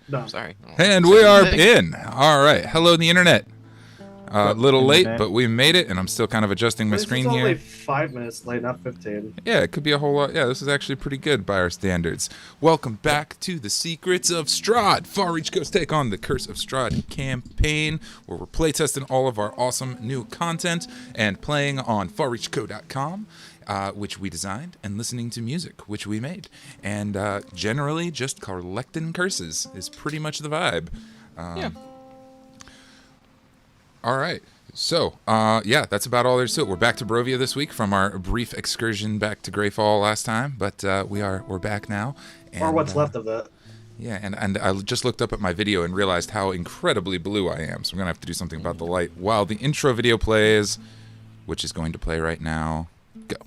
No. Sorry. And we are in. All right. Hello, the internet. A little late, but we made it, and I'm still kind of adjusting my screen It's only here. 5 minutes late, not 15. Yeah, it could be a whole lot. Yeah, this is actually pretty good by our standards. Welcome back to the Secrets of Strahd. Far Reach Goes take on the Curse of Strahd campaign, where we're playtesting all of our awesome new content and playing on farreachco.com. Which we designed, and listening to music, which we made. And generally just collecting curses is pretty much the vibe. Yeah. All right. So, yeah, that's about all there's to it. We're back to Barovia this week from our brief excursion back to Greyfall last time, but we're back now. And, Or what's left of it. Yeah, and I just looked up at my video and realized how incredibly blue I am, so I'm going to have to do something about the light while the intro video plays, which is going to play right now. Go.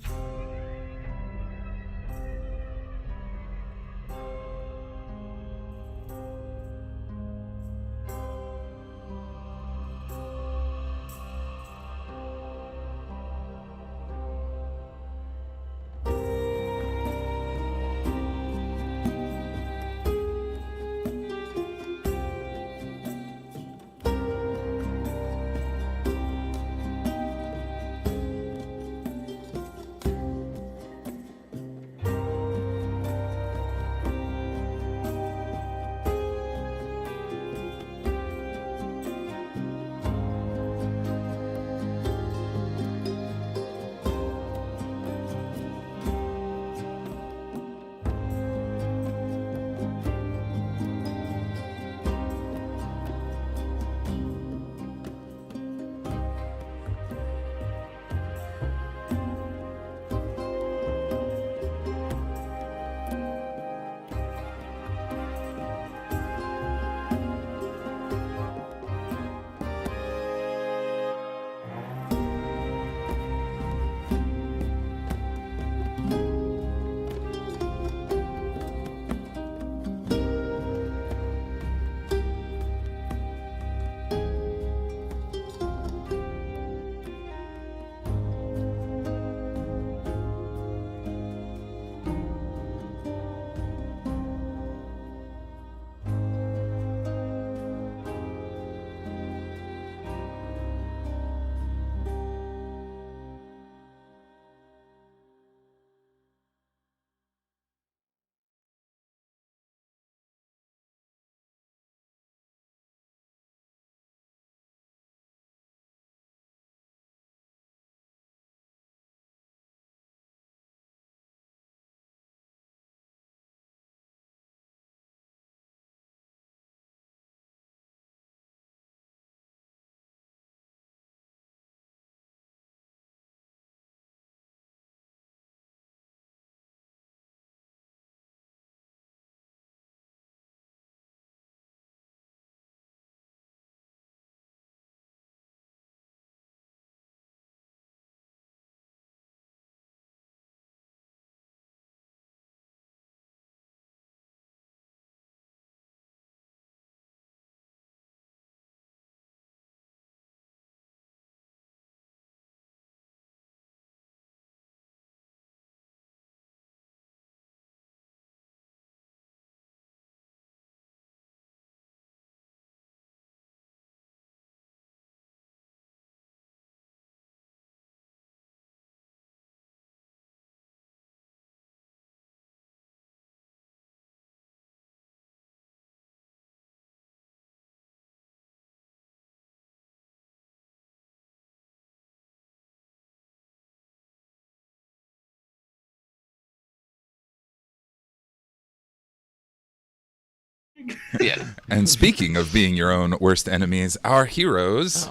Yeah. And speaking of being your own worst enemies, our heroes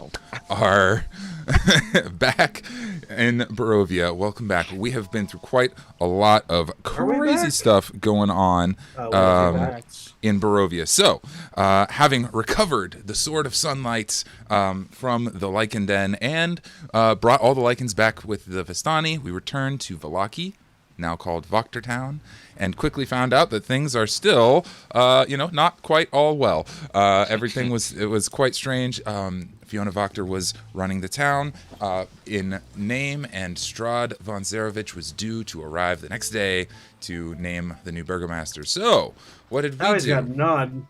are back in Barovia. Welcome back. We have been through quite a lot of crazy stuff going on in Barovia. So, having recovered the Sword of Sunlight from the Lycan Den and brought all the Lycans back with the Vistani, we returned to Vallaki, now called Voctortown, and quickly found out that things are still, not quite all well. Everything was quite strange. Fiona Voctor was running the town in name, and Strahd Von Zarovitch was due to arrive the next day to name the new burgomaster. So, what did we do? He's got none.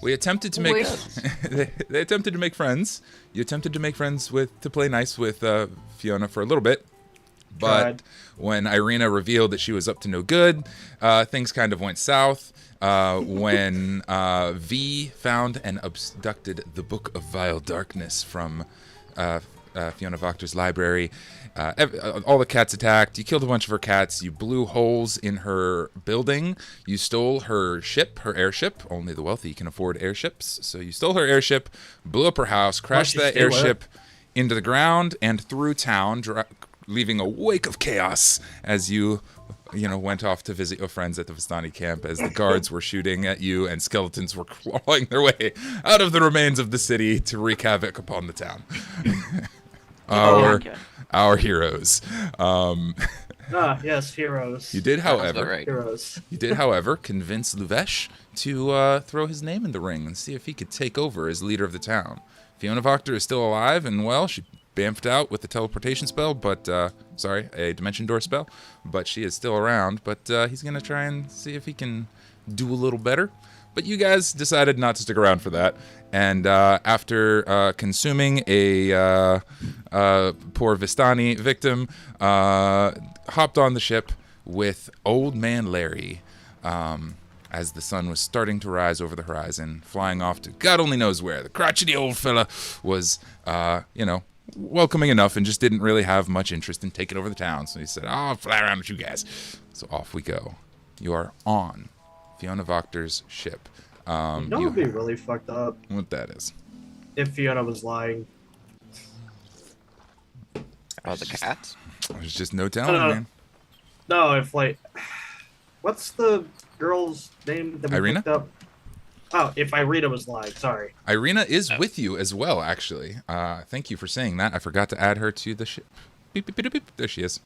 We attempted to make they attempted to make friends. You attempted to make friends to play nice with Fiona for a little bit, but Tried. when Irina revealed that she was up to no good, things kind of went south. When V found and abducted the Book of Vile Darkness from Fiona Voctor's library. All the cats attacked. You killed a bunch of her cats. You blew holes in her building. You stole her ship, her airship. Only the wealthy can afford airships. So you stole her airship, blew up her house, crashed that airship into the ground and through town, leaving a wake of chaos as you went off to visit your friends at the Vistani camp as the guards were shooting at you and skeletons were clawing their way out of the remains of the city to wreak havoc upon the town. Our heroes. Yes, heroes. You did, however, Heroes. You did, however, convince Luvesh to throw his name in the ring and see if he could take over as leader of the town. Fiona Voctor is still alive and well. She bamfed out with the teleportation spell, but a dimension door spell. But she is still around. But he's gonna try and see if he can do a little better. But you guys decided not to stick around for that, and after consuming a poor Vistani victim, hopped on the ship with Old Man Larry as the sun was starting to rise over the horizon, flying off to God only knows where. The crotchety old fella was, welcoming enough and just didn't really have much interest in taking over the town, so he said, I'll fly around with you guys. So off we go. You are on Fiona Voctor's ship. Would be really fucked up. What that is? If Fiona was lying. Oh, the cats? There's just no telling, man. No, if what's the girl's name that we Irina? picked up? Oh, if Irina was lying, sorry. Irina is with you as well, actually. Thank you for saying that. I forgot to add her to the ship. Beep, beep, beep, beep. There she is.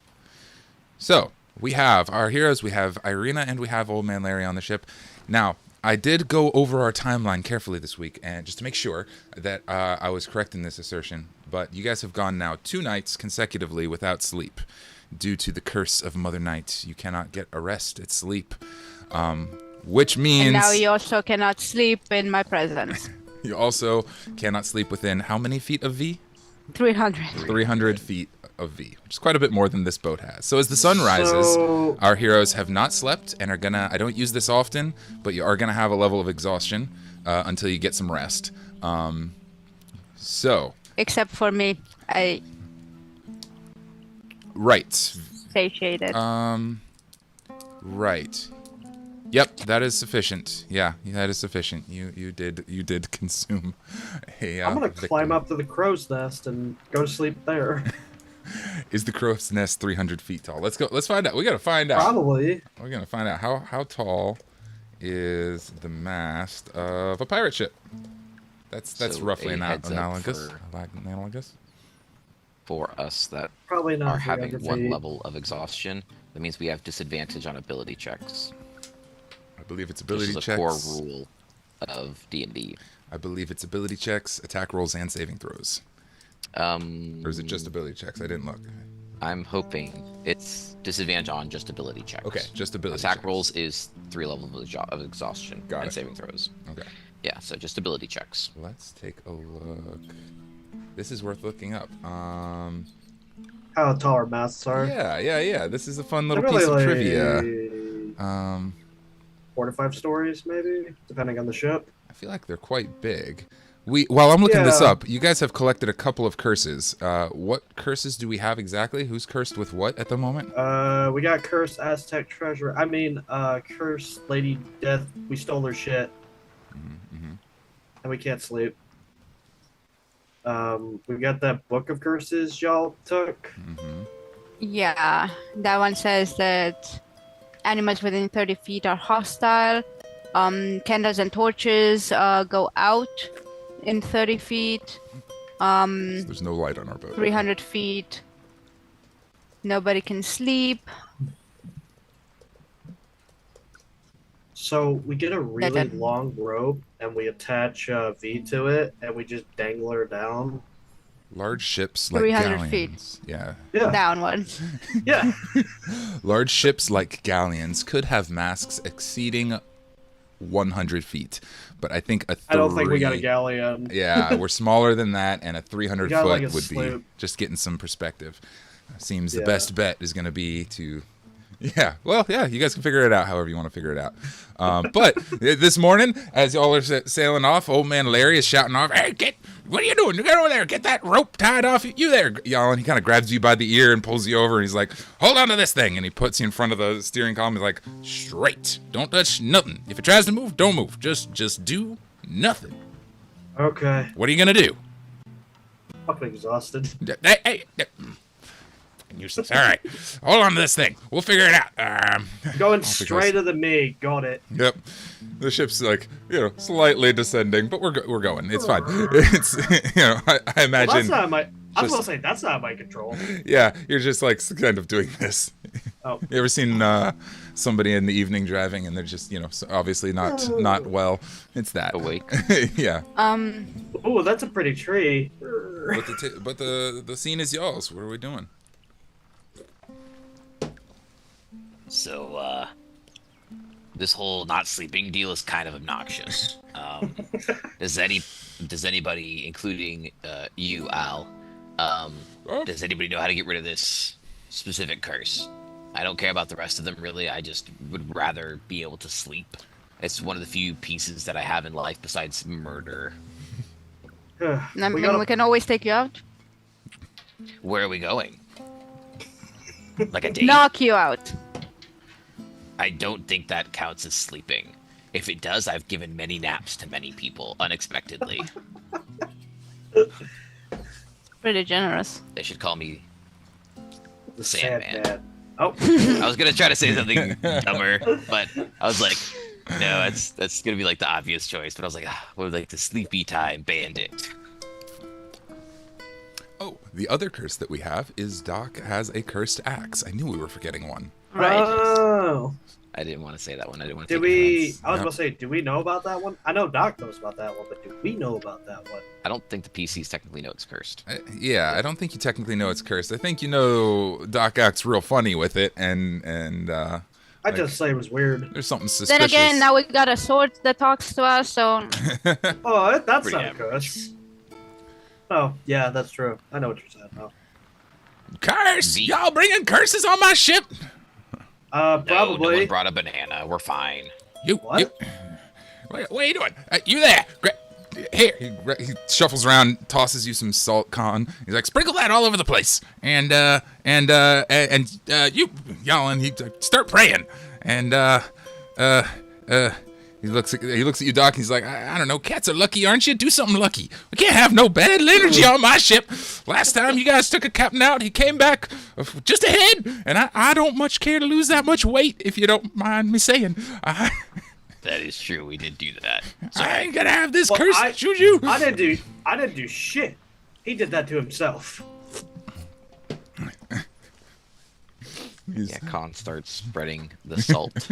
So, we have our heroes, we have Irina, and we have Old Man Larry on the ship. Now, I did go over our timeline carefully this week, and just to make sure that I was correct in this assertion, but you guys have gone now 2 nights consecutively without sleep. Due to the curse of Mother Night, you cannot get a rest at sleep, which means... And now you also cannot sleep in my presence. You also cannot sleep within how many feet of V? 300. 300 feet of V, which is quite a bit more than this boat has. So as the sun rises, our heroes have not slept and are gonna, I don't use this often, but you are gonna have a level of exhaustion until you get some rest. Except for me, I Right. satiated. Right. Yep, that is sufficient. Yeah, that is sufficient. You did consume a I'm gonna victim. climb up to the crow's nest and go to sleep there. Is the crow's nest 300 feet tall? Let's go. Let's find out. We gotta find out. Probably. We're gonna find out how tall is the mast of a pirate ship. That's So roughly a heads up analogous. for- Analogous. For us that Probably not are having 300 one feet. level of exhaustion, that means we have disadvantage on ability checks. I believe it's This ability is a checks. core rule of D&D. I believe it's ability checks, attack rolls, and saving throws. Or is it just ability checks? I didn't look. I'm hoping it's disadvantage on just ability checks. Okay, just ability Attack checks. rolls is 3 levels of exhaustion Got and it. saving throws. Okay. Yeah, so just ability checks. Let's take a look. This is worth looking up. How tall our masts are. Yeah. This is a fun little They're piece of really trivia. 4 to 5 stories, maybe, depending on the ship. I feel like they're quite big. While I'm looking this Yeah. up, you guys have collected a couple of curses. What curses do we have exactly? Who's cursed with what at the moment? We got Cursed Aztec Treasure. Cursed Lady Death. We stole her shit. And we can't sleep. We got that Book of Curses y'all took. Yeah, that one says that animals within 30 feet are hostile. Candles and torches go out in 30 feet. There's no light on our boat. 300 feet. Nobody can sleep. So we get a really Okay. long rope and we attach V to it and we just dangle her down. Large ships like 300 feet. galleons. Yeah. Yeah. Downward. Yeah. Large ships like galleons could have masks exceeding 100 feet. But I think a 3... I don't think we got a galleon. Yeah, we're smaller than that, and a 300 got, foot like, a would sloop. be just getting some perspective. Seems the best bet is going to be to... Yeah, well, yeah, you guys can figure it out however you want to figure it out. But this morning, as y'all are sailing off, old man Larry is shouting off, "Hey, what are you doing? You get over there, get that rope tied off you there, y'all." And he kind of grabs you by the ear and pulls you over, and he's like, "Hold on to this thing." And he puts you in front of the steering column. He's like, "Straight. Don't touch nothing. If it tries to move, don't move. Just do nothing." Okay. What are you going to do? Fucking exhausted. Hey. Useless. All right, hold on to this thing. We'll figure it out. Going straighter than me. Got it. Yep. The ship's like, slightly descending, but we're going. It's fine. It's, I imagine. Well, that's not my. I was gonna say that's not my control. Yeah, you're just like kind of doing this. Oh. You ever seen somebody in the evening driving and they're just, obviously not well? It's that. Awake. Yeah. Oh, that's a pretty tree. But the scene is y'all's. What are we doing? So, this whole not sleeping deal is kind of obnoxious. Does anybody, including you, Al, does anybody know how to get rid of this specific curse? I don't care about the rest of them, really. I just would rather be able to sleep. It's one of the few pieces that I have in life besides murder. We can always take you out. Where are we going? Like a date? Knock you out. I don't think that counts as sleeping. If it does, I've given many naps to many people, unexpectedly. Pretty generous. They should call me The Sandman. Sandman. Oh. I was gonna try to say something dumber, but I was like, no, that's gonna be like the obvious choice. But I was like, what like the Sleepy Time Bandit? Oh, the other curse that we have is Doc has a cursed axe. I knew we were forgetting one. Right. Oh. I didn't want to say that one. I didn't want to. Did we? I was gonna say, do we know about that one? I know Doc knows about that one, but do we know about that one? I don't think the PCs technically know it's cursed. Yeah, I don't think you technically know it's cursed. I think Doc acts real funny with it, and I just say it was weird. there's something suspicious. Then again, now we got a sword that talks to us, so... Oh, that's Pretty not a curse. Oh, yeah, that's true. I know what you're saying now. Curse! Y'all bringing curses on my ship? Probably. No one brought a banana. We're fine. What? What are you doing? You there? Here. He shuffles around, tosses you some salt, Kahn. He's like, sprinkle that all over the place. And you, Jalin, he start praying. And he looks at you, Doc, and he's like, I don't know, cats are lucky, aren't you? Do something lucky. We can't have no bad energy on my ship. Last time you guys took a captain out, he came back just ahead, and I don't much care to lose that much weight, if you don't mind me saying. That is true. We did do that. I ain't gonna have this curse juju. I didn't do shit. He did that to himself. Yeah, Kahn starts spreading the salt.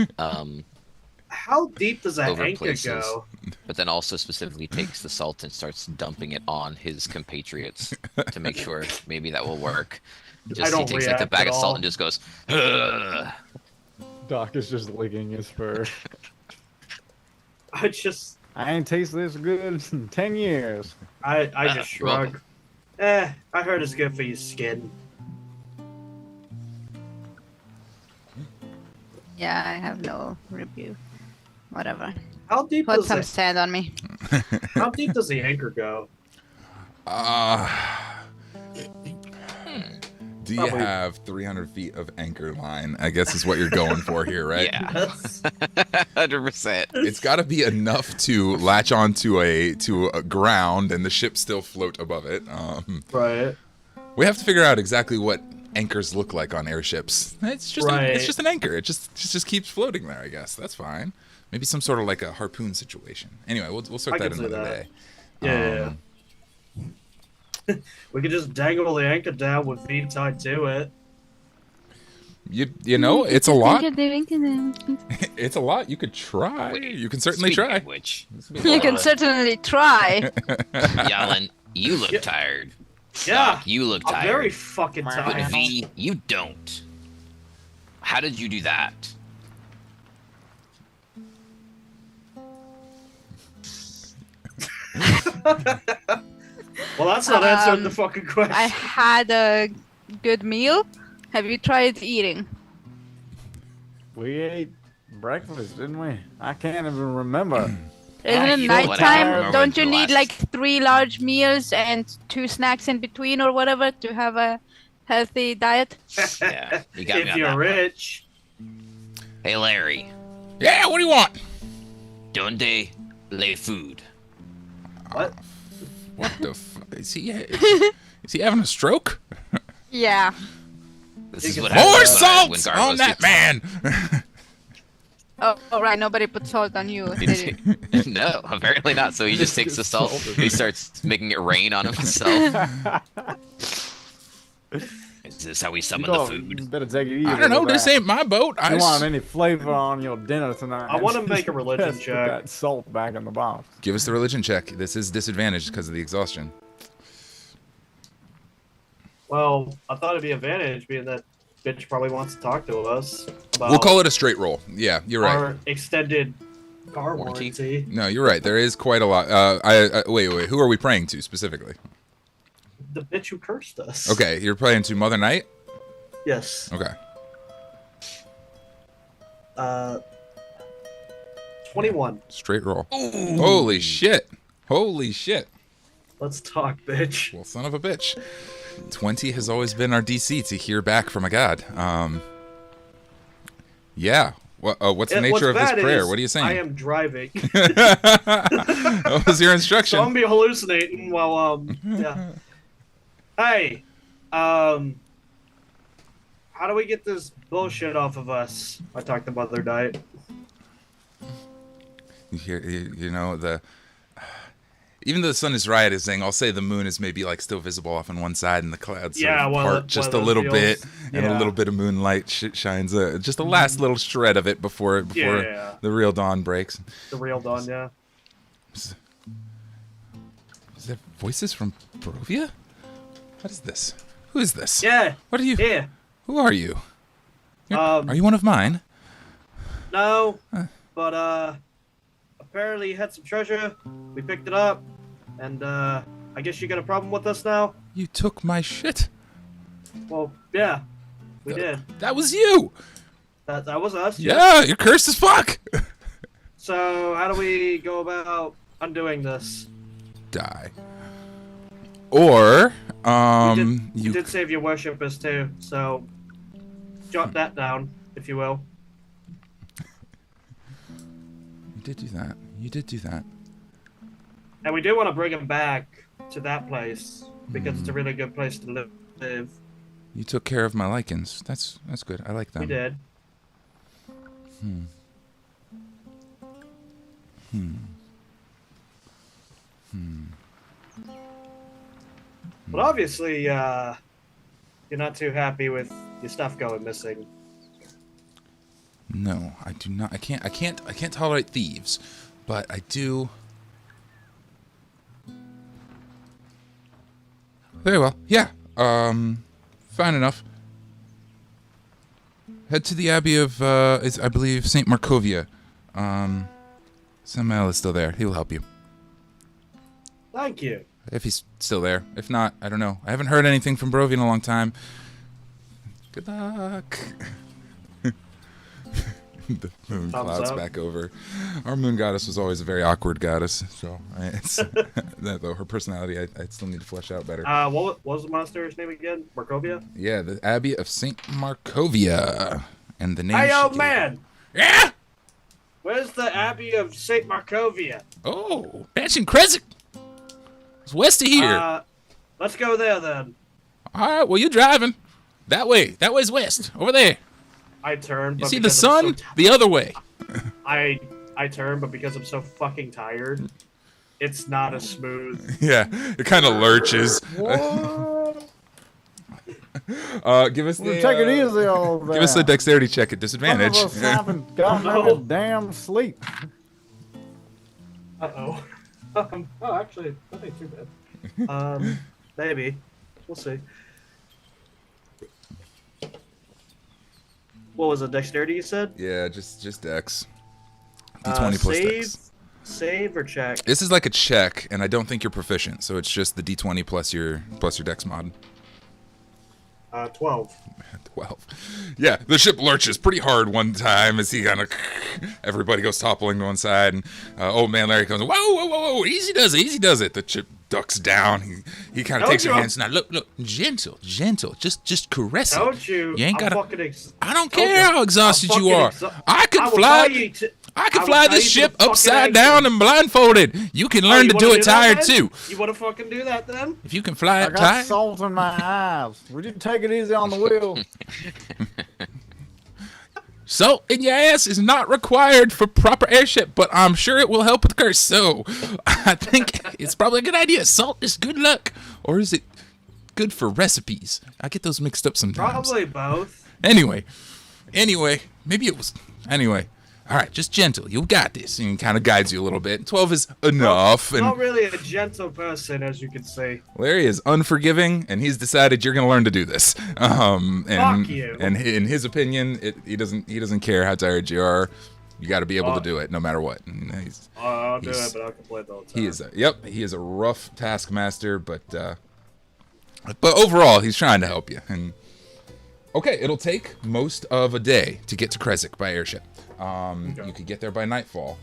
How deep does that over anchor places, go? but then also specifically takes the salt and starts dumping it on his compatriots to make sure maybe that will work. He takes like a bag of salt and just goes, "Ugh." Doc is just licking his fur. I ain't tasted this good in 10 years. I just shrug. I heard it's good for your skin. Yeah, I have no review. Whatever. How deep Put does some it? sand on me. How deep does the anchor go? Do you have 300 feet of anchor line? I guess is what you're going for here, right? Yeah, 100%. It's got to be enough to latch onto a ground and the ship still float above it. Right. We have to figure out exactly what anchors look like on airships. It's just it's just an anchor. It just keeps floating there. I guess that's fine. Maybe some sort of like a harpoon situation. Anyway, we'll sort that another day. Yeah. We could just dangle the anchor down with feet tied to it. You know, it's a lot. You It's a lot. You could try. You can certainly try. Which, can certainly try. Jalin, you look tired. Yeah. Doc, you look I'm tired. very fucking But tired. V, you don't. How did you do that? Well, that's not answering the fucking question. I had a good meal. Have you tried eating? We ate breakfast, didn't we? I can't even remember. Isn't it you know what, I nighttime? remember Don't you the need last- like 3 large meals and 2 snacks in between or whatever to have a healthy diet? Yeah, you got me If on you're that one. rich. Hey, Larry. Yeah, what do you want? Donde le food? What? What the is he having a stroke? Yeah. This is You what can- More happens when salt Gargoyle on that gets- man! Oh, right. Nobody put salt on you, did you? No, apparently not. So he just takes the salt. He starts making it rain on himself. Is this how we summon the You food? better take it easy. I don't know, with this that. ain't my boat. If you want any flavor on your dinner tonight? I wanna make a religion just check. Put that salt back in the box. Give us the religion check. This is disadvantaged because of the exhaustion. Well, I thought it'd be advantage, being that bitch probably wants to talk to us about We'll call it a straight roll. Yeah, you're right. our extended car Warranty. warranty. No, you're right. There is quite a lot. Wait. Who are we praying to specifically? The bitch who cursed us. Okay, you're praying to Mother Night? Yes. Okay. 21. Straight roll. Holy shit. Holy shit. Let's talk, bitch. Well, son of a bitch. 20 has always been our DC to hear back from a god. Yeah. What's the nature of this bad prayer? is What are you saying? I am driving. What was your instruction? So I'm gonna be hallucinating while yeah. Hey, how do we get this bullshit off of us? I talked to Mother Night. You know, even though the sun is right, is saying, I'll say the moon is maybe like still visible off on one side, and the clouds sort of part just a little bit, and a little bit of moonlight shines, just the last little shred of it before Yeah. the real dawn breaks. The real dawn, yeah. Is that voices from Barovia? What is this? Who is this? Yeah. What are you? Yeah. Who are you? Are you Um. one of mine? No. But apparently you had some treasure. We picked it up, and I guess you got a problem with us now. You took my shit. Well, yeah, we did. That was you. That was us. Yeah, you're cursed as fuck. So how do we go about undoing this? Die. Or, You did save your worshippers too, so jot that down, if you will. You did do that. You did do that. And we do want to bring them back to that place because it's a really good place to live. You took care of my lichens. That's good. I like them. We did. But obviously, you're not too happy with your stuff going missing. No, I do not. I can't tolerate thieves, but I do. Very well. Yeah. Fine enough. Head to the Abbey of, I believe, St. Markovia. Samael is still there. He will help you. Thank you. If he's still there. If not, I don't know. I haven't heard anything from Barovia in a long time. Good luck. The moon Thumbs clouds up. back over. Our moon goddess was always a very awkward goddess, so though her personality, I still need to flesh out better. What was the monastery's name again? Markovia? Yeah, the Abbey of St. Markovia. And the name Hey, she old gave- man! Yeah? Where's the Abbey of St. Markovia? Oh, that's in Crescent. It's west of here. Let's go there then. All right, well, you're driving. That way. That way's west. Over there. I turn. You But see the because I'm sun? The other way. I turn, but because I'm so fucking tired, it's not as smooth. Yeah, it kind of lurches. Give us the Take it easy, old man. give us a dexterity check at Some of disadvantage. us haven't gotten No. any damn sleep. Uh-oh. Oh, actually, nothing too bad. Maybe. We'll see. What was it, dexterity you said? Yeah, just dex. D20 plus Save. dex. save or check? This is like a check, and I don't think you're proficient, so it's just the D20 plus your dex mod. 12. 12. Yeah, the ship lurches pretty hard one time as he kind of... Everybody goes toppling to one side, and old man Larry comes, whoa, easy does it. The ship ducks down. He kind of takes your hands. Now, look, gentle. Just caress it. Don't you? You ain't got to... I don't care how exhausted you are. I can fly this ship upside down and blindfolded. You can learn to do it tired, too. You want to fucking do that, then? If you can fly it I got tired... salt in my eyes. Would you take it easy on the wheel? Salt in your ass is not required for proper airship, but I'm sure it will help with the curse. So I think it's probably a good idea. Salt is good luck. Or is it good for recipes? I get those mixed up sometimes. Probably both. Anyway, maybe it was... Anyway. All right, just gentle. You got this. And he kind of guides you a little bit. 12 is enough. And not really a gentle person, as you can see. Larry is unforgiving, and he's decided you're going to learn to do this. Fuck you. And in his opinion, he doesn't care how tired you are. You got to be able to do it, no matter what. And I'll do it, but I'll complain the whole time. He is a rough taskmaster, but overall, he's trying to help you. And okay, it'll take most of a day to get to Krezk by airship. You could get there by nightfall.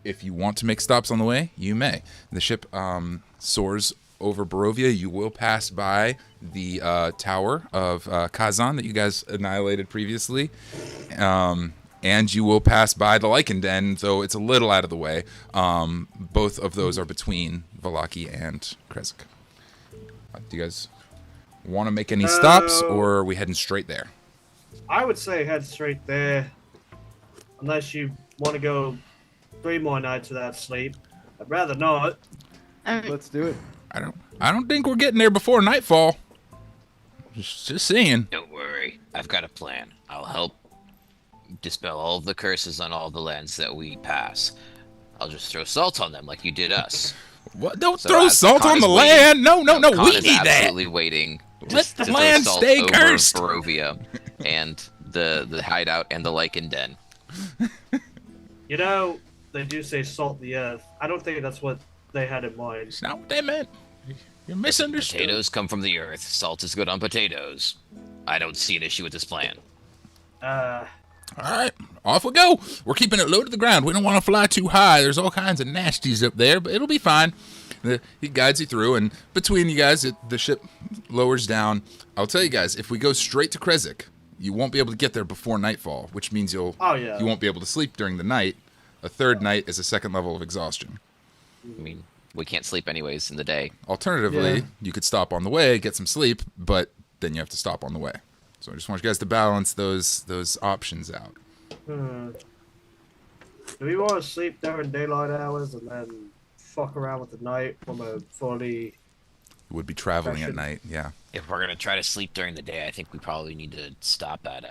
If you want to make stops on the way, you may. The ship soars over Barovia. You will pass by the tower of Kazan that you guys annihilated previously. And you will pass by the Lichen Den, so it's a little out of the way. Both of those are between Vallaki and Krezk. Do you guys want to make any stops, or are we heading straight there? I would say head straight there. Unless you want to go 3 more nights without sleep. I'd rather not. Let's do it. I don't think we're getting there before nightfall. Just saying. Don't worry. I've got a plan. I'll help dispel all of the curses on all the lands that we pass. I'll just throw salt on them like you did us. What? Don't throw salt on the land. No. Kahn We is need that. absolutely waiting. Let the land stay cursed. Barovia and the hideout and the Lichen Den. You know, they do say salt the earth. I don't think that's what they had in mind. It's not what they meant. You're misunderstood. Potatoes come from the earth. Salt is good on potatoes. I don't see an issue with this plan. All right, off we go. We're keeping it low to the ground. We don't want to fly too high. There's all kinds of nasties up there, but it'll be fine. He guides you through, and between you guys, the ship lowers down. I'll tell you guys, if we go straight to Krezk, you won't be able to get there before nightfall, which means you won't be able to sleep during the night. A third night is a second level of exhaustion. I mean, we can't sleep anyways in the day. Alternatively, you could stop on the way, get some sleep, but then you have to stop on the way. So I just want you guys to balance those options out. Do we want to sleep during daylight hours and then fuck around with the night when we're fully... You would be traveling at night, yeah. If we're gonna try to sleep during the day, I think we probably need to stop at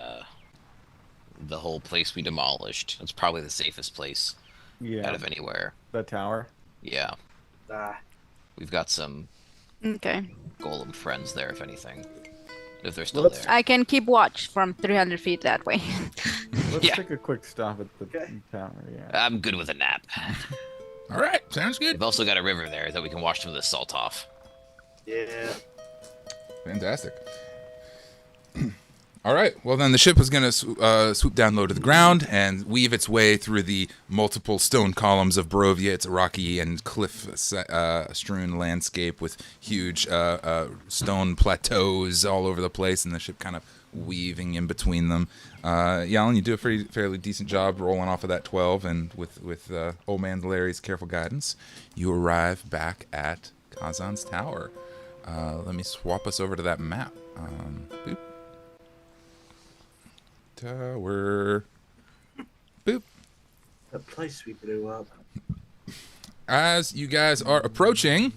the whole place we demolished. It's probably the safest place out of anywhere. The tower? Yeah. We've got some golem friends there, if anything. If they're still there. I can keep watch from 300 feet that way. Let's take a quick stop at the tower, I'm good with a nap. All right, sounds good. We've also got a river there that we can wash some of the salt off. Yeah. Fantastic. All right. Well, then the ship is going to swoop down low to the ground and weave its way through the multiple stone columns of Barovia. It's a rocky and cliff-strewn landscape with huge stone plateaus all over the place, and the ship kind of weaving in between them. Jalin, you do a fairly decent job rolling off of that 12, and with old man Larry's careful guidance, you arrive back at Kazan's tower. Let me swap us over to that map. Boop. Tower. Boop. The place we blew up. As you guys are approaching,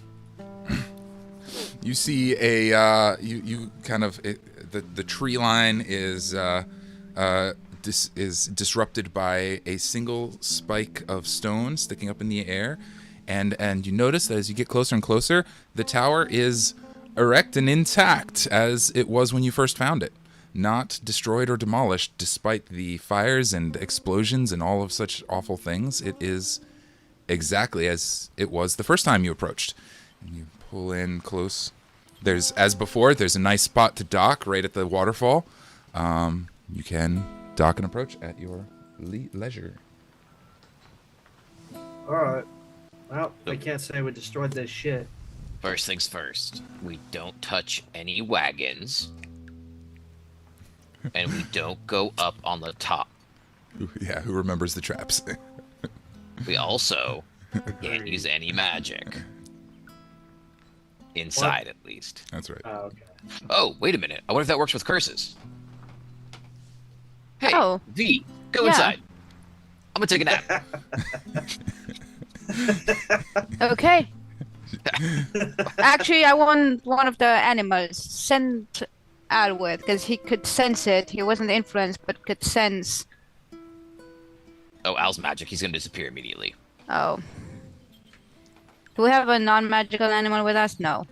you see a you kind of the tree line is disrupted by a single spike of stone sticking up in the air, and you notice that as you get closer and closer, the tower is erect and intact as it was when you first found it. not destroyed or demolished despite the fires and explosions and all of such awful things. It is exactly as it was the first time you approached. And you pull in close. There's, as before, there's a nice spot to dock right at the waterfall. You can dock and approach at your leisure. Alright. Well, I can't say we destroyed this shit. First things first, we don't touch any wagons, and we don't go up on the top. Yeah, who remembers the traps? We also can't use any magic. Inside, at least. That's right. Oh, okay. Oh, wait a minute. I wonder if that works with curses. Hey, Oh. V, go Yeah. inside. I'm gonna take a nap. Okay. Actually, I want one of the animals. Send Al with, because he could sense it. He wasn't influenced, but could sense. Oh, Al's magic. He's gonna disappear immediately. Oh. Do we have a non-magical animal with us? No.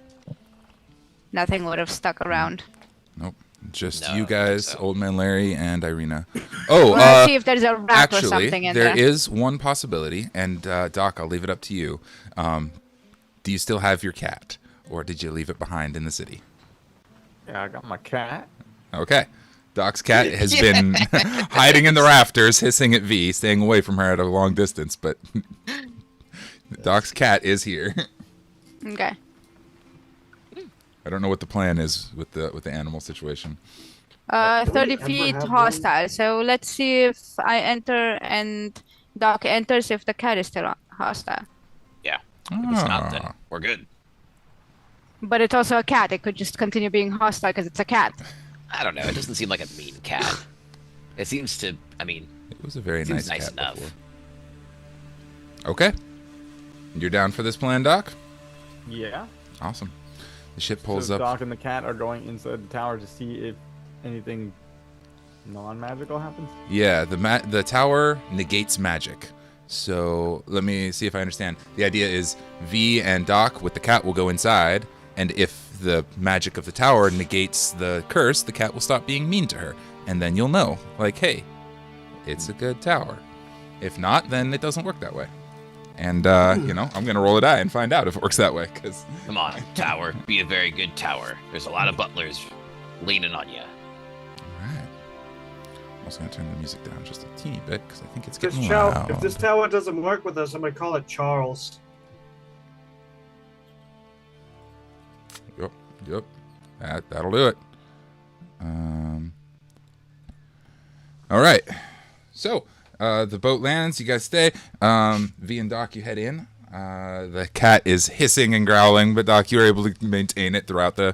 Nothing would have stuck around. Nope. Just No, you I don't think guys, so. Old Man Larry and Irina. Oh, We'll see if there's a rat or actually, something in there there. is one possibility, and Doc, I'll leave it up to you. Do you still have your cat, or did you leave it behind in the city? Yeah, I got my cat. Okay. Doc's cat has been hiding in the rafters, hissing at V, staying away from her at a long distance, but Doc's cat is here. Okay. I don't know what the plan is with the animal situation. 30 ever feet have hostile. So let's see if I enter and Doc enters if the cat is still hostile. Yeah. If it's not, then we're good. But it's also a cat. It could just continue being hostile because it's a cat. I don't know. It doesn't seem like a mean cat. It seems to. I mean, It was a very seems nice nice cat enough. before. Okay. You're down for this plan, Doc? Yeah. Awesome. The ship pulls So up. Doc and the cat are going inside the tower to see if anything non-magical happens. Yeah, the tower negates magic. So let me see if I understand. The idea is V and Doc with the cat will go inside, and if the magic of the tower negates the curse, the cat will stop being mean to her. And then you'll know, like, hey, it's a good tower. If not, then it doesn't work that way. And, I'm going to roll a die and find out if it works that way, because... Come on, tower. Be a very good tower. There's a lot of butlers leaning on you. Alright. I'm also going to turn the music down just a teeny bit, because I think it's If getting loud. this tower doesn't work with us, I'm gonna call it Charles. Yep. That'll do it. All right. So, the boat lands. You guys stay. V and Doc, you head in. The cat is hissing and growling, but Doc, you were able to maintain it throughout the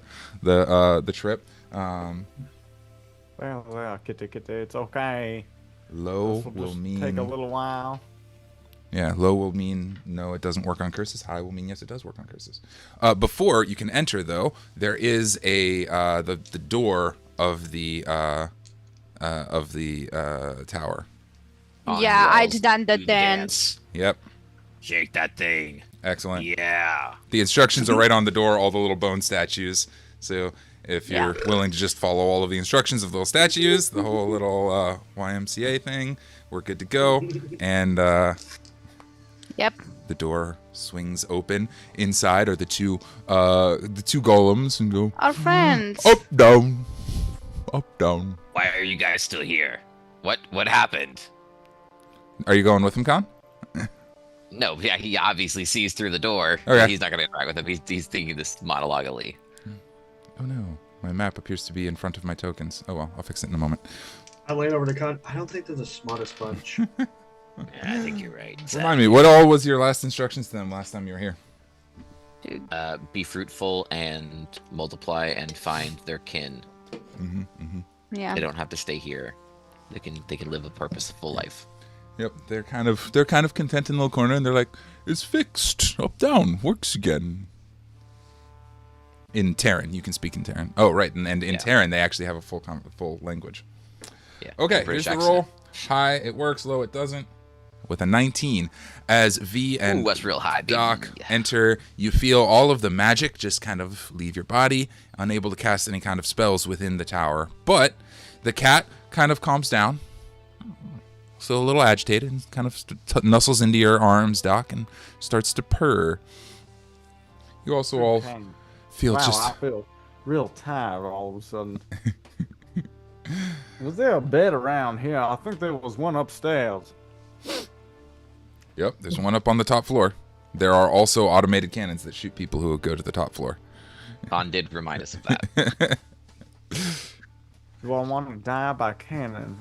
trip. Well, kitty, it's okay. Low This will just mean take a little while. Yeah, low will mean no, it doesn't work on curses. High will mean yes, it does work on curses. Before you can enter, though, there is a the door of the tower. On Yeah, I'd walls, done the do dance. Yep, Shake that thing. excellent. Yeah. The instructions are right on the door. All the little bone statues. So if you're willing to just follow all of the instructions of the little statues, the whole little YMCA thing, we're good to go. And Yep. the door swings open. Inside are the two golems, and go Our friends. up, down, up, down. Why are you guys still here? What happened? Are you going with him, Kahn? No, yeah, he obviously sees through the door. Okay. He's not going to interact with him. He's thinking this monologically. Oh no, my map appears to be in front of my tokens. Oh well, I'll fix it in a moment. I lean over to Con. I don't think they're the smartest bunch. Yeah, I think you're right. Remind me, what all was your last instructions to them last time you were here? Dude. Be fruitful and multiply and find their kin. Yeah. They don't have to stay here. They can live a purposeful life. Yep, they're kind of content in the little corner, and they're like, "It's fixed, up, down, works again." In Terran, you can speak in Terran. Oh, right, and in Yeah. Terran, they actually have a full language. Yeah. Okay, here's British the accent. roll. High, it works. Low, it doesn't. with a 19. As V and Ooh, that's real high, baby. Doc enter, you feel all of the magic just kind of leave your body, unable to cast any kind of spells within the tower. But the cat kind of calms down, still a little agitated, and kind of nuzzles into your arms, Doc, and starts to purr. You also all feel I feel real tired all of a sudden. Was there a bed around here? I think there was one upstairs. Yep, there's one up on the top floor. There are also automated cannons that shoot people who go to the top floor. Kahn did remind us of that. Do I want to die by cannon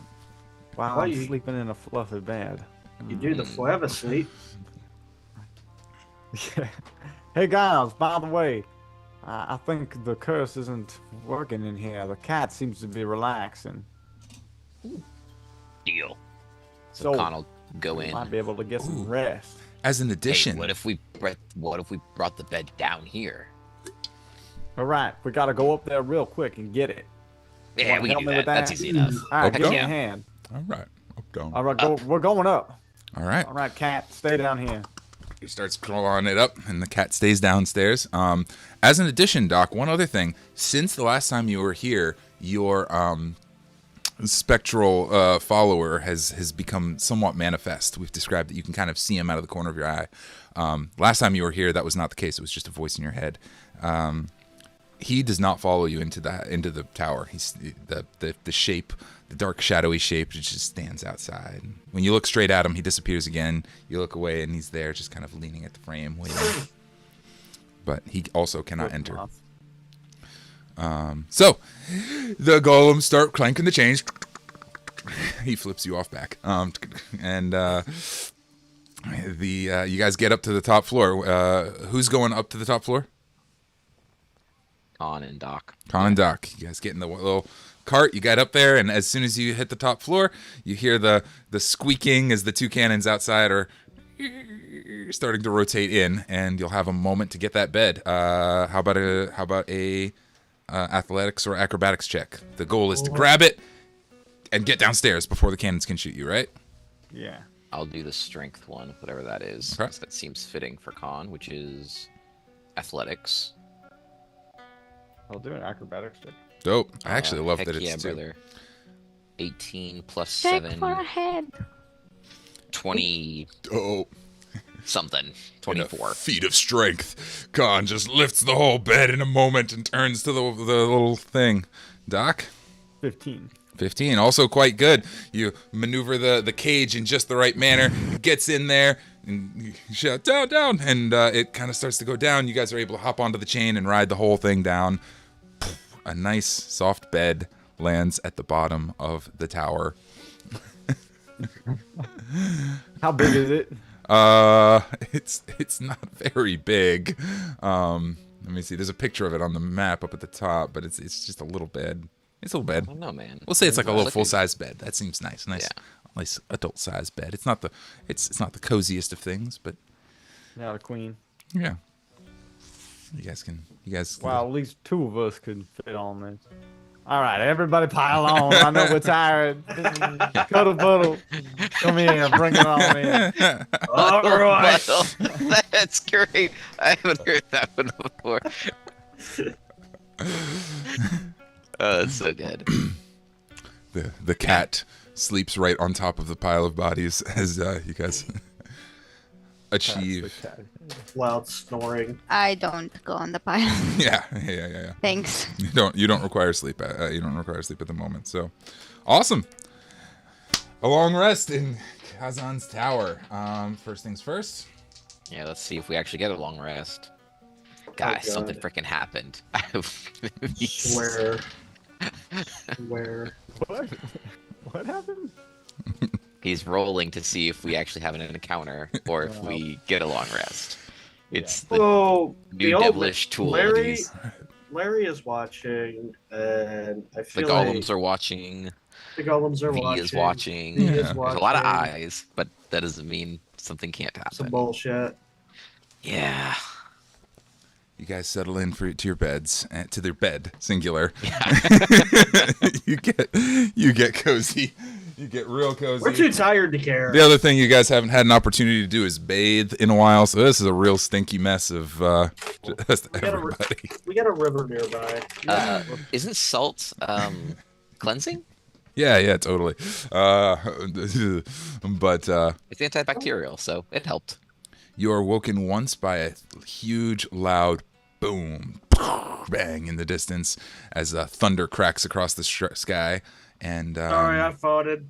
while I'm sleeping in a fluffy bed? You do the forever sleep. Yeah. Hey guys, by the way, I think the curse isn't working in here. The cat seems to be relaxing. Deal. So Kahn will go in. Might be able to get some rest. As an addition, Hey, what if we brought the bed down here? All right, we got to go up there real quick and get it. Yeah, we can do that. That's easy enough. All right, Up, give me a down. hand. all right, up, down. All right, we're going up. All right. All right, cat, stay down here. He starts crawling it up, and the cat stays downstairs. As an addition, Doc, one other thing. Since the last time you were here, your spectral follower has become somewhat manifest. We've described that you can kind of see him out of the corner of your eye. Last time you were here, that was not the case. It was just a voice in your head. He does not follow you into the tower. He's the shape, the dark shadowy shape, just stands outside. When you look straight at him, he disappears again. You look away, and he's there, just kind of leaning at the frame, waiting. But he also cannot enter. So the golems start clanking the chains. He flips you off back, and you guys get up to the top floor. Who's going up to the top floor? Kahn and Doc. Kahn and Doc. You guys get in the little cart. You get up there, and as soon as you hit the top floor, you hear the squeaking as the two cannons outside are starting to rotate in, and you'll have a moment to get that bed. How about a athletics or acrobatics check? The goal is to grab it and get downstairs before the cannons can shoot you, right? Yeah. I'll do the strength one, whatever that is. Okay. 'Cause that seems fitting for Kahn, which is athletics. I'll do an acrobatics check. Dope. I actually love heck that it's yeah, two. brother. 18 plus Check 7. for a head. 20 Dope. something. In a 24. feat of strength, Kahn just lifts the whole bed in a moment and turns to the little thing. Doc? 15. 15, also quite good. You maneuver the cage in just the right manner, gets in there, and you shout, down, down, and it kind of starts to go down. You guys are able to hop onto the chain and ride the whole thing down. A nice, soft bed lands at the bottom of the tower. How big is it? It's not very big. Let me see. There's a picture of it on the map up at the top, but it's just a little bed. It's a little bed. I don't know, man. We'll say it's like a little Looking- full-size bed. That seems nice. Nice, Yeah. nice adult-sized bed. It's not the the coziest of things, but Not a queen. yeah. You guys. Wow, at least two of us could fit on this. All right, everybody pile on. I know we're tired. Cuddle puddle. Come here, bring it on in. All right. Well, that's great. I haven't heard that one before. Oh, that's so good. The cat sleeps right on top of the pile of bodies as you guys achieve. Loud snoring. I don't go on the pile. Yeah. Thanks. You don't require sleep. You don't require sleep at the moment. So, awesome. A long rest in Kazan's tower. First things first. Yeah, let's see if we actually get a long rest. Guys, God. something freaking happened. Where? What happened? He's rolling to see if we actually have an encounter or if we get a long rest. It's the Oh, new the old devilish tool. Larry. Larry is watching, and I The feel golems like are watching. the golems are V watching. is watching. V is Yeah. There's a lot of watching. eyes, but that doesn't mean something can't Some happen. bullshit. Yeah. You guys settle in to your beds, to their bed, singular. Yeah. you get cozy. You get real cozy. We're too tired to care. The other thing you guys haven't had an opportunity to do is bathe in a while, so this is a real stinky mess of just everybody. We got a river nearby. Isn't salt cleansing? Yeah, totally. But It's antibacterial, so it helped. you are woken once by a huge, loud boom, bang in the distance as thunder cracks across the sky. And Sorry, I farted.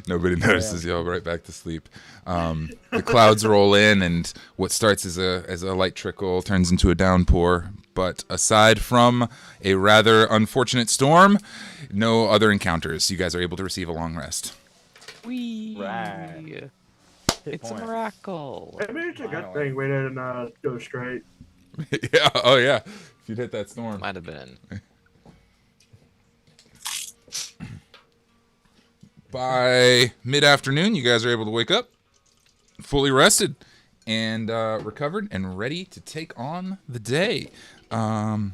nobody notices you. Right back to sleep. The clouds roll in, and what starts as a light trickle turns into a downpour. But aside from a rather unfortunate storm, no other encounters. You guys are able to receive a long rest. Whee! Right. It's a miracle. Maybe it's a good thing we didn't go straight. Yeah. Oh yeah. If you'd hit that storm. Might have been. By mid-afternoon, you guys are able to wake up, fully rested, and recovered, and ready to take on the day. The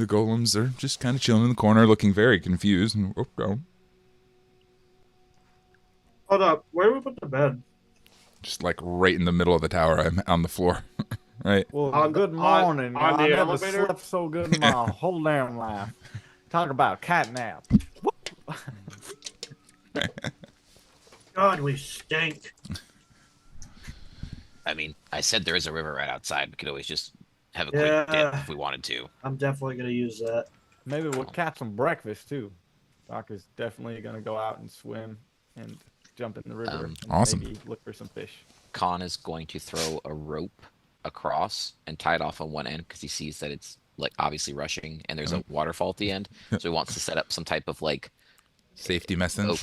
golems are just kind of chilling in the corner, looking very confused. And Hold up. Where do we put the bed? just like right in the middle of the tower. I'm on the floor, right? Well, good morning. on the I never elevator? slept so good in my whole damn life. Talk about cat nap. God, we stink. I mean, I said there is a river right outside. We could always just have a quick dip if we wanted to. I'm definitely gonna use that. Maybe we'll catch some breakfast too. Doc is definitely gonna go out and swim and jump in the river. And awesome. Maybe look for some fish. Kahn is going to throw a rope across and tie it off on one end because he sees that it's like obviously rushing and there's a waterfall at the end. So he wants to set up some type of like Safety method.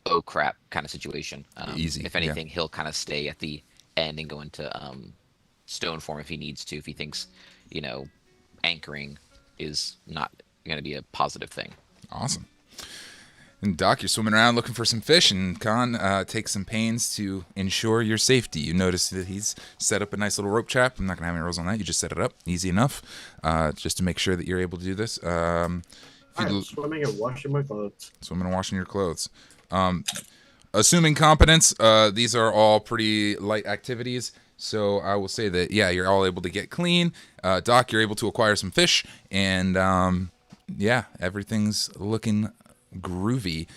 oh crap kind of situation. Easy, If anything, he'll kind of stay at the end and go into stone form if he needs to. If he thinks, anchoring is not going to be a positive thing. Awesome. And Doc, you're swimming around looking for some fish, and Kahn takes some pains to ensure your safety. You notice that he's set up a nice little rope trap. I'm not going to have any rules on that. You just set it up. Easy enough. Just to make sure that you're able to do this. I'm swimming and washing my clothes. Swimming and washing your clothes. Assuming competence, these are all pretty light activities. So I will say that, yeah, you're all able to get clean. Doc, you're able to acquire some fish. And, yeah, everything's looking groovy.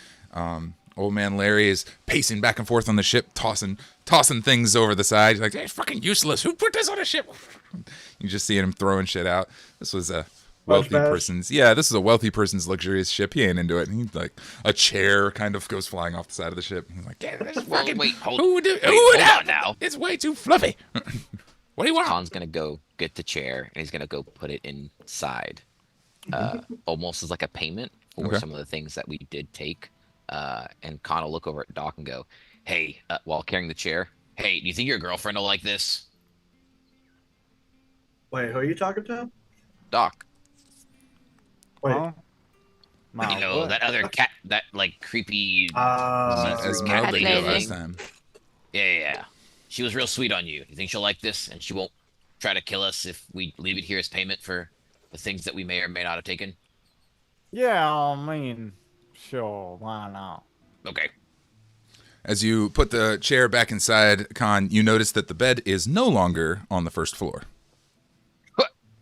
Old man Larry is pacing back and forth on the ship, tossing things over the side. He's like, "It's fucking useless. Who put this on a ship?" You just see him throwing shit out. This was a wealthy person's. Yeah, this is a wealthy person's luxurious ship. He ain't into it. And he's like, a chair kind of goes flying off the side of the ship. He's like, "Yeah, this is fucking. Hold on now. It's way too fluffy." What do you want? Kahn's gonna go get the chair and he's gonna go put it inside, almost as like a payment for some of the things that we did take. And Kahn will look over at Doc and go, "Hey," while carrying the chair, "Hey, do you think your girlfriend will like this?" Wait, who are you talking to? Doc. Wait. Huh? My That other cat, that like creepy As cat Mel did lady last thing. time. Yeah. She was real sweet on you. You think she'll like this, and she won't try to kill us if we leave it here as payment for the things that we may or may not have taken? Yeah, I mean, sure, why not? Okay. As you put the chair back inside, Kahn, you notice that the bed is no longer on the first floor.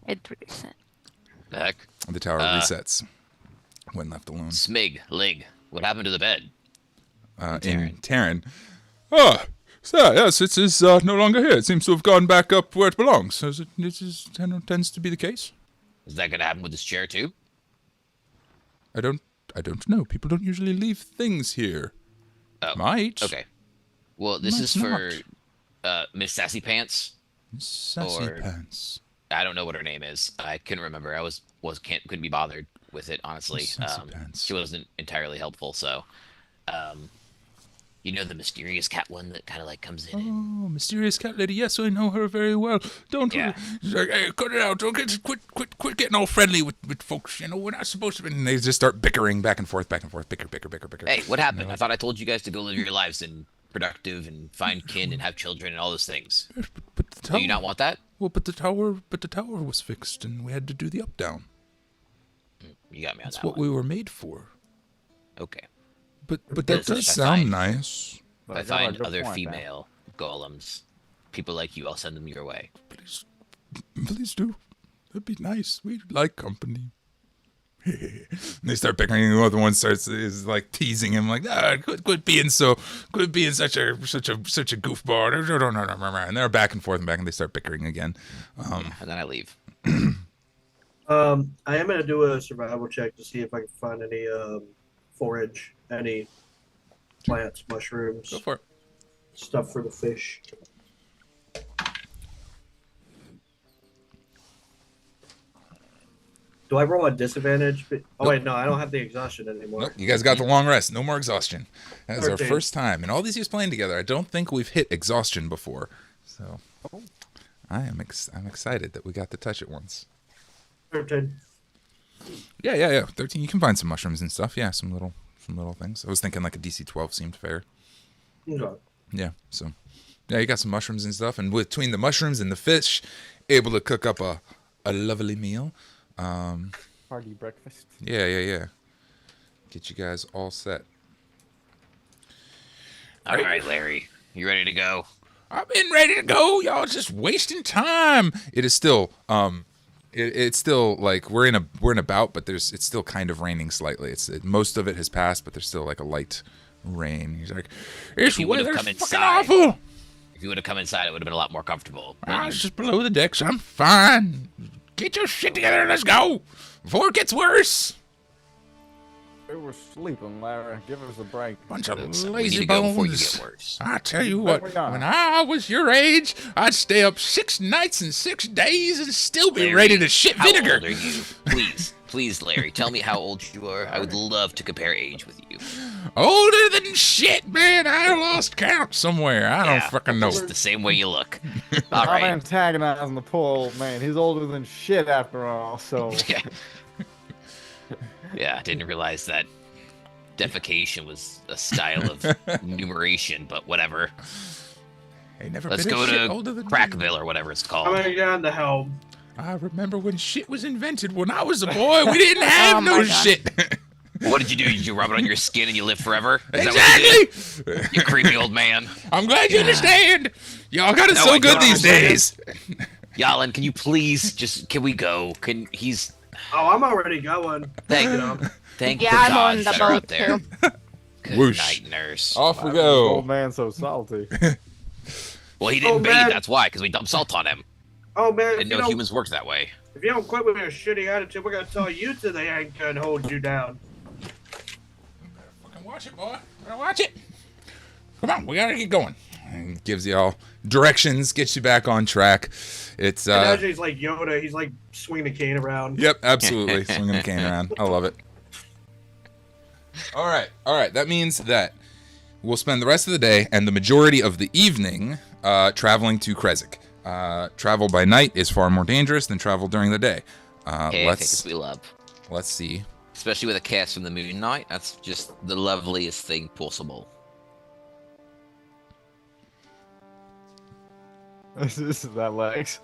It reset. The heck? The tower resets when left alone. Smig, Lig, what happened to the bed? In Terran. Oh, sir, yes, it is no longer here. It seems to have gone back up where it belongs. As it tends to be the case. Is that going to happen with this chair too? I don't know. People don't usually leave things here. Oh, Might. okay. Well, this Might is for Miss Sassy Pants. Sassy Or- pants. I don't know what her name is. I couldn't remember. I couldn't be bothered with it, honestly. Sassy Pants. She wasn't entirely helpful, so the mysterious cat one that kind of like comes in. Oh, mysterious cat lady. Yes, I know her very well. Don't Yeah. hey, cut it out. Don't quit getting all friendly with folks. We're not supposed to be. And they just start bickering back and forth. Bicker. Hey, what happened? I thought I told you guys to go live your lives and productive and find kin and have children and all those things. Yes, but the tower. Do you not want that? Well, but the tower was fixed, and we had to do the up down. You got me on That's that what one. we were made for. Okay. But that Listen, does if I sound find- nice. If I find other female golems, people like you, I'll send them your way. Please do. That'd be nice. We'd like company. And they start bickering. The other one is like teasing him, like, quit being such a goofball. And they're back and forth and back, and they start bickering again. And then I leave. I am gonna do a survival check to see if I can find any forage, any plants, mushrooms, Go for it. stuff for the fish. Do I roll a disadvantage? Oh wait, no, I don't have the exhaustion anymore. Nope, you guys got the long rest. No more exhaustion. That is our 13. first time in all these years playing together. I don't think we've hit exhaustion before, so I'm excited that we got to touch it once. 13. Yeah. 13. You can find some mushrooms and stuff. Yeah, some little things. I was thinking like a DC 12 seemed fair. Okay. Yeah. So, yeah, you got some mushrooms and stuff, and between the mushrooms and the fish, able to cook up a lovely meal. Party breakfast. Yeah. Get you guys all set. All right, Larry. You ready to go? I've been ready to go. Y'all just wasting time. It is still it's still like we're in a bout, but it's still kind of raining slightly. Most of it has passed, but there's still like a light rain. He's like, this weather's fucking awful. If you would have come inside, it would have been a lot more comfortable. I was just below the decks. I'm fine. Get your shit together and let's go before it gets worse. We were sleeping, Larry. Give us a break. Bunch of We need lazy to go before you bones. get worse. I tell you what, we are. when I was your age, I'd stay up 6 nights and 6 days and still be Larry, ready to shit how vinegar. old are you? Please, Larry, tell me how old you are. I would love to compare age with you. Older than shit, man. I lost count somewhere. I don't Yeah, fucking know. Just the same way you look. All I'm right. antagonizing the poor old man. He's older than shit after all, so. Yeah. Yeah, I didn't realize that defecation was a style of numeration, but whatever. Ain't never Let's been a go shit to older than me. Crackville or whatever it's I'm called. gonna get on the helm. I remember when shit was invented. When I was a boy, we didn't have Oh no my God. shit. What did you do? Did you rub it on your skin and you live forever? Is that what you Exactly. did? You creepy old man. I'm glad you understand. Y'all got it No, so I good don't these understand. days. Jalin, can you please can we go? He's Oh, I'm already going. thank You. thank Yeah, the I'm gods on the that are boat up there. too. Good Whoosh. night, nurse. Off we Why was this old go. man so salty? Well, he didn't Oh, bathe, man. that's why, because we dumped salt on him. Oh man, Didn't know humans worked that way. if you don't quit with your shitty attitude, we're gonna tell you to the anchor and hold you down. Fucking watch it, boy. Better watch it. Come on, we gotta get going. And gives y'all directions, gets you back on track. It's Imagine he's like Yoda. He's like swinging a cane around. Yep, absolutely. Swinging the cane around. I love it. All right. That means that we'll spend the rest of the day and the majority of the evening traveling to Krezk. Travel by night is far more dangerous than travel during the day. Hey, I think it's we love. Let's see. Especially with a cast from the Moon Knight. That's just the loveliest thing possible. This is that Lex.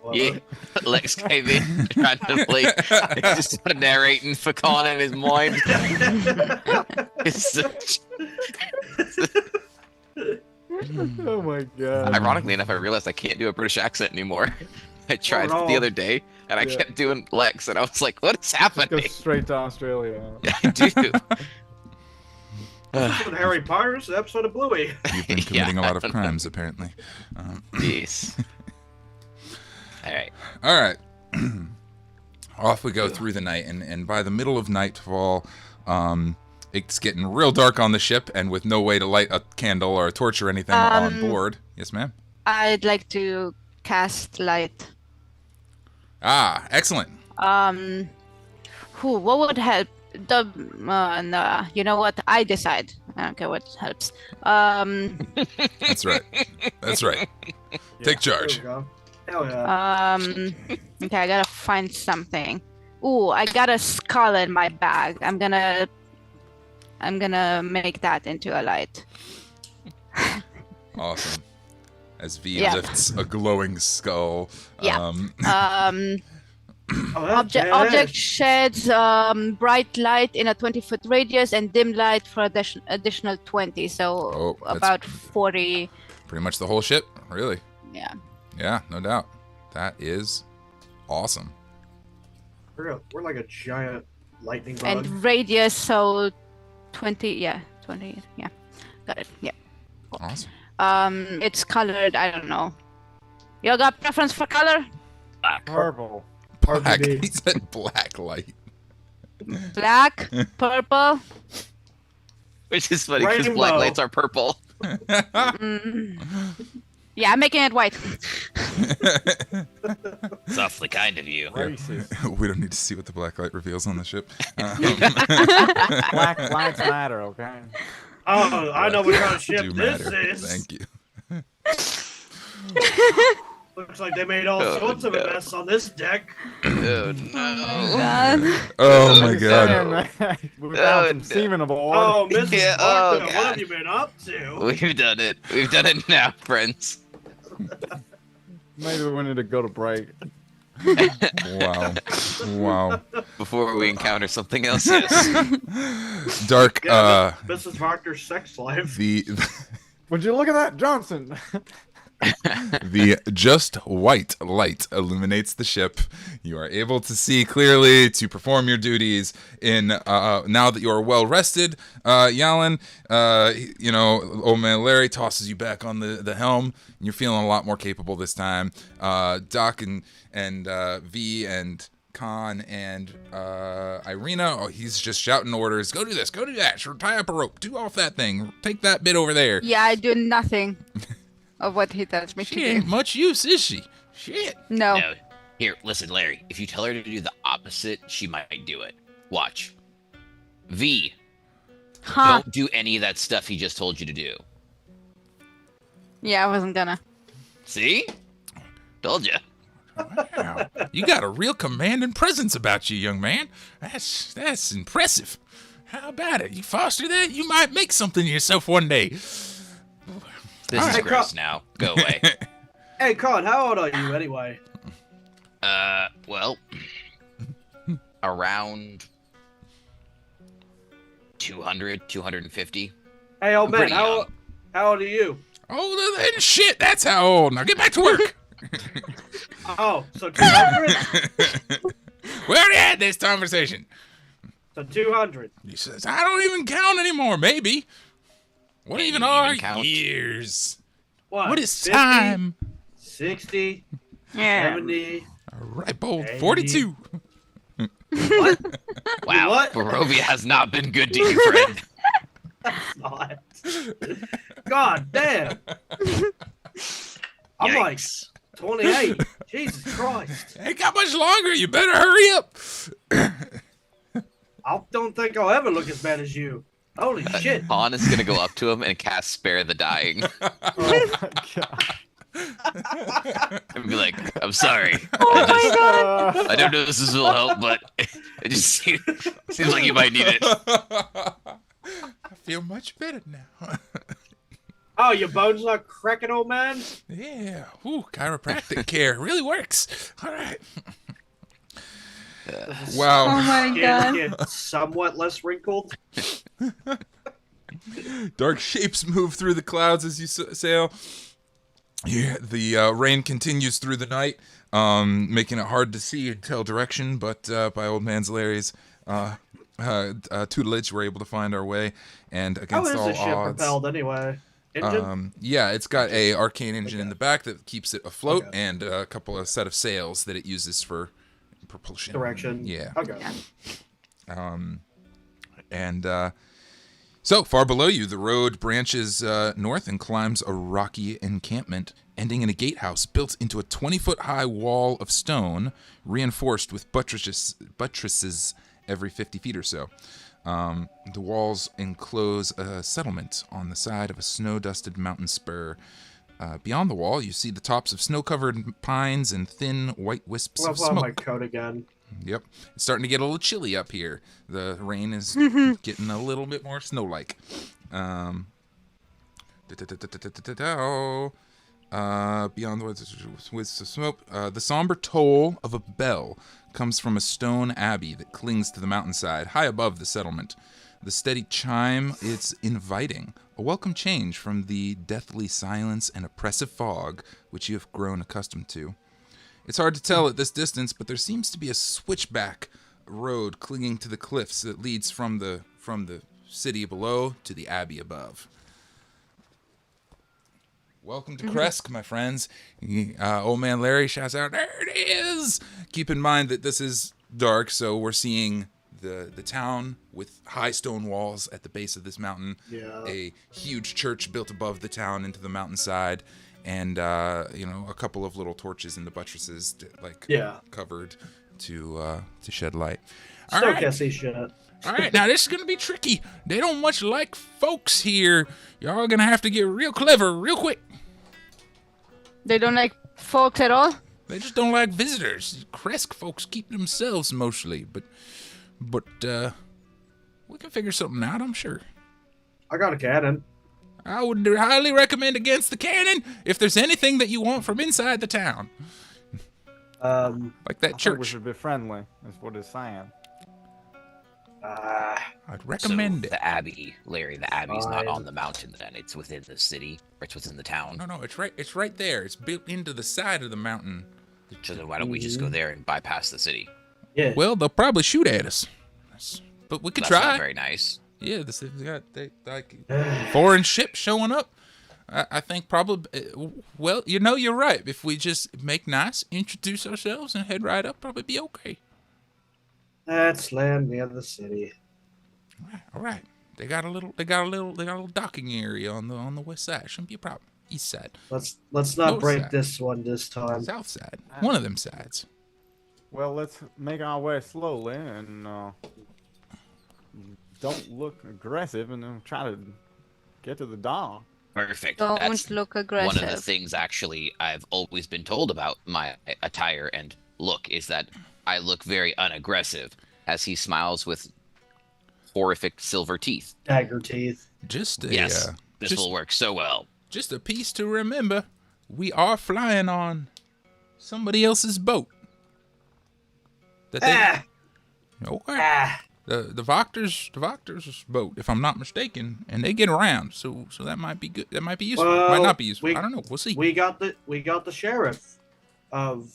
Love Yeah, it. Lex came in randomly. He's just started narrating for Kahn in his mind. It's such... Oh my god. Ironically enough, I realized I can't do a British accent anymore. I tried no. the other day, and I Yeah. kept doing Lex, and I was like, "What is Go happening?" straight to Australia. I do. With Harry Potter, it's an episode of Bluey. You've been committing a lot of crimes, apparently. Yes. All right. All right. Off we go through the night, and by the middle of nightfall, it's getting real dark on the ship, and with no way to light a candle or a torch or anything on board. Yes, ma'am? I'd like to cast light. Ah, excellent. What would help? No, you know what? I decide. I don't care what helps. That's right. That's right. Take There we charge. go. Hell yeah. Okay, I gotta find something. Ooh, I got a skull in my bag. I'm gonna make that into a light. Awesome. As V Yeah. lifts a glowing skull. Yeah. Oh, that's Object badass. sheds bright light in a 20-foot radius and dim light for additional 20. So Oh, that's- about 40. Pretty much the whole ship, really. Yeah. Yeah, no doubt. That is awesome. We're like a giant lightning bug. And radius, so 20. Yeah, 20. Yeah. Got it. Yeah. Awesome. It's colored. I don't know. You got preference for color? Purple. Black. RGB. He said black light. Black, purple. Which is funny because black Rainbow. lights are purple. Yeah, I'm making it white. It's awfully kind of you. Racist. We don't need to see what the black light reveals on the ship. Black lives matter, okay? Oh, I know what kind of ship Do this matter. is. Thank you. Looks like they made all Oh, sorts of a no. mess on this deck. Oh no. God. Oh my god. We found some no. semen aboard. Oh, Mrs. Yeah, Barker, oh, what God. have you been up to? We've done it. We've done it now, friends. Maybe we need to go to break. Wow. Wow. Before we encounter something else, yes. Dark, Yeah, Mrs. Barker's sex life. the Would you look at that, Johnson? the just white light illuminates the ship. You are able to see clearly to perform your duties in now that you are well rested. Jalin, you know, old man Larry tosses you back on the helm, and you're feeling a lot more capable this time. Doc and V and Kahn and Irina, oh, he's just shouting orders. Go do this, go do that. Sure, tie up a rope, do off that thing, take that bit over there. Yeah, I do nothing of what he tells me to She ain't do. much use, is she? Shit. No. No. Here, listen, Larry. If you tell her to do the opposite, she might do it. Watch. V. Huh. Don't do any of that stuff he just told you to do. Yeah, I wasn't gonna. See? Told you. Wow. You got a real command and presence about you, young man. That's impressive. How about it? You foster that, you might make something of yourself one day. This is Hey, gross now. Go away. Hey, Con, how old are you anyway? Well, around 200, 250. Hey, old man, pretty how young. old are you? Older than shit, that's how old. Now get back to work. Oh, so 200? We already had this conversation. So 200. He says, I don't even count anymore, maybe. What Can't even you are even count? years? What? Is 50, time? 60, Yeah. 70. A ripe old Hey. 42. What? Wow. What? Barovia has not been good to you, friend. Not. God damn. I'm like Yikes. 28. Jesus Christ. Ain't got much longer. You better hurry up. I don't think I'll ever look as bad as you. Holy shit. Han is gonna go up to him and cast Spare the Dying. Oh my god. And be like, I'm sorry. Oh my god. I don't know if this will help, but it just seems like you might need it. I feel much better now. Oh, your bones not cracking, old man? Yeah. Ooh, chiropractic care really works. All right. Wow. Oh my Skin god. gets somewhat less wrinkled. Dark shapes move through the clouds as you sail. Yeah, the rain continues through the night, making it hard to see and tell direction. But by Old Man Larry's tutelage, we're able to find our way. And How against is all the ship odds, propelled anyway? Engine? yeah, it's got a arcane engine in the back that keeps it afloat, Okay. and a couple of set of sails that it uses for propulsion. Direction. Yeah. Okay. And so far below you, the road branches north and climbs a rocky encampment, ending in a gatehouse built into a 20-foot high wall of stone, reinforced with buttresses every 50 feet or so. The walls enclose a settlement on the side of a snow-dusted mountain spur. Beyond the wall, you see the tops of snow-covered pines and thin white wisps I'll of put on my smoke. coat again. Yep. It's starting to get a little chilly up here. The rain is getting a little bit more snow-like. Beyond the woods with the smoke, the somber toll of a bell comes from a stone abbey that clings to the mountainside, high above the settlement. The steady chime is inviting, a welcome change from the deathly silence and oppressive fog which you have grown accustomed to. It's hard to tell at this distance, but there seems to be a switchback road clinging to the cliffs that leads from the city below to the abbey above. Welcome to Kresk, my friends. Old man Larry shouts out, "There it is!" Keep in mind that this is dark, so we're seeing the town with high stone walls at the base of this mountain. Yeah. A huge church built above the town into the mountainside, and a couple of little torches in the buttresses, covered to shed light. All Still right. can't see shit. All right, now this is going to be tricky. They don't much like folks here. Y'all going to have to get real clever real quick. They don't like folks at all? They just don't like visitors. Kresk folks keep themselves mostly, but we can figure something out, I'm sure. I got a cannon. I would highly recommend against the cannon if there's anything that you want from inside the town. Like that I think we church. should be friendly, is what it's saying. I'd recommend it. The Abbey, Larry, the Abbey's not Fine. on the mountain then. It's within the city, or it's within the town. No, it's right there. It's built into the side of the mountain. So then why don't we just go there and bypass the city? Yeah. Well, they'll probably shoot at us. But we could That's try. not very nice. Yeah, this has got foreign ships showing up. I think probably. Well, you're right. If we just make nice, introduce ourselves, and head right up, probably be okay. That's land near the city. All right. They got a little docking area on the west side. Shouldn't be a problem. East side, Let's not North break side. this one this time. south side. One of them sides. Well, let's make our way slowly and don't look aggressive and then try to get to the dock. Perfect. Don't That's look one aggressive. of the things actually I've always been told about my attire and look is that I look very unaggressive, as he smiles with horrific silver teeth. Dagger teeth. Just Yes, this will work so well. Just a piece to remember. We are flying on somebody else's boat. That they, okay. The Voctor's boat, if I'm not mistaken, and they get around, so that might be good. That might be useful. Well, might not be useful. I don't know. We'll see. We got the sheriff of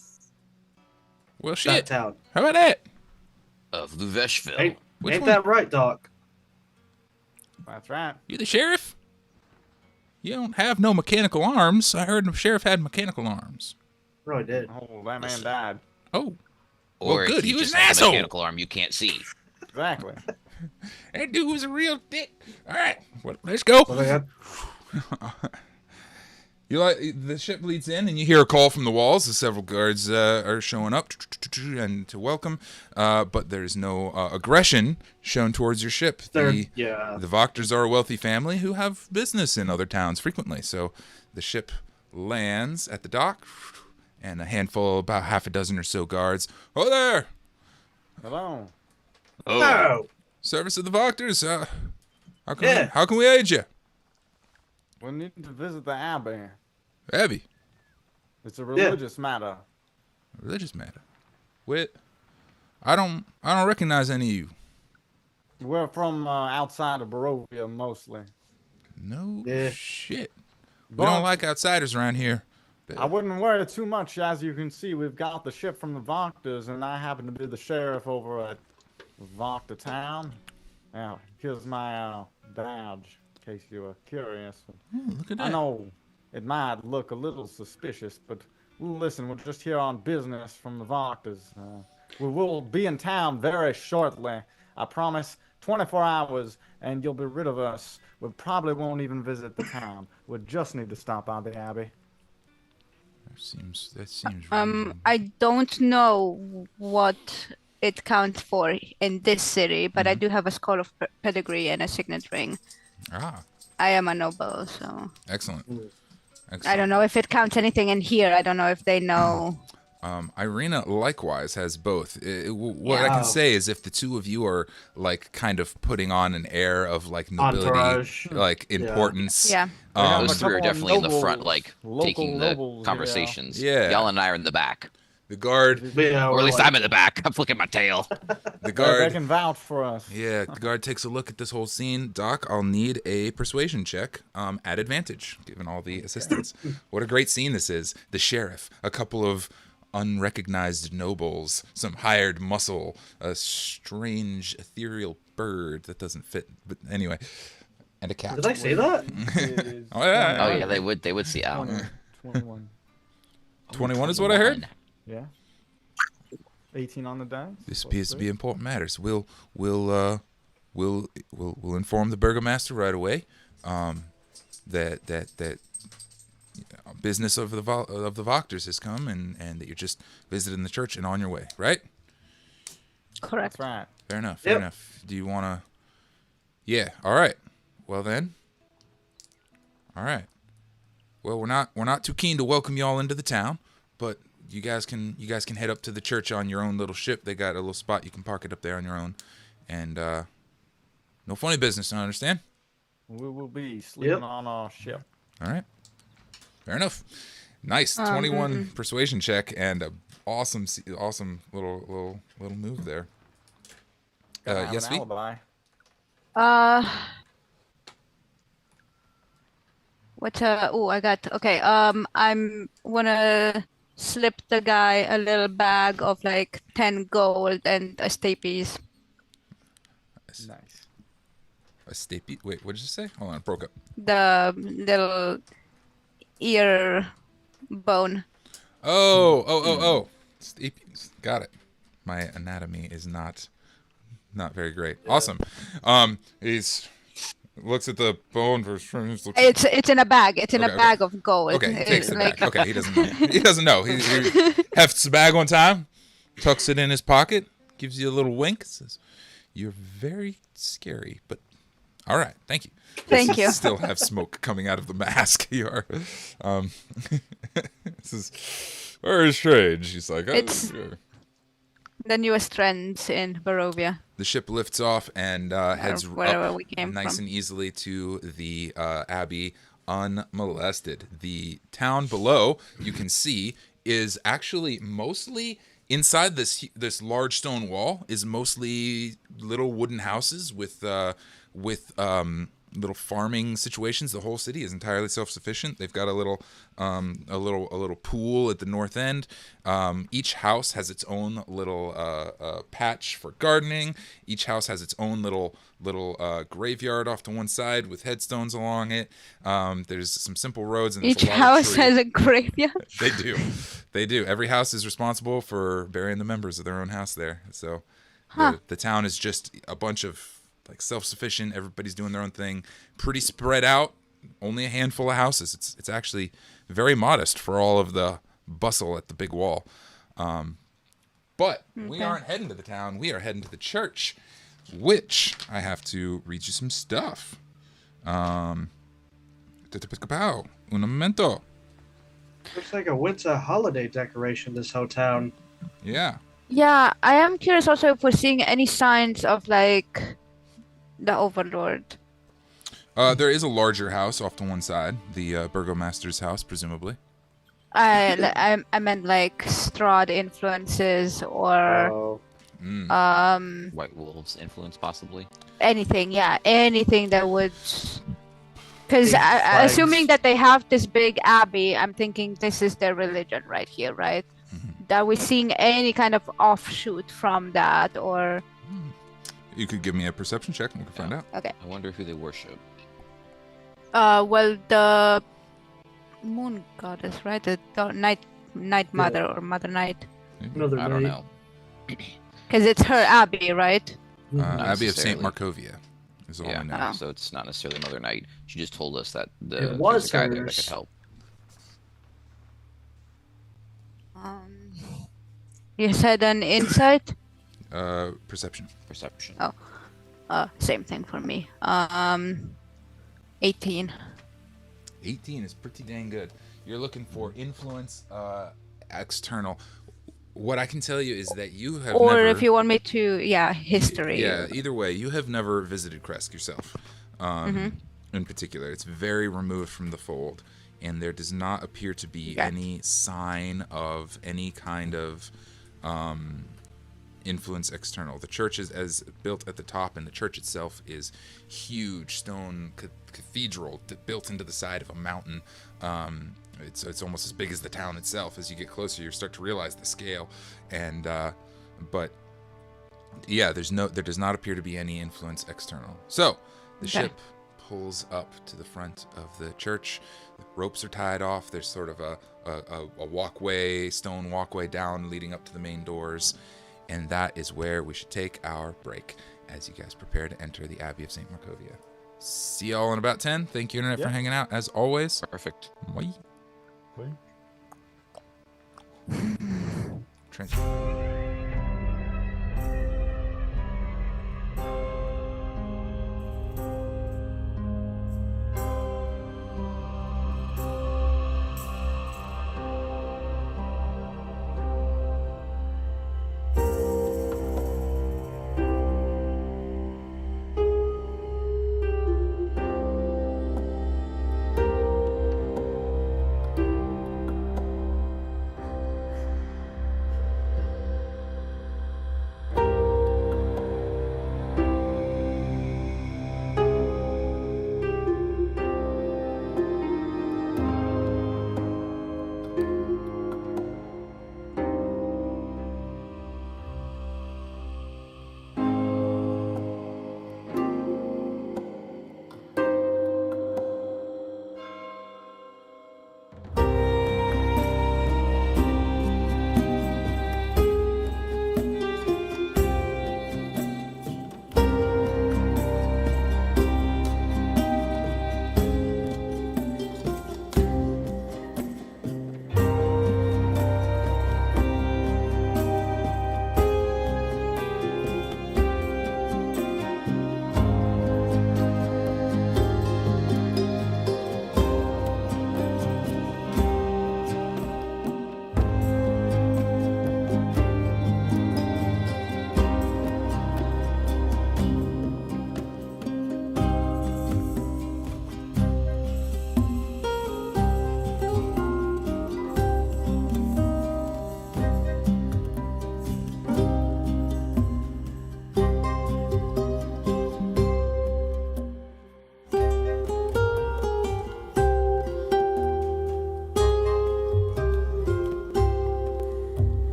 Well, that shit. town. How about that? Of Luveshville. Ain't Which one? that right, Doc? That's right. You the sheriff? You don't have no mechanical arms. I heard the sheriff had mechanical arms. Really did. Oh, that man died. Oh, Or well, if good. he He was just an has a asshole. mechanical arm you can't see. Exactly. that dude was a real dick. All right, well, let's go. Well, they had- You the ship leads in, and you hear a call from the walls as several guards are showing up and to welcome. But there's no aggression shown towards your ship. The Voctors are a wealthy family who have business in other towns frequently. So the ship lands at the dock, and a handful, about half a dozen or so guards. Oh there! Hello. Oh, Service of the Voctors. Yeah. How can we aid you? We need to visit the Abbey. Abby, It's a religious matter. religious matter. Wait, I don't recognize any of you. We're from outside of Barovia mostly. No Yeah. shit. We But- don't like outsiders around here. I wouldn't worry too much. As you can see, we've got the ship from the Voctors, and I happen to be the sheriff over at Voctor Town. Now, here's my badge, in case you were curious. Oh, look at that. I know it might look a little suspicious, but listen, we're just here on business from the Voctors. We will be in town very shortly. I promise 24 hours, and you'll be rid of us. We probably won't even visit the town. We just need to stop by the Abbey. That seems reasonable. I don't know what it counts for in this city, but I do have a Skull of Pedigree and a signet ring. I am a noble, so Excellent. I don't know if it counts anything in here. I don't know if they know. Irina likewise has both. What I can say is if the two of you are like kind of putting on an air of like nobility, Entourage. like importance. Yeah. Those three are couple of definitely in the front, nobles, like local taking the nobles, conversations. Yeah. Y'all and I are in the back, The guard, Yeah, or we're at least like- I'm in the back. I'm flicking my tail. the They guard. can vouch for us. Yeah, the guard takes a look at this whole scene. Doc, I'll need a persuasion check at advantage, given all the assistance. What a great scene this is. The sheriff, a couple of unrecognized nobles, some hired muscle, a strange ethereal bird that doesn't fit. But anyway, and a cat. Did I say that? Oh, yeah. Oh yeah, they would see Al. 21. 21 is what I heard. Yeah. 18 on the dice. This appears to be important matters. We'll inform the burgomaster right away. That business of the Voctors has come, and that you're just visiting the church and on your way, right? Correct. That's right. Fair enough. Yep. Fair enough. Do you want to? Yeah. All right. Well then. All right. Well, we're not too keen to welcome you all into the town, but you guys can head up to the church on your own little ship. They got a little spot you can park it up there on your own, and no funny business. I understand. We will be sleeping Yep. on our ship. All right. Fair enough. Nice 21 persuasion check and a awesome little move there. Gotta have Yes, an V? alibi. I got okay. I'm wanna slip the guy a little bag of like 10 gold and a stay piece. Nice. A staple. Wait, what did you say? Hold on, it broke up. The little ear bone. Oh. Stapes. Got it. My anatomy is not very great. Awesome. He's looks at the bone for It's in a bag. It's in Okay, a okay. bag of gold. Okay, he takes the Like- bag. Okay, he doesn't know. He doesn't know. He hefts the bag one time, tucks it in his pocket, gives you a little wink, says, "You're very scary, but all right, thank you." Thank you. Still have smoke coming out of the mask. You are. This is very strange. He's like, "Oh, It's- sure." The newest trends in Barovia. The ship lifts off and heads wherever up we came nice from. and easily to the abbey unmolested. The town below, you can see, is actually mostly inside this large stone wall is mostly little wooden houses with little farming situations. The whole city is entirely self-sufficient. They've got a little pool at the north end. Each house has its own little patch for gardening. Each house has its own little graveyard off to one side with headstones along it. There's some simple roads and there's Each a lot of house trees. has a graveyard. They do. Every house is responsible for burying the members of their own house there. So the town is just a bunch of like self-sufficient. Everybody's doing their own thing. Pretty spread out. Only a handful of houses. It's actually very modest for all of the bustle at the big wall. But we aren't heading to the town. We are heading to the church, which I have to read you some stuff. Un momento. Looks like a winter holiday decoration, this whole town. Yeah. Yeah, I am curious also if we're seeing any signs of like the Overlord. There is a larger house off to one side, the burgomaster's house, presumably. I meant like Strahd influences or White Wolves influence, possibly. anything. Yeah, anything that would. Because Big flags. assuming that they have this big abbey, I'm thinking this is their religion right here, right? Are we seeing any kind of offshoot from that, or? You could give me a perception check and we can find out. Okay. I wonder who they worship. Well, the moon goddess, right? The night mother or mother night, Another I don't night. know. because it's her abbey, right? Abbey of Saint necessarily. Markovia is all Yeah, I know. so it's not necessarily Mother Knight. She just told us that It there's was a guy there that hers. could help. You said an insight. Perception. Perception. Same thing for me. 18. 18 is pretty dang good. You're looking for influence external. what I can tell you is that you have Or never... if you want me to, history. Yeah, either way, you have never visited Kresk yourself. In particular, it's very removed from the fold, and there does not appear to be any sign of any kind of influence external. The church is as built at the top, and the church itself is huge stone cathedral built into the side of a mountain. It's almost as big as the town itself. As you get closer, you start to realize the scale, and but yeah, there does not appear to be any influence external. So the ship pulls up to the front of the church. The ropes are tied off. There's sort of a walkway, stone walkway down leading up to the main doors, and that is where we should take our break as you guys prepare to enter the Abbey of St. Markovia. See y'all in about 10. Thank you, Internet, for hanging out, as always. Perfect. Bye. Bye. Transfer.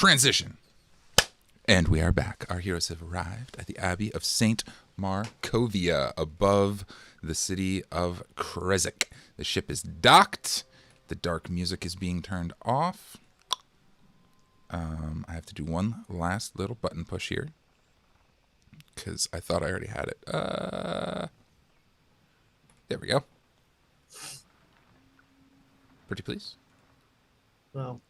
Transition. And we are back. Our heroes have arrived at the Abbey of St. Markovia above the city of Krezek. The ship is docked. The dark music is being turned off. I have to do one last little button push here because I thought I already had it. There we go. Pretty please. No.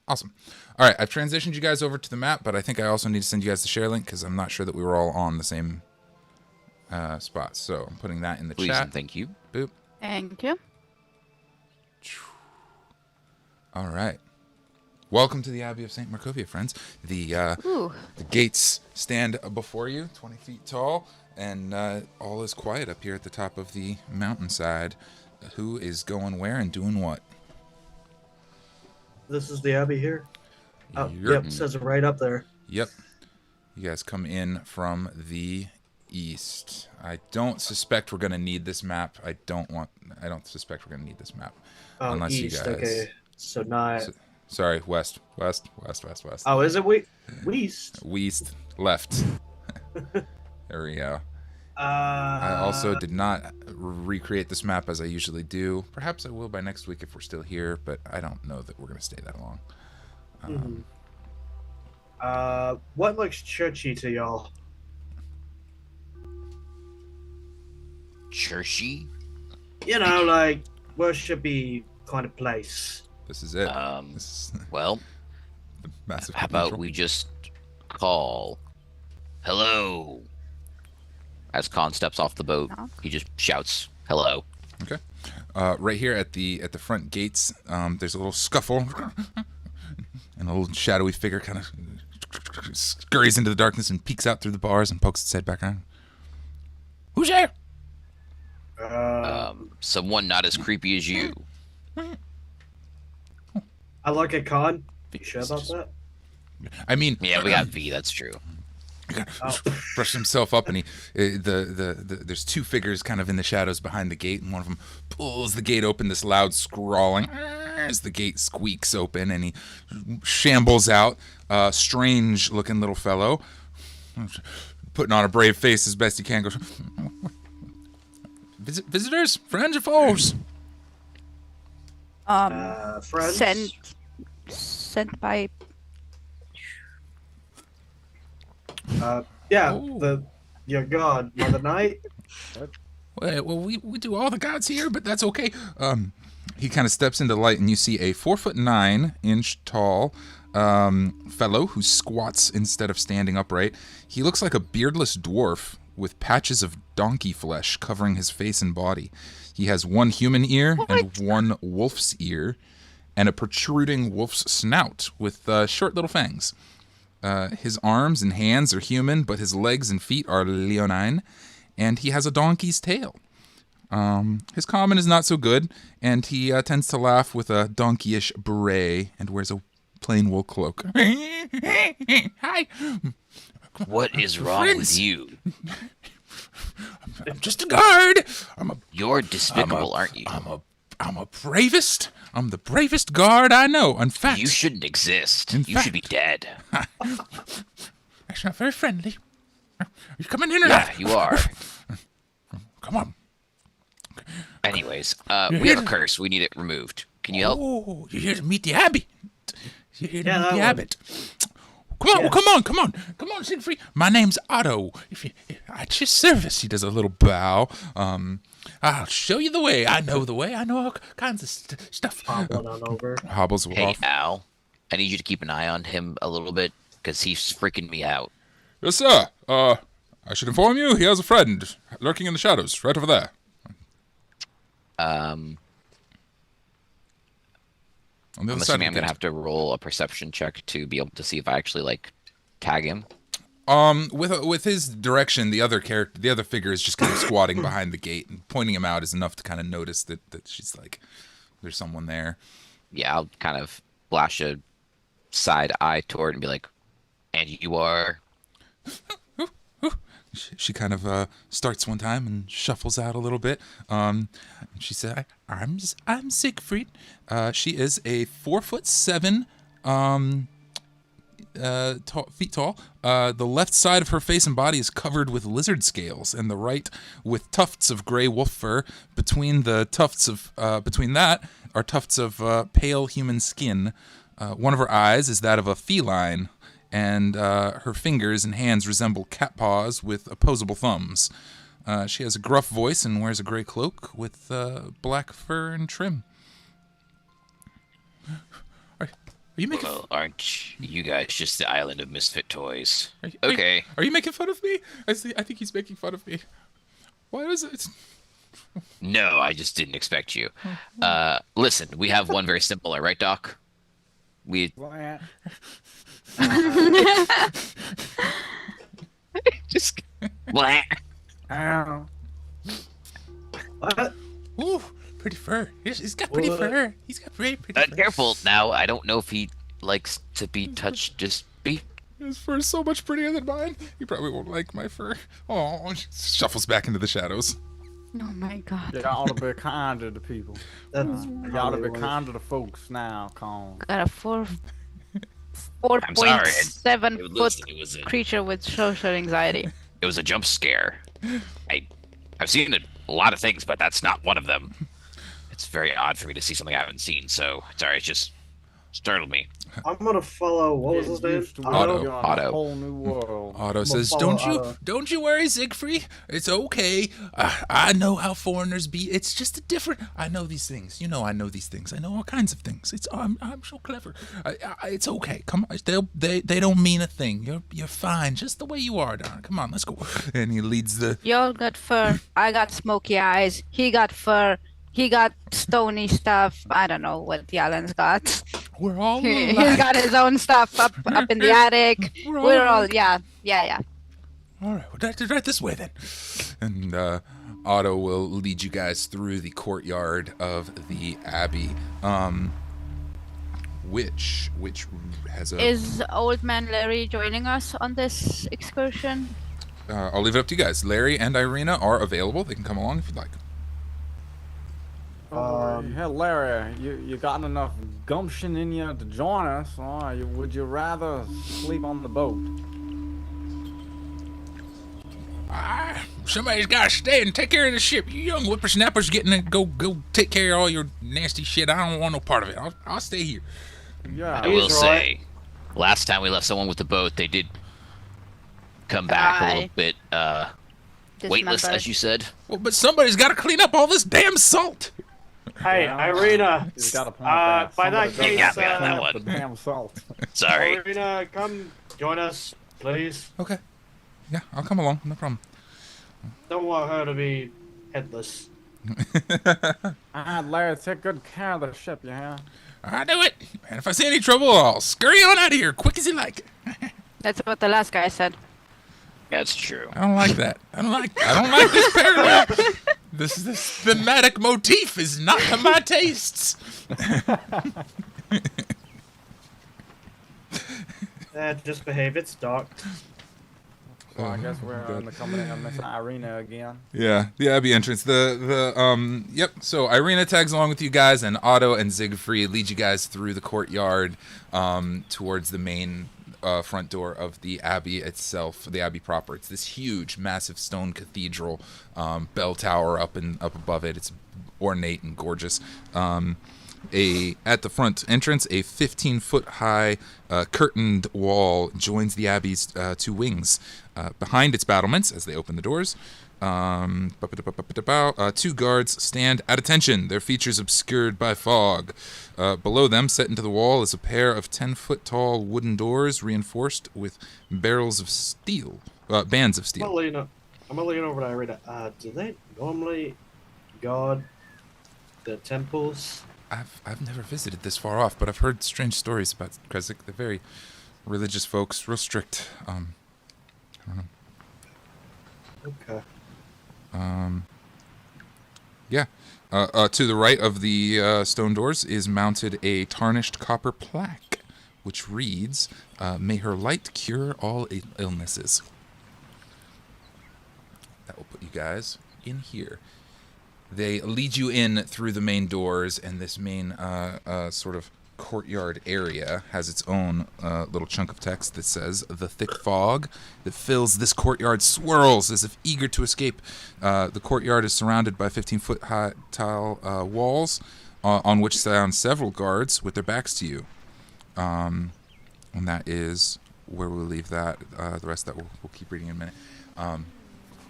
Awesome. All right, I've transitioned you guys over to the map, but I think I also need to send you guys the share link because I'm not sure that we were all on the same spot. So I'm putting that in the Please chat. and thank you. Boop. Thank you. All right. Welcome to the Abbey of St. Markovia, friends. The gates stand before you, 20 feet tall, and all is quiet up here at the top of the mountainside. Who is going where and doing what? This is the Abbey here? Oh, Yep. yep, it says it right up there. Yep. You guys come in from the east. I don't suspect we're going to need this map. I don't suspect we're going to need this map. Oh, Unless east, you guys... okay. So not... Sorry, west. Oh, is it west? West, left. There we go. I also did not recreate this map as I usually do. Perhaps I will by next week if we're still here, but I don't know that we're going to stay that long. What looks churchy to y'all? Churchy? You know, like worshipy kind of place. This is it. Well, The massive how about cathedral. we just call hello? As Kahn steps off the boat, he just shouts hello. Okay. Right here at the front gates, there's a little scuffle, and a little shadowy figure kind of scurries into the darkness and peeks out through the bars and pokes its head back around. Who's there? Someone not as creepy as you. I look at Kahn. You sure about that? I mean, Yeah, we got V. That's true. brush himself up, and there's two figures kind of in the shadows behind the gate, and one of them pulls the gate open. This loud scrawling as the gate squeaks open, and he shambles out. Strange looking little fellow, putting on a brave face as best he can. Goes, visitors, friends, or foes? Friends? Sent by. Yeah, Oh. your god, Mother Night. Well, we do all the gods here, but that's okay. He kind of steps into light, and you see a 4'9" tall fellow who squats instead of standing upright. He looks like a beardless dwarf with patches of donkey flesh covering his face and body. He has one human ear and one wolf's ear, and a protruding wolf's snout with short little fangs. His arms and hands are human, but his legs and feet are leonine, and he has a donkey's tail. His common is not so good, and he tends to laugh with a donkeyish beret and wears a plain wool cloak. Hi. What is wrong Friends. with you? I'm just a guard. You're despicable, aren't you? I'm the bravest guard I know. In fact, You shouldn't exist. In You should be fact. dead. Actually, not very friendly. Are you coming in or Yeah, not? you are. Come on. Anyways, we have a curse. We need it removed. Can you help? Oh, you're here to meet the abbey. You're here to Yeah, meet that the one. abbot. Come on, Yes. come on, Siegfried. My name's Otto. At your service. He does a little bow. I'll show you the way. I know the way. I know all kinds of stuff. Hobbling on over. Hobbles Hey, off. Al. I need you to keep an eye on him a little bit because he's freaking me out. Yes, sir. I should inform you, he has a friend lurking in the shadows, right over there. On the I'm other side of assuming I'm the gonna gate. have to roll a perception check to be able to see if I actually tag him. With his direction, the other figure is just kind of squatting behind the gate, and pointing him out is enough to kind of notice that she's like, there's someone there. Yeah, I'll kind of flash a side eye toward and be like, "And you are." she kind of starts one time and shuffles out a little bit. And she said, I'm Siegfried. She is a 4'7", feet tall. The left side of her face and body is covered with lizard scales, and the right with tufts of gray wolf fur. Between that are tufts of pale human skin. One of her eyes is that of a feline, and her fingers and hands resemble cat paws with opposable thumbs. She has a gruff voice and wears a gray cloak with black fur and trim. Are you making? Well, aren't you guys just the island of misfit toys? Okay. Are you making fun of me? I think he's making fun of me. Why is it? No, I just didn't expect you. Listen, we have one very simple, right, Doc? Just blah. Ow. What? Ooh, pretty fur. He's got pretty fur. He's got pretty fur. Careful now. I don't know if he likes to be touched. Just be. His fur is so much prettier than mine. He probably won't like my fur. Oh, she shuffles back into the shadows. Oh my god. You ought to be kind to the people. That's You ought to be kind to the folks now, Kahn. Got a 4.7 It was foot creature with social anxiety. It was a jump scare. I've seen a lot of things, but that's not one of them. It's very odd for me to see something I haven't seen. So sorry, it just startled me. I'm gonna follow. What was his name? Otto. Otto. A whole new world. Otto says, follow Otto. don't you worry, Siegfried. It's okay. I know how foreigners be. It's just a different. I know these things. You know, I know these things. I know all kinds of things. I'm so clever. It's okay. Come on. They don't mean a thing. You're fine, just the way you are, darling. Come on, let's go. And he leads the. Y'all got fur. I got smoky eyes. He got fur. He got stony stuff. I don't know what Jalin's got. We're all He's alike. got his own stuff up in the attic. We're all yeah. All right, well, right this way then. And Otto will lead you guys through the courtyard of the Abbey, which has a. Is Old Man Larry joining us on this excursion? I'll leave it up to you guys. Larry and Irina are available. They can come along if you'd like. Hey, Larry, you got enough gumption in you to join us, or would you rather sleep on the boat? Somebody's got to stay and take care of the ship. You young whippersnappers getting to go take care of all your nasty shit. I don't want no part of it. I'll stay here. Yeah. I will say, last time we left someone with the boat, they did come back a little bit weightless, as you said. Well, but somebody's got to clean up all this damn salt. Hey, Irina. He's got a point there. By that Somebody case, got me on that the one. damn salt. Sorry. Irina, come join us, please. Okay. Yeah, I'll come along. No problem. Don't want her to be headless. Larry, take good care of the ship, you hear? I do it. And if I see any trouble, I'll scurry on out of here, quick as you like. That's what the last guy said. That's true. I don't like that. I don't like this parallel. This thematic motif is not to my tastes. Just behave. It's dark. So I guess we're in the company of Miss Irina again. Yeah, the Abbey entrance. Yep. So Irina tags along with you guys, and Otto and Siegfried lead you guys through the courtyard towards the main front door of the Abbey itself, the Abbey proper. It's this huge, massive stone cathedral, bell tower up above it. It's ornate and gorgeous. At the front entrance, a 15-foot high curtained wall joins the Abbey's two wings. Behind its battlements, as they open the doors, two guards stand at attention, their features obscured by fog. Below them, set into the wall, is a pair of 10-foot tall wooden doors reinforced with bands of steel. I'm gonna lean over to Irina. Do they normally guard the temples? I've never visited this far off, but I've heard strange stories about Krezk. They're very religious folks, real strict. I don't know. Okay. Yeah. To the right of the stone doors is mounted a tarnished copper plaque, which reads, "May her light cure all illnesses." that will put you guys in here. They lead you in through the main doors, and this main sort of courtyard area has its own little chunk of text that says, "The thick fog that fills this courtyard swirls as if eager to escape. The courtyard is surrounded by 15-foot high tile walls on which stand several guards with their backs to you." And that is where we'll leave that. The rest of that we'll keep reading in a minute.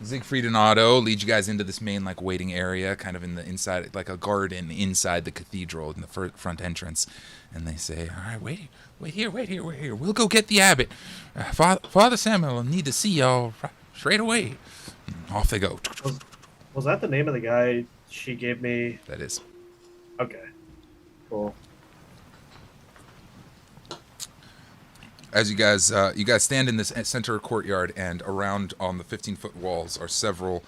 Siegfried and Otto lead you guys into this main waiting area, kind of in the inside, like a garden inside the cathedral in the front entrance. And they say, "All right, wait here. We'll go get the abbot. Father Samuel will need to see y'all straight away." And off they go. Was that the name of the guy she gave me? That is. Okay. Cool. As you guys stand in this center courtyard, and around on the 15-foot walls are several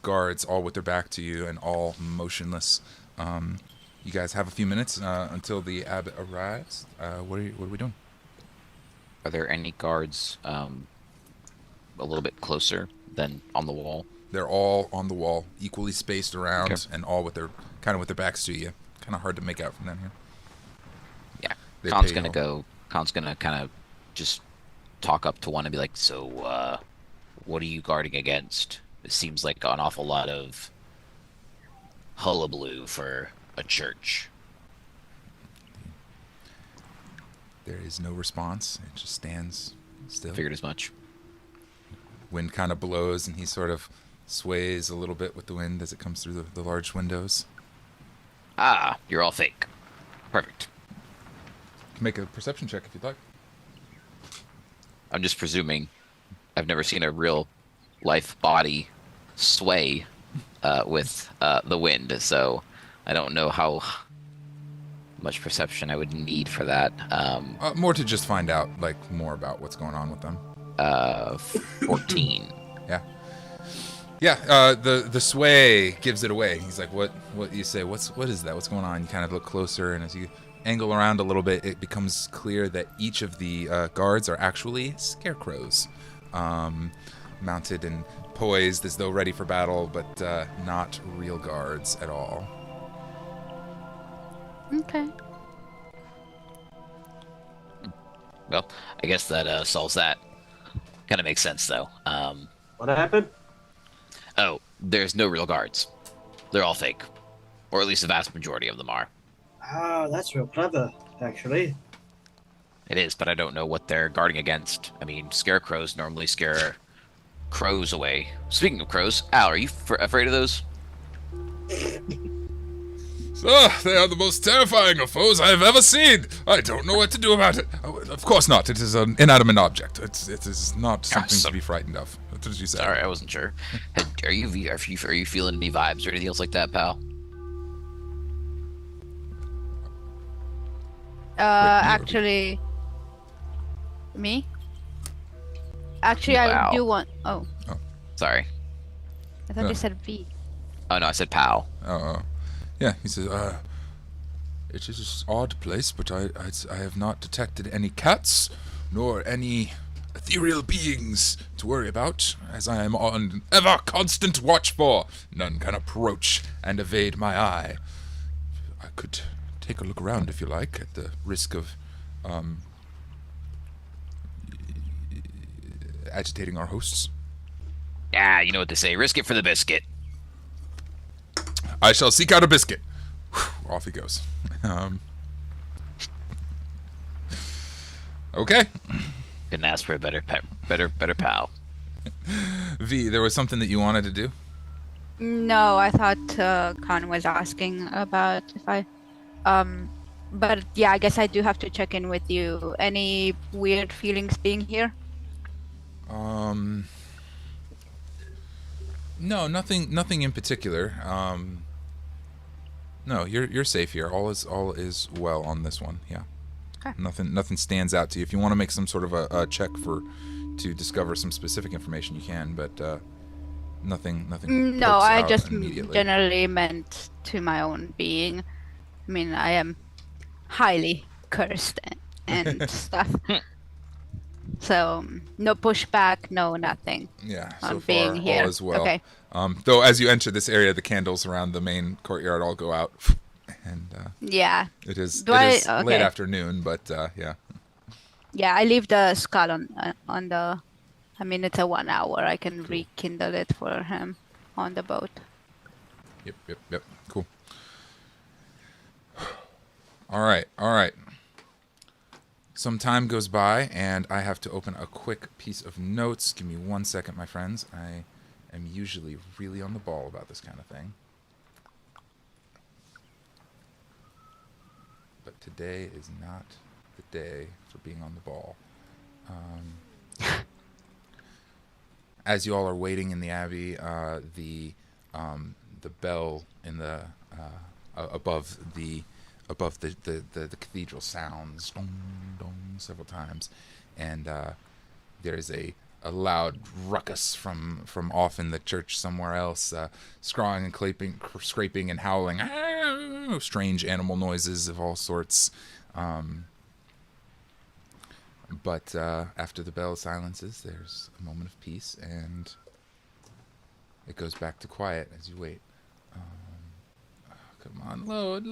guards, all with their back to you and all motionless. You guys have a few minutes until the abbot arrives. What are we doing? Are there any guards a little bit closer than on the wall? They're all on the wall, equally spaced around, Okay. and all with their backs to you. Kind of hard to make out from down here. Yeah. They Kahn's pay gonna Kahn's gonna kind of just talk up to one and be like, "So, what are you guarding against? It seems like an awful lot of hullabaloo for a church." There is no response. It just stands still. Figured as much. Wind kind of blows, and he sort of sways a little bit with the wind as it comes through the large windows. Ah, you're all fake. Perfect. Make a perception check if you'd like. I'm just presuming. I've never seen a real life body sway with the wind, so I don't know how much perception I would need for that. More to just find out, more about what's going on with them. 14. Yeah. The sway gives it away. He's like, "What you say? What is that? What's going on?" You kind of look closer, and as you angle around a little bit, it becomes clear that each of the guards are actually scarecrows, mounted and poised as though ready for battle, but not real guards at all. Okay. Well, I guess that solves that. Kind of makes sense, though. What happened? Oh, there's no real guards. They're all fake. Or at least the vast majority of them are. Ah, that's real clever, actually. It is, but I don't know what they're guarding against. I mean, scarecrows normally scare crows away. Speaking of crows, Al, are you afraid of those? They are the most terrifying of foes I have ever seen. I don't know what to do about it. Of course not. It is an inanimate object. It is not something to be frightened of. What did you say? Sorry, I wasn't sure. Are you feeling any vibes or anything else like that, pal? Actually, me? Actually, Wow. I do want. Oh, Sorry. I thought you said V. Oh no, I said pal. Oh. Yeah, he says, it is an odd place, but I have not detected any cats, nor any ethereal beings to worry about, as I am on ever constant watch for. None can approach and evade my eye. I could take a look around if you like, at the risk of, agitating our hosts. Yeah, you know what they say. Risk it for the biscuit. I shall seek out a biscuit. Whew, off he goes. Okay. Couldn't ask for a better pal. V, there was something that you wanted to do? No, I thought Kahn was asking about if I. But yeah, I guess I do have to check in with you. Any weird feelings being here? No, nothing in particular. No, you're safe here. All is well on this one. Yeah. Okay. Nothing stands out to you. If you want to make some sort of a check to discover some specific information, you can. But nothing. No, pokes I out just immediately. generally meant to my own being. I mean, I am highly cursed and stuff. So no pushback, no nothing. Yeah, on so being far here. all is well. Okay. Though as you enter this area, the candles around the main courtyard all go out, and Yeah. it is Do late okay. afternoon. But yeah. Yeah, I leave the skull on the. I mean, it's a 1 hour. I can Cool. rekindle it for him on the boat. Yep. Cool. All right. Some time goes by, and I have to open a quick piece of notes. Give me 1 second, my friends. I am usually really on the ball about this kind of thing. But today is not the day for being on the ball. As you all are waiting in the abbey, the bell in the above the cathedral sounds dong dong several times, and there's a loud ruckus from off in the church somewhere else, scrawling and scraping and howling, strange animal noises of all sorts. But after the bell silences, there's a moment of peace, and it goes back to quiet as you wait. Come on, load.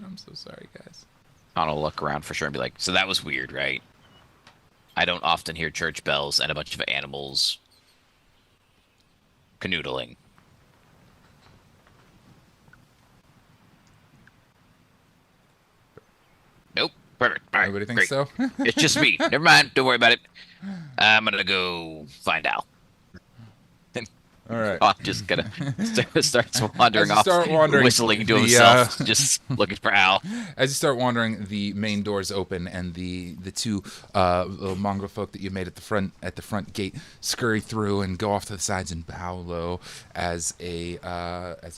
I'm so sorry, guys. I'll look around for sure and be like, so that was weird, right? I don't often hear church bells and a bunch of animals canoodling. Nope. Perfect. All right, Nobody thinks great. so? It's just me. Never mind. Don't worry about it. I'm gonna go find Al. All right. I'm just gonna starts wandering As you off, start wandering, whistling to the, himself, just looking for Al. As you start wandering, the main doors open, and the two little mongrel folk that you made at the front gate scurry through and go off to the sides and bow low as a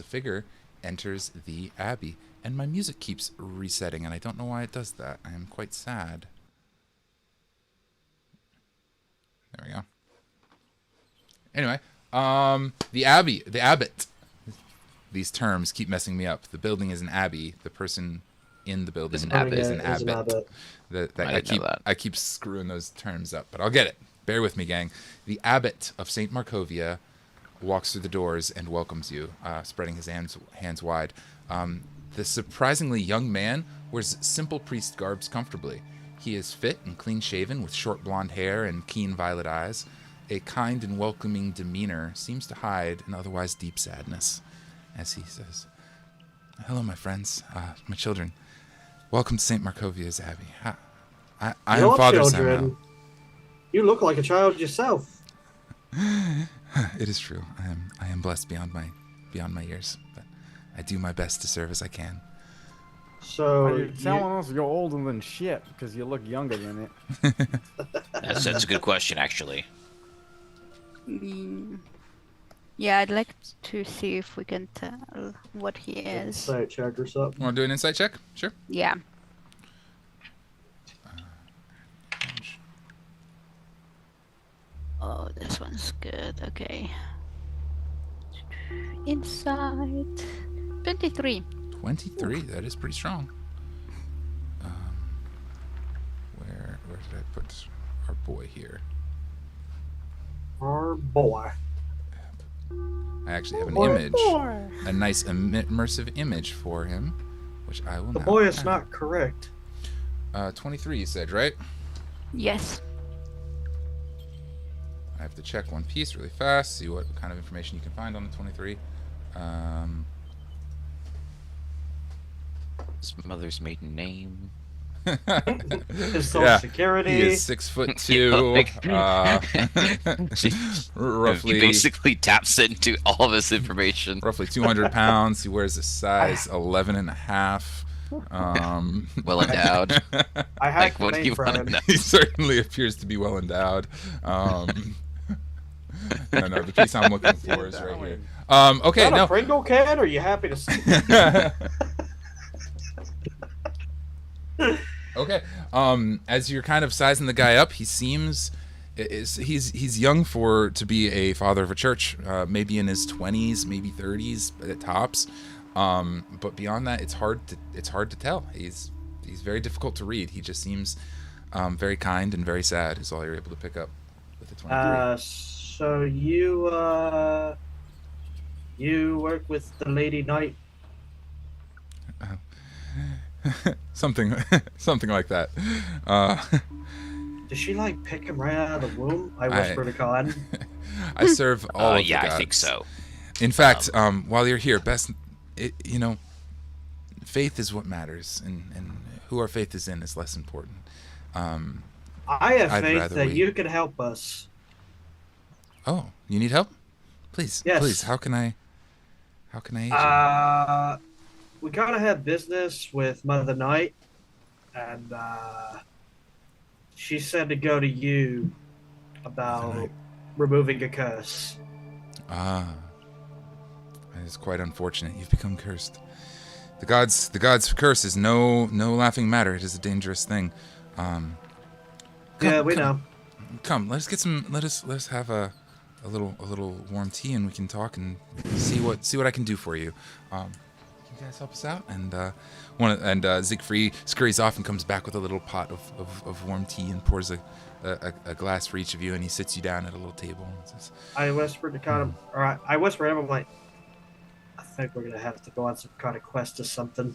figure enters the abbey. And my music keeps resetting, and I don't know why it does that. I am quite sad. There we go. Anyway, the abbot. These terms keep messing me up. The building is an abbey. The person in the building is an abbot. I keep screwing those terms up, but I'll get it. Bear with me, gang. The abbot of St. Markovia walks through the doors and welcomes you, spreading his hands wide. The surprisingly young man wears simple priest garbs comfortably. He is fit and clean-shaven with short blonde hair and keen violet eyes. A kind and welcoming demeanor seems to hide an otherwise deep sadness as he says, "Hello, my friends, my children. Welcome to St. Markovia's Abbey. I am Father Samuel." You look like a child yourself. It is true. I am blessed beyond my years, but I do my best to serve as I can. So you're telling us you're older than shit because you look younger than it. That's a good question, actually. Yeah, I'd like to see if we can tell what he is. Insight check or something. Want to do an insight check? Sure. Yeah. Oh, this one's good. Okay. Insight. 23. 23. That is pretty strong. Where did I put our boy here? Our boy. I actually have an image, a nice immersive image for him, which I will. The now boy is add. not correct. 23, you said, right? Yes. I have to check one piece really fast, see what kind of information you can find on the 23. His mother's maiden name. His social security. He is 6'2". Roughly. He basically taps into all of his information. Roughly 200 pounds. He wears a size 11 and a half. Well endowed. I have Like, the what do name you for want to him. know? He certainly appears to be well endowed. No, the piece I'm looking for is right here. Okay, Is that no. a Pringle can? Or are you happy to see? Okay. As you're kind of sizing the guy up, he seems he's young to be a father of a church, maybe in his 20s, maybe 30s at tops. But beyond that, it's hard to tell. He's very difficult to read. He just seems Very kind and very sad is all you're able to pick up with the 23. So you work with the Lady Knight? Something like that. Did she like pick him right out of the womb? I whispered to Kahn. I serve all of the yeah, gods. I think so. In fact, while you're here, faith is what matters, and who our faith is in is less important. I have faith that you can help us. Oh, you need help? Please, yes. Please. How can I aid you? We kind of have business with Mother Knight, and she said to go to you about removing a curse. That is quite unfortunate. You've become cursed. The gods' curse is no laughing matter. It is a dangerous thing. We know. Come, let's have a little warm tea, and we can talk and see what I can do for you. Can you guys help us out? And Siegfried scurries off and comes back with a little pot of warm tea and pours a glass for each of you, and he sits you down at a little table. And says, I whispered to Kahn, I whispered to him, I'm like, I think we're gonna have to go on some kind of quest or something.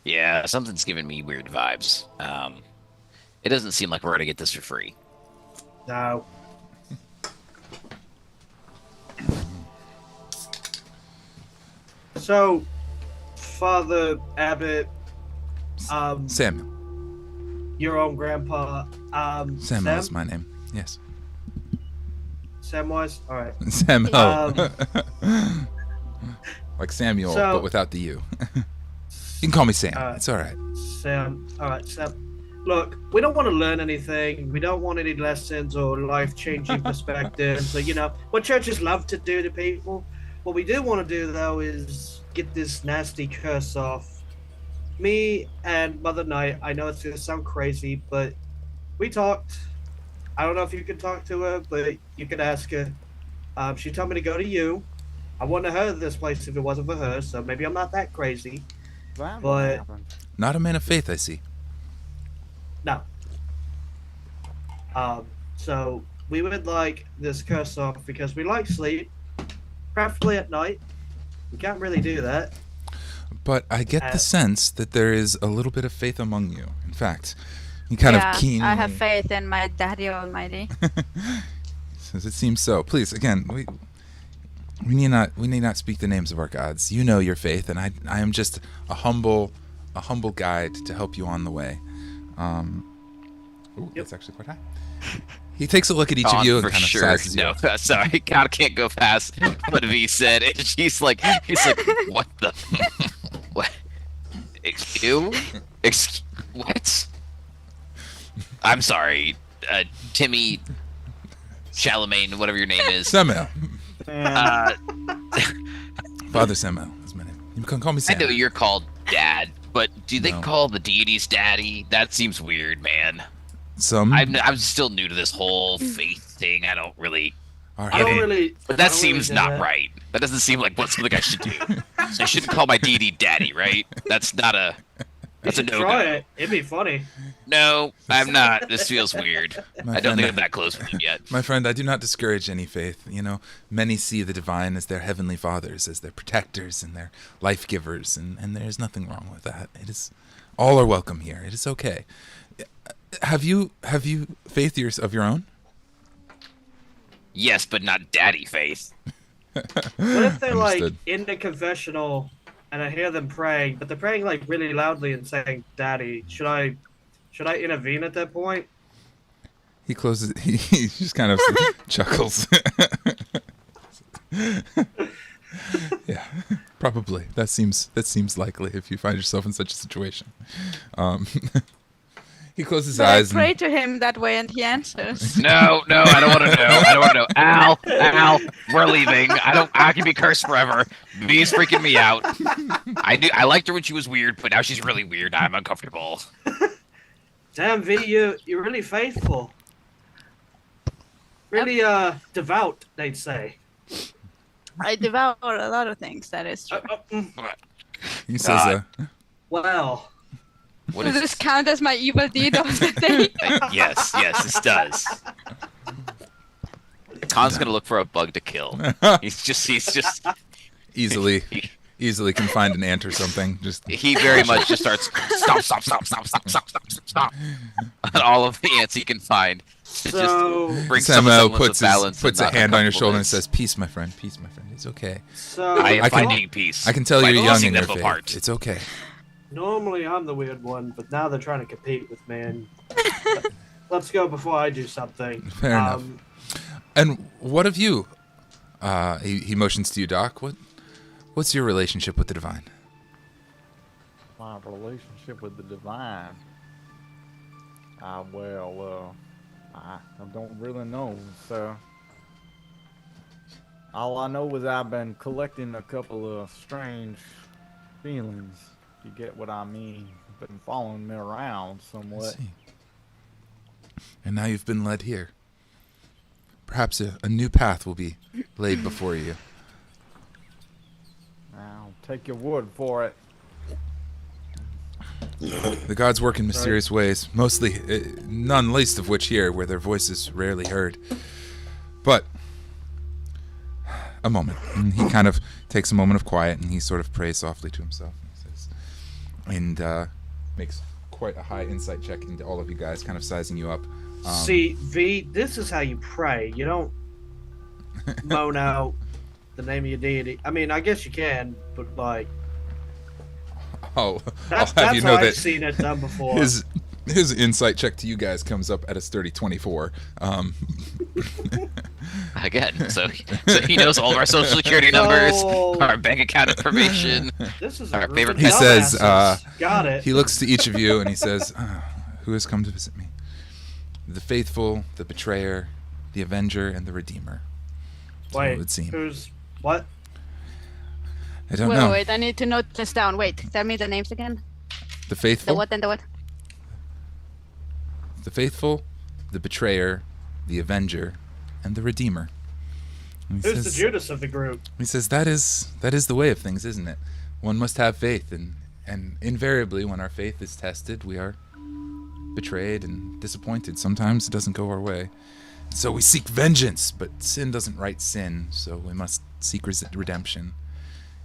Yeah, something's giving me weird vibes. It doesn't seem like we're gonna get this for free. No. So, Father Abbott, Samuel. your own grandpa, Samuel is my name. Yes. Samwise? Alright. Samuel. Like Samuel, but without the U. You can call me Sam. It's alright. Sam. Alright, Sam. Look, we don't want to learn anything. We don't want any lessons or life-changing perspectives. What churches love to do to people. What we do want to do, though, is get this nasty curse off. Me and Mother Knight, I know it's going to sound crazy, but we talked. I don't know if you can talk to her, but you could ask her. She told me to go to you. I wouldn't have heard of this place if it wasn't for her, so maybe I'm not that crazy. But not a man of faith, I see. No. So we would like this curse off because we like sleep, preferably at night. We can't really do that. But I get the sense that there is a little bit of faith among you. In fact, you kind of keen. I have faith in my Daddy Almighty. Since it seems so. Please, again, we need not speak the names of our gods. You know your faith, and I am just a humble guide to help you on the way. That's actually quite high. He takes a look at each of you and kind of sizes you. No, sorry, God can't go past what V said. And he's like, what the? What? What? I'm sorry, Timmy, Chalamet, whatever your name is. Samuel. Father Samuel is my name. You can call me Sam. I know you're called Dad, but do they call the deities Daddy? That seems weird, man. I'm still new to this whole faith thing. I don't really. But that seems not right. That doesn't seem like what something I should do. I shouldn't call my deity Daddy, right? That's not a. That's a no-go. Try it. It'd be funny. No, I'm not. This feels weird. I don't think I'm that close with you yet. My friend, I do not discourage any faith. Many see the divine as their heavenly fathers, as their protectors and their life givers, and there is nothing wrong with that. It is, all are welcome here. It is okay. Have you faith of your own? Yes, but not daddy faith. What if they're like in the confessional and I hear them praying, but they're praying like really loudly and saying "Daddy"? Should I intervene at that point? He closes. He just kind of chuckles. Yeah, probably. That seems likely if you find yourself in such a situation. He closes his eyes. I pray to him that way, and he answers. No, I don't want to know. I don't want to know. Al, we're leaving. I can be cursed forever. V's freaking me out. I liked her when she was weird, but now she's really weird. I'm uncomfortable. Damn, V, you're really faithful. Really devout, they'd say. I devour a lot of things. That is true. He says, well. What Does is this count as my evil deed of the day? yes, this does. Khan's gonna look for a bug to kill. He's just Easily can find an ant or something. Just he very much just starts stop. On all of the ants he can find. To So- just bring some Samo semblance of balance puts and a not hand on your shoulder and uncomfortableness. says, "Peace, my friend. Peace, my friend. It's okay. So I am I can- finding peace. I can tell by you're young teasing in your them faith. apart. It's okay." normally I'm the weird one, but now they're trying to compete with me. And let's go before I do something. Fair enough. And what of you? He motions to you, Doc. What's your relationship with the divine? My relationship with the divine. I don't really know, so all I know is I've been collecting a couple of strange feelings. You get what I mean? Been following me around I somewhat. see. And now you've been led here. Perhaps a new path will be laid before you. I'll take your word for it. The gods work in mysterious ways, mostly, none least of which here, where their voice is rarely heard. But, a moment. And he kind of takes a moment of quiet, and he sort of prays softly to himself. And makes quite a high insight check into all of you guys, kind of sizing you up. See, V, this is how you pray. You don't moan out the name of your deity. I mean, I guess you can, but like I'll that's have you how know I've that seen it done before. his insight check to you guys comes up at a sturdy 24. Again, so he knows all of our social security numbers, Oh. our bank account information. This is Our a group favorite of He says, dumbasses. Got it. He looks to each of you and he says, "Who has come to visit me? The faithful, the betrayer, the avenger, and the redeemer." So it Wait, would seem. who's what? I don't know. Wait, I need to note this down. Wait, tell me the names again. The The faithful, what and the what? the faithful, the betrayer, the avenger, and the redeemer. And Who's the Judas of the group? He says that is the way of things, isn't it? One must have faith, and invariably, when our faith is tested, we are betrayed and disappointed. Sometimes it doesn't go our way, so we seek vengeance. But sin doesn't right sin, so we must seek redemption.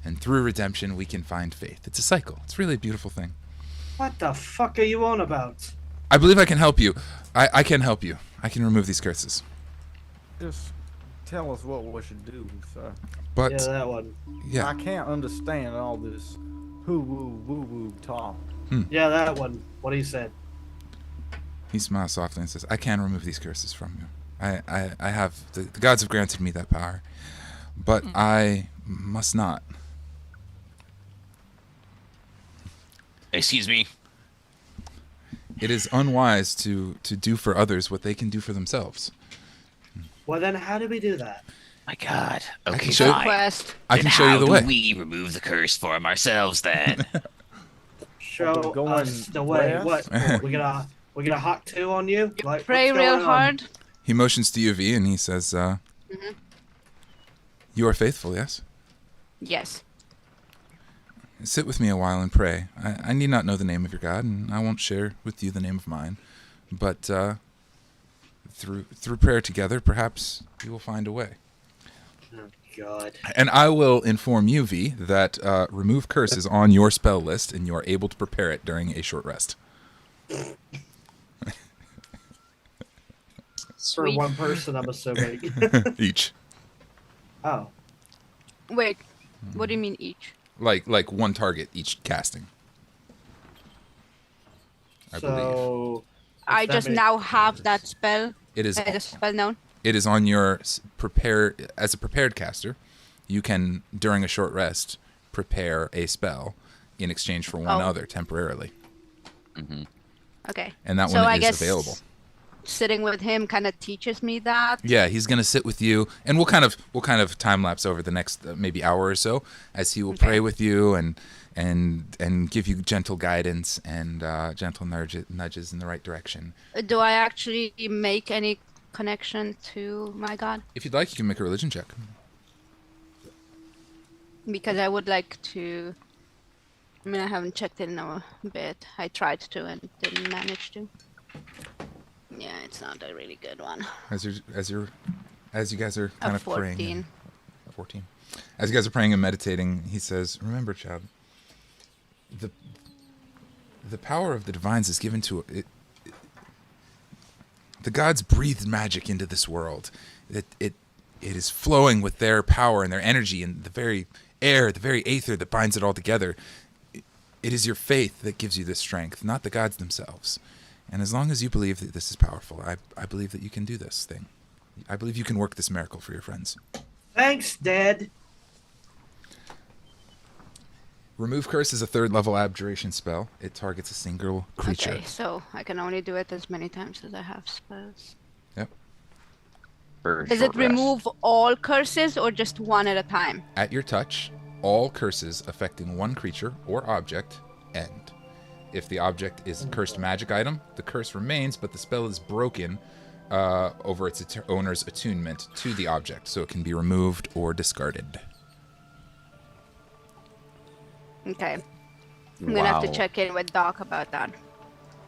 And through redemption, we can find faith. It's a cycle. It's really a beautiful thing. What the fuck are you on about? I believe I can help you. I can help you. I can remove these curses. Just tell us what we should do, sir. But Yeah, that one. yeah, I can't understand all this woo-woo talk. Yeah, that one. What he said. he smiles softly and says, "I can remove these curses from you. I have the gods have granted me that power, but I must not." Excuse me. It is unwise to do for others what they can do for themselves. Well, then how do we do that? My God. can Okay, show you- fine. Quest. I Then can show you how the do way. we remove the curse from ourselves then? Show going us the way. west? What? we get a hot two on you? Like, Pray what's real going on? hard. He motions to you, V, and he says, "You are faithful, yes? Yes. Sit with me a while and pray. I need not know the name of your god, and I won't share with you the name of mine. But through prayer together, perhaps you will find a way. Oh, God. And I will inform you, V, that remove curse is on your spell list, and you are able to prepare it during a short rest." For Sweet. one person, I'm assuming. Each. Oh. Wait, what do you mean each? Like one target each casting. I believe. So. I that just mean- now have that spell. It is The spell known. it is on your as a prepared caster. You can, during a short rest, prepare a spell in exchange for one Oh. other temporarily. Okay. And that So one I is guess available. sitting with him kind of teaches me that. Yeah, he's gonna sit with you, and we'll kind of time lapse over the next maybe hour or so as he will Okay. pray with you and give you gentle guidance and gentle nudges in the right direction. Do I actually make any connection to my god? If you'd like, you can make a religion check. Because I would like to I mean, I haven't checked it in a bit. I tried to and didn't manage to. Yeah, it's not a really good one. As you guys are kind of 14. praying. 14. As you guys are praying and meditating, he says, "Remember, child, the power of the divines is given to it. The gods breathed magic into this world. It is flowing with their power and their energy and the very air, the very aether that binds it all together. It is your faith that gives you this strength, not the gods themselves. And as long as you believe that this is powerful, I believe that you can do this thing. I believe you can work this miracle for your friends." Thanks, Dad. Remove Curse is a 3rd level abjuration spell. It targets a single creature. Okay, so I can only do it as many times as I have spells. Yep. Does it remove all curses or just one at a time? At your touch, all curses affecting one creature or object end. If the object is a cursed magic item, the curse remains, but the spell is broken over its owner's attunement to the object, so it can be removed or discarded. Okay. I'm gonna have to check in with Doc about that.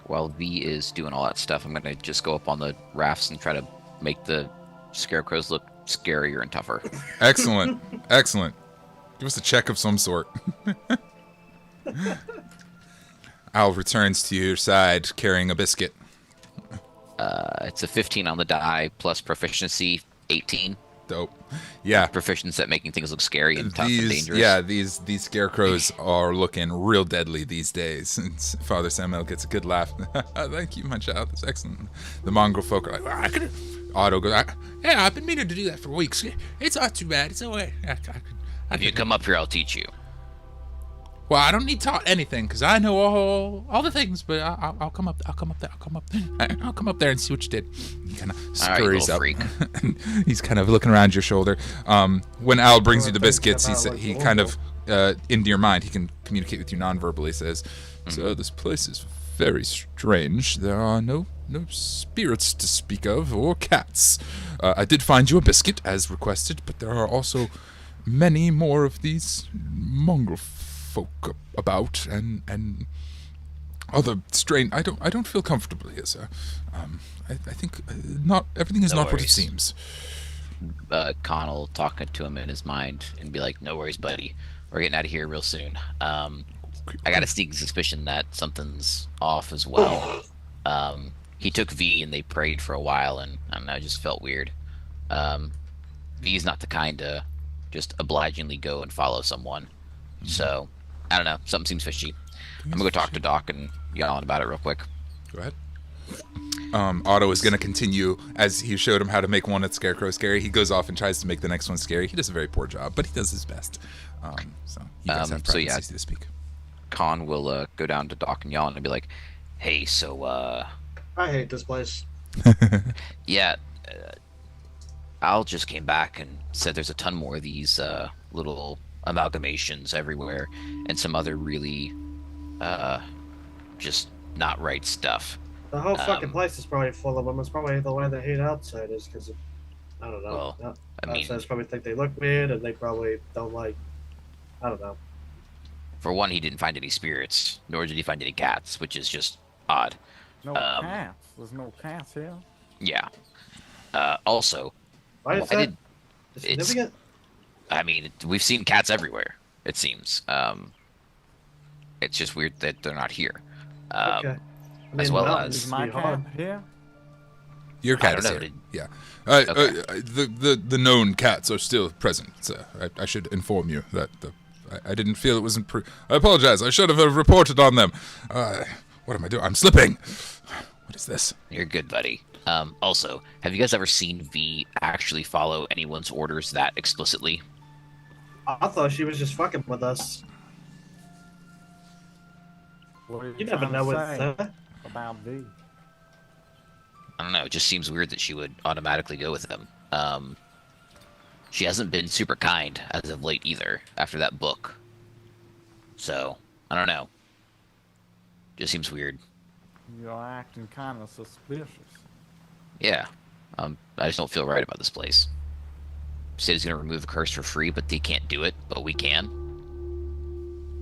While V is doing all that stuff, I'm gonna just go up on the rafts and try to make the scarecrows look scarier and tougher. Excellent. Excellent. Give us a check of some sort. Al returns to your side carrying a biscuit. It's a 15 on the die plus proficiency 18. Dope. Yeah. Proficiency at making things look scary and tough and dangerous. Yeah, these scarecrows are looking real deadly these days. And Father Samuel gets a good laugh. Thank you, my child. That's excellent. The mongrel folk are like, well, I could. Otto goes, yeah, I've been meaning to do that for weeks. It's not too bad. It's all right. If you come up here, I'll teach you. Well, I don't need taught anything because I know all the things, but I'll come up. I'll come up there and see what you did. He kind of scurries up. He's kind of looking around your shoulder. When Al brings you the biscuits, he kind of into your mind. He can communicate with you non-verbally. Says, "So this place is very strange. There are no spirits to speak of or cats. I did find you a biscuit as requested, but there are also many more of these mongrel folk about and other strange. I don't feel comfortable here, sir. I think not everything is not what it seems." Kahn will talk to him in his mind and be like, "No worries, buddy. We're getting out of here real soon." I got a sneaking suspicion that something's off as well. He took V and they prayed for a while, and I don't know, it just felt weird. V's not the kind to just obligingly go and follow someone. So, I don't know. Something seems fishy. I'm gonna go talk to Doc and Jalin about it real quick. Go ahead. Otto is going to continue, as he showed him how to make one at Scarecrow scary. He goes off and tries to make the next one scary. He does a very poor job, but he does his best. So you guys have privacy to speak. Kahn will go down to Doc and Jalin and be like, "Hey, so I hate this place." Yeah, Al just came back and said there's a ton more of these little amalgamations everywhere and some other really just not right stuff. The whole fucking place is probably full of them. It's probably the way they hate outsiders because I don't know. Well, Outsiders probably think they look weird and they probably don't like. I don't know. For one, he didn't find any spirits, nor did he find any cats, which is just odd. No cats. There's no cats here. Yeah. Also, Why is that significant? I mean, we've seen cats everywhere, it seems. It's just weird that they're not here. Okay. As well as Is my cat here? Your cat is here. Yeah. The known cats are still present, sir. I should inform you that I didn't feel it was I apologize. I should have reported on them. What am I doing? I'm slipping. What is this? You're good, buddy. Also, have you guys ever seen V actually follow anyone's orders that explicitly? I thought she was just fucking with us. What are You never know what's there. about V? I don't know. It just seems weird that she would automatically go with him. She hasn't been super kind as of late either after that book. So, I don't know. Just seems weird. You're acting kind of suspicious. Yeah. I just don't feel right about this place. Said he's going to remove the curse for free, but they can't do it, but we can.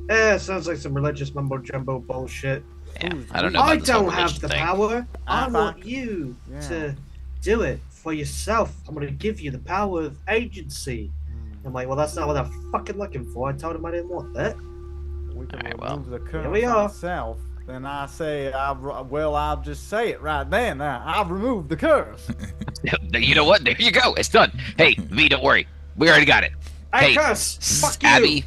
Sounds like some religious mumbo jumbo bullshit. Yeah, I don't know. I About this whole don't have religion the thing. power. I Uh-huh. want you to do it for yourself. I'm gonna give you the power of agency. I'm like, well, that's not what I'm fucking looking for. I told him I didn't want that. We can Alright, well, remove the curse we are. ourselves. Then I say, I'll just say it right then. I've removed the curse. You know what? There you go. It's done. Hey, V, don't worry. We already got it. Hey, Hey, Curse! Fuck you! Abby,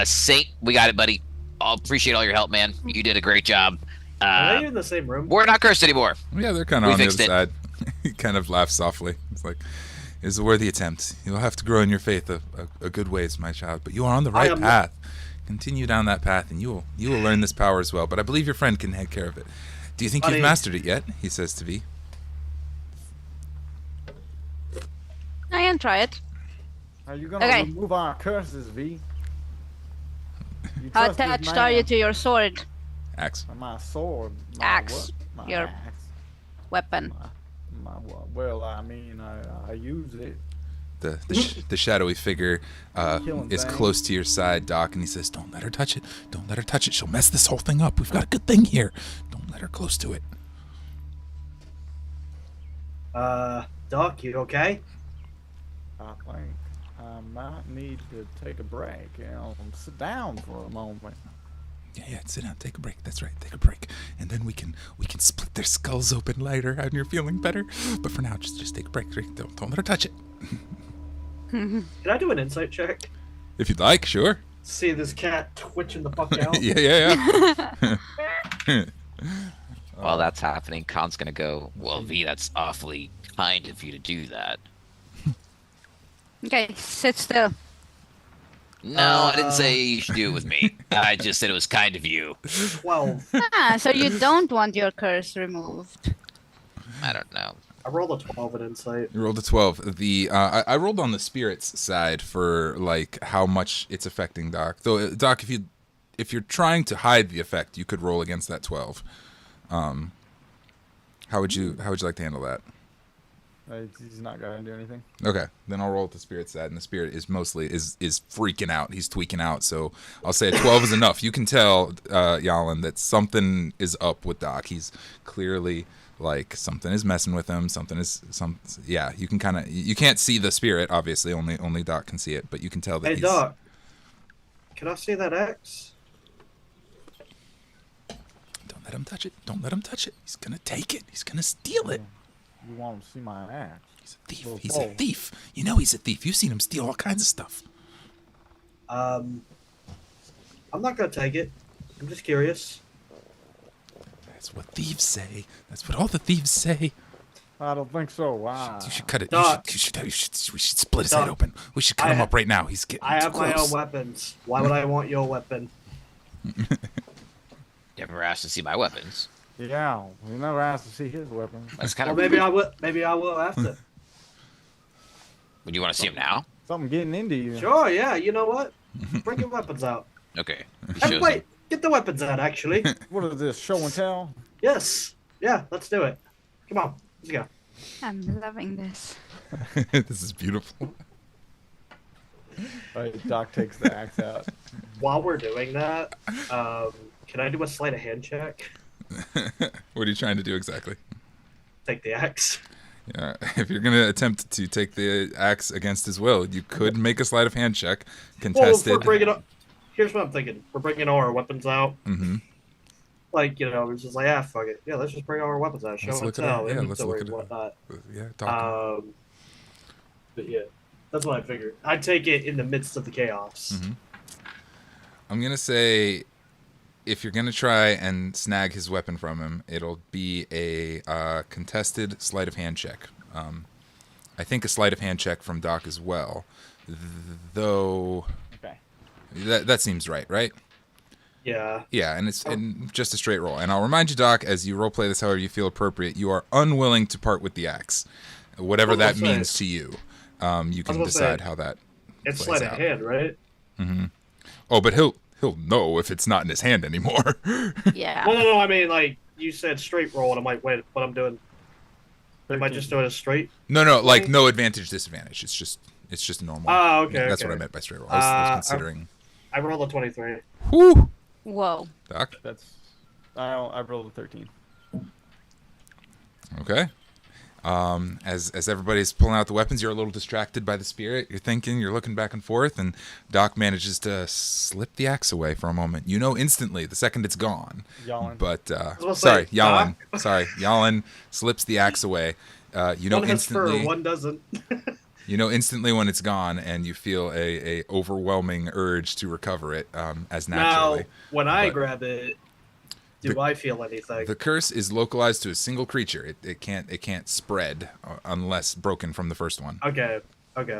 Saint, we got it, buddy. I appreciate all your help, man. You did a great job. Are they in the same room? We're not cursed anymore. Yeah, they're kind of We on the fixed other side. He kind of laughs softly. It's like, it's a worthy attempt. You'll have to grow in your faith a good ways, my child. But you are on the right path. Continue down that path, and you will learn this power as well. But I believe your friend can take care of it. Do you think you've mastered it yet? He says to V. I can try it. Are you gonna Okay. remove our curses, V? You How trust this attached man? are you to your sword Axe. My sword. My Axe. What? My Your- axe. weapon? Well, I mean, I use it. The shadowy figure Killing is things. close to your side, Doc, and he says, "Don't let her touch it. Don't let her touch it. She'll mess this whole thing up. We've got a good thing here. Don't let her close to it." Doc, you okay? I think I might need to take a break, and sit down for a moment. Yeah, sit down, take a break. That's right, take a break, and then we can split their skulls open later, and you're feeling better. But for now, just take a break. Don't let her touch it. Can I do an insight check? If you'd like, sure. See this cat twitching the fuck out? Yeah. While that's happening, Khan's gonna go, well, V, that's awfully kind of you to do that. Okay, sit still. No, I didn't say you should do it with me. I just said it was kind of you. 12. So you don't want your curse removed. I don't know. I rolled a 12 in insight. You rolled a 12. I rolled on the spirits side for like how much it's affecting Doc. Though Doc, if you're trying to hide the effect, you could roll against that 12. How would you like to handle that? He's not gonna do anything. Okay, then I'll roll with the spirit side, and the spirit is mostly is freaking out. He's tweaking out, so I'll say a 12 is enough. You can tell, Jalin, that something is up with Doc. He's clearly like something is messing with him. Yeah, you can you can't see the spirit, obviously. Only Doc can see it, but you can tell that. Hey, Doc. Can I see that X? Don't let him touch it. Don't let him touch it. He's gonna take it. He's gonna steal it. You want him to see my axe? He's a thief. He's a thief. You know he's a thief. You've seen him steal all kinds of stuff. I'm not gonna take it. I'm just curious. That's what thieves say. That's what all the thieves say. I don't think so. Wow. You should cut it. Doc. We should split his Doc. head open. We should cut him up right now. He's getting I too have my close. own weapons. Why would I want your weapon? You ever asked to see my weapons? Yeah, we never asked to see his weapon. That's kind Well, of maybe I will. Maybe I will after. Would you want to see him now? Something getting into you. Sure. Yeah. You know what? Bring your weapons out. Okay. He Hey, shows wait. him. Get the weapons out. Actually. What is this, show and tell? Yes. Yeah. Let's do it. Come on. Let's go. I'm loving this. This is beautiful. Alright, Doc takes the axe out. While we're doing that, can I do a sleight of hand check? What are you trying to do exactly? Take the axe. Yeah, if you're gonna attempt to take the axe against his will, you could make a sleight of hand check, Well, contested. we're bringing up. Here's what I'm thinking. We're bringing all our weapons out. Mm-hmm. Like, you know, it's just like, fuck it. Yeah, let's just bring all our weapons out. Show Let's and look at tell. it. Yeah, let's look inventory, at it. whatnot. Yeah, talking. But yeah, that's what I figured. I'd take it in the midst of the chaos. Mhm. I'm gonna say, if you're gonna try and snag his weapon from him, it'll be a contested sleight of hand check. I think a sleight of hand check from Doc as well, though. Okay. That seems right? Yeah. Yeah, and it's just a straight roll. And I'll remind you, Doc, as you roleplay this however you feel appropriate, you are unwilling to part with the axe, whatever that means to you. You can decide how that. It's plays sleight of out. hand, right? Mm-hmm. Oh, but he'll know if it's not in his hand anymore. Yeah. Well, no, I mean, like, you said straight roll, and I'm like, wait, what I'm doing? Am I just doing a straight? No, like no advantage, disadvantage. It's just a normal. Oh, okay. That's okay. what I meant by straight roll. I was considering. I rolled a 23. Whew. Whoa. Doc. I rolled a 13. Okay. As everybody's pulling out the weapons, you're a little distracted by the spirit. You're thinking, you're looking back and forth, and Doc manages to slip the axe away for a moment. You know instantly the second it's gone. Jalin. But say, Jalin. Sorry, Jalin slips the axe away. You know One has instantly. fur, one doesn't. You know instantly when it's gone, and you feel a overwhelming urge to recover it as naturally. Now, when I But- grab it, do I feel anything? The curse is localized to a single creature. It can't spread unless broken from the first one. Okay.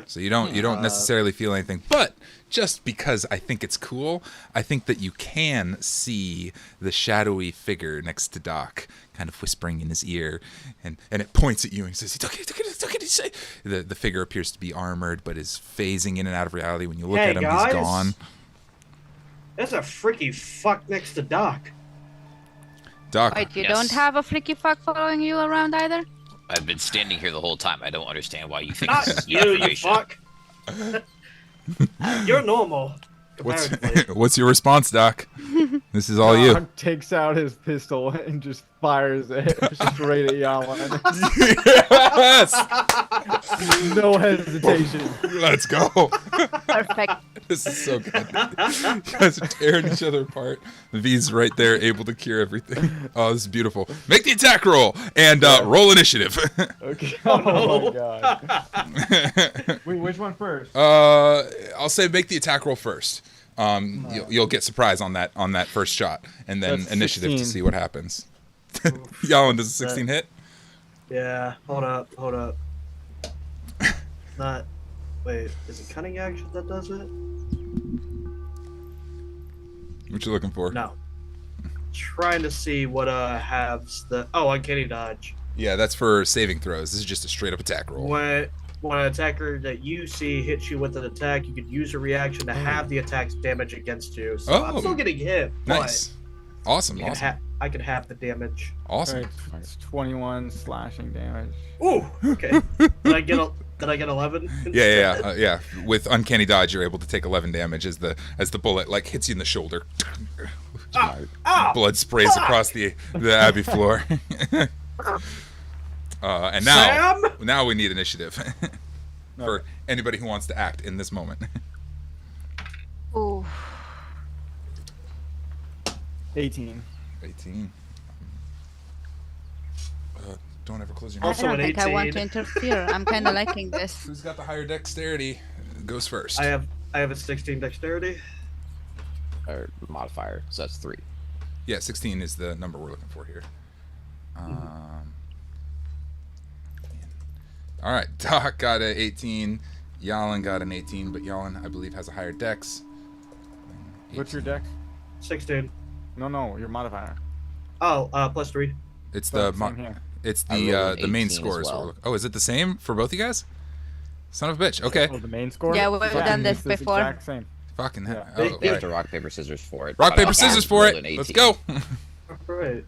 So you don't necessarily feel anything. But just because I think it's cool, I think that you can see the shadowy figure next to Doc, kind of whispering in his ear, and it points at you and says, the figure appears to be armored, but is phasing in and out of reality. When you look Hey, at him, guys. he's gone. There's a freaky fuck next to Doc. Doc, Wait, you Yes. don't have a flicky fuck following you around either? I've been standing here the whole time. I don't understand why you think Not this is you, you information. fuck. You're normal. Comparatively. what's your response, Doc? This is all you. Doc takes out his pistol and just fires it straight at Jalin. Yes! No hesitation. Let's go. Perfect. This is so good. You guys are tearing each other apart. V's right there, able to cure everything. Oh, this is beautiful. Make the attack roll and roll initiative. Okay. Oh my god. Wait, which one first? I'll say make the attack roll first. You'll get surprise on that first shot, and then That's initiative 16. to see what happens. Jalin, does a 16 hit? Yeah, hold up. Not. Wait, is it cunning action that does it? What you looking for? No. Trying to see what halves the. Oh, uncanny dodge. Yeah, that's for saving throws. This is just a straight up attack roll. When an attacker that you see hits you with an attack, you can use a reaction to have the attack's damage against you. So I'm Oh. still getting hit. but Nice. Awesome. I can, Awesome. I can have the damage. Awesome. Alright, it's 21 slashing damage. Ooh, okay. Did I get 11? Yeah. With uncanny dodge, you're able to take 11 damage as the bullet like hits you in the shoulder. Ah! Blood sprays across the abbey floor. And now we need initiative for anybody who wants to act in this moment. Ooh. 18. 18. Don't ever close your I mouth. Also don't an think I want 18. to interfere. I'm kind of liking this. Who's got the higher dexterity goes first. I have a 16 dexterity. Or modifier, so that's 3. Yeah, 16 is the number we're looking for here. All right, Doc got an 18. Jalin got an 18, but Jalin, I believe, has a higher dex. What's your dex? 16. No, your modifier. Oh, plus 3. It's Same the here. it's I rolled the an main 18 as scores. well. Oh, is it the same for both you guys? Son of a bitch. Okay. Oh, the main score? Yeah, we've done this it's the before. Exact same. Fucking hell. Yeah. Oh, They all have right. to rock, paper, scissors for it. Rock, but paper, I scissors for rolled it. an Let's 18. go. Right.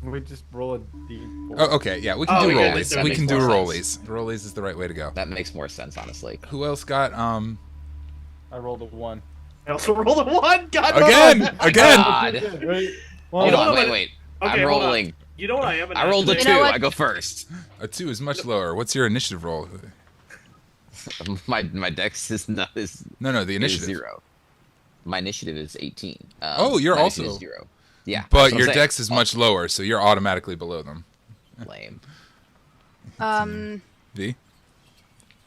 We just roll a d4. Oh, okay. Yeah, we can Oh, do yeah, rollies. that We makes can do more rollies. sense. Rollies is the right way to go. That makes more sense, honestly. Who else got I rolled a 1. I also rolled a 1. God, again? no. Again? God. Wait. Hold hold on, on. wait. Okay, I'm hold on. rolling. You know what I am? I rolled a actually? 2. You know what? I go first. A 2 is much lower. What's your initiative roll? My dex is not is No, the is initiative. 0. My initiative is 18. Oh, you're my initiative also- is 0. Yeah. But that's what your I'm dex saying. is much lower, so you're automatically below them. Lame.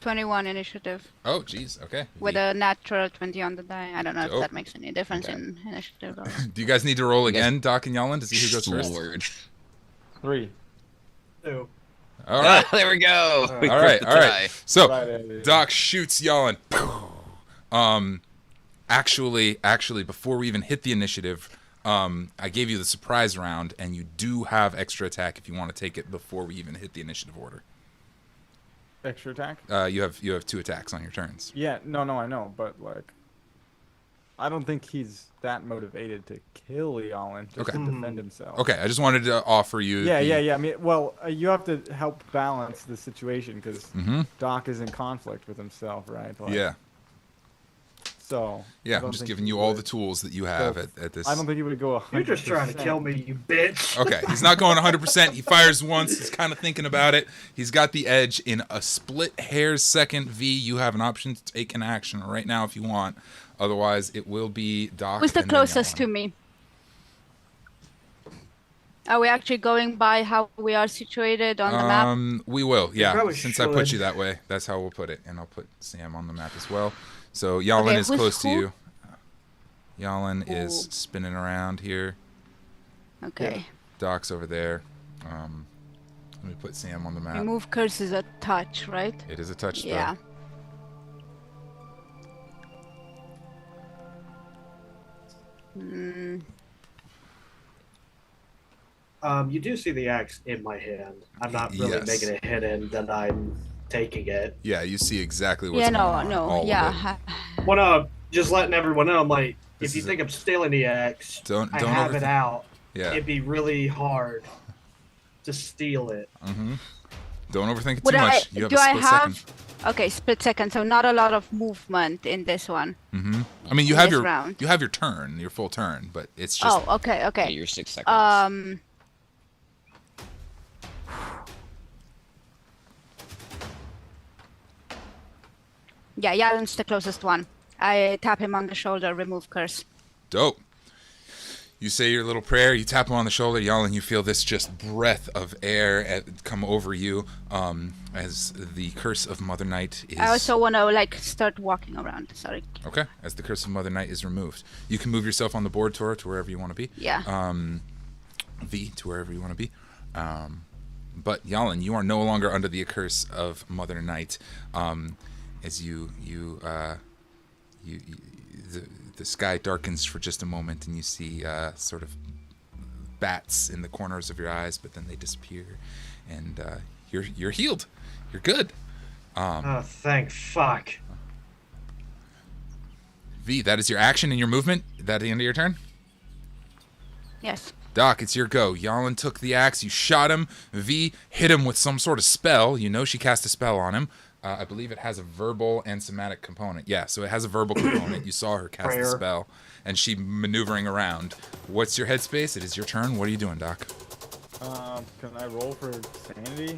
21 initiative Oh, jeez. Okay. with a natural 20 on the die. I don't know if Dope. that makes any difference Okay. in initiative. Or... Do you guys need to roll You guys- again, Doc and Jalin, to see who goes first? Lord. 3. 2. All right. There we go. We All right. crit the All right. die. So, Right, Eddie. Doc shoots Jalin. Actually, before we even hit the initiative, I gave you the surprise round, and you do have extra attack if you want to take it before we even hit the initiative order. Extra attack? You have 2 attacks on your turns. Yeah, no, I know, but like, I don't think he's that motivated to kill Jalin just Okay. to defend himself. Okay, I just wanted to offer you. Yeah. the- I mean, well, you have to help balance the situation because Mhm. Doc is in conflict with himself, right? Like, Yeah. So Yeah, I I'm don't just think giving he you all the would tools that you have go- at this. I don't think he would go 100%. You're just trying to kill me, you bitch. Okay, he's not going 100%. He fires once. He's kind of thinking about it. He's got the edge in a split hair's second. V, you have an option to take an action right now if you want. Otherwise, it will be Doc. Who's the and then closest to Jalin. me? Are we actually going by how we are situated on the map? We will, yeah. probably Since I put should. you that way, that's how we'll put it. And I'll put Sam on the map as well. So Jalin Okay, is who's close to who? you. Jalin is Ooh. spinning around here. Okay. Doc's over there. Let me put Sam on the map. Remove curses a touch, right? It is a touch spell. Yeah. You do see the axe in my hand. I'm not really Yes. making it hidden that I'm taking it. Yeah, you see exactly what's Yeah, going on. all no, of it. yeah. Well, no, just letting everyone know, I'm like, This if you is think I'm stealing the axe, Don't I have it overthink. out. Yeah. It'd be really hard to steal it. Don't overthink it Would too I, much. You have do a I split have? second. Okay, split second. So not a lot of movement in this one. I mean, you in have this your round. turn, your full turn, but it's just Oh, okay, Yeah, okay. you're 6 seconds. Yeah, Yalen's the closest one. I tap him on the shoulder, remove curse. dope. You say your little prayer, you tap him on the shoulder, Jalin, you feel this just breath of air come over you as the curse of Mother Night is... I also want to like start walking around. Sorry. Okay, as the curse of Mother Night is removed. You can move yourself on the board, Tora, to wherever you want to be. Yeah. V, to wherever you want to be. But Jalin, you are no longer under the curse of Mother Night. As the sky darkens for just a moment, and you see sort of bats in the corners of your eyes, but then they disappear, and you're healed. You're good. Oh, thank fuck. V, that is your action and your movement. Is that the end of your turn? Yes. Doc, it's your go. Jalin took the axe. You shot him. V hit him with some sort of spell. You know she cast a spell on him. I believe it has a verbal and somatic component. Yeah, so it has a verbal component. You saw her cast the Prayer. spell, and she maneuvering around. What's your headspace? It is your turn. What are you doing, Doc? Can I roll for sanity?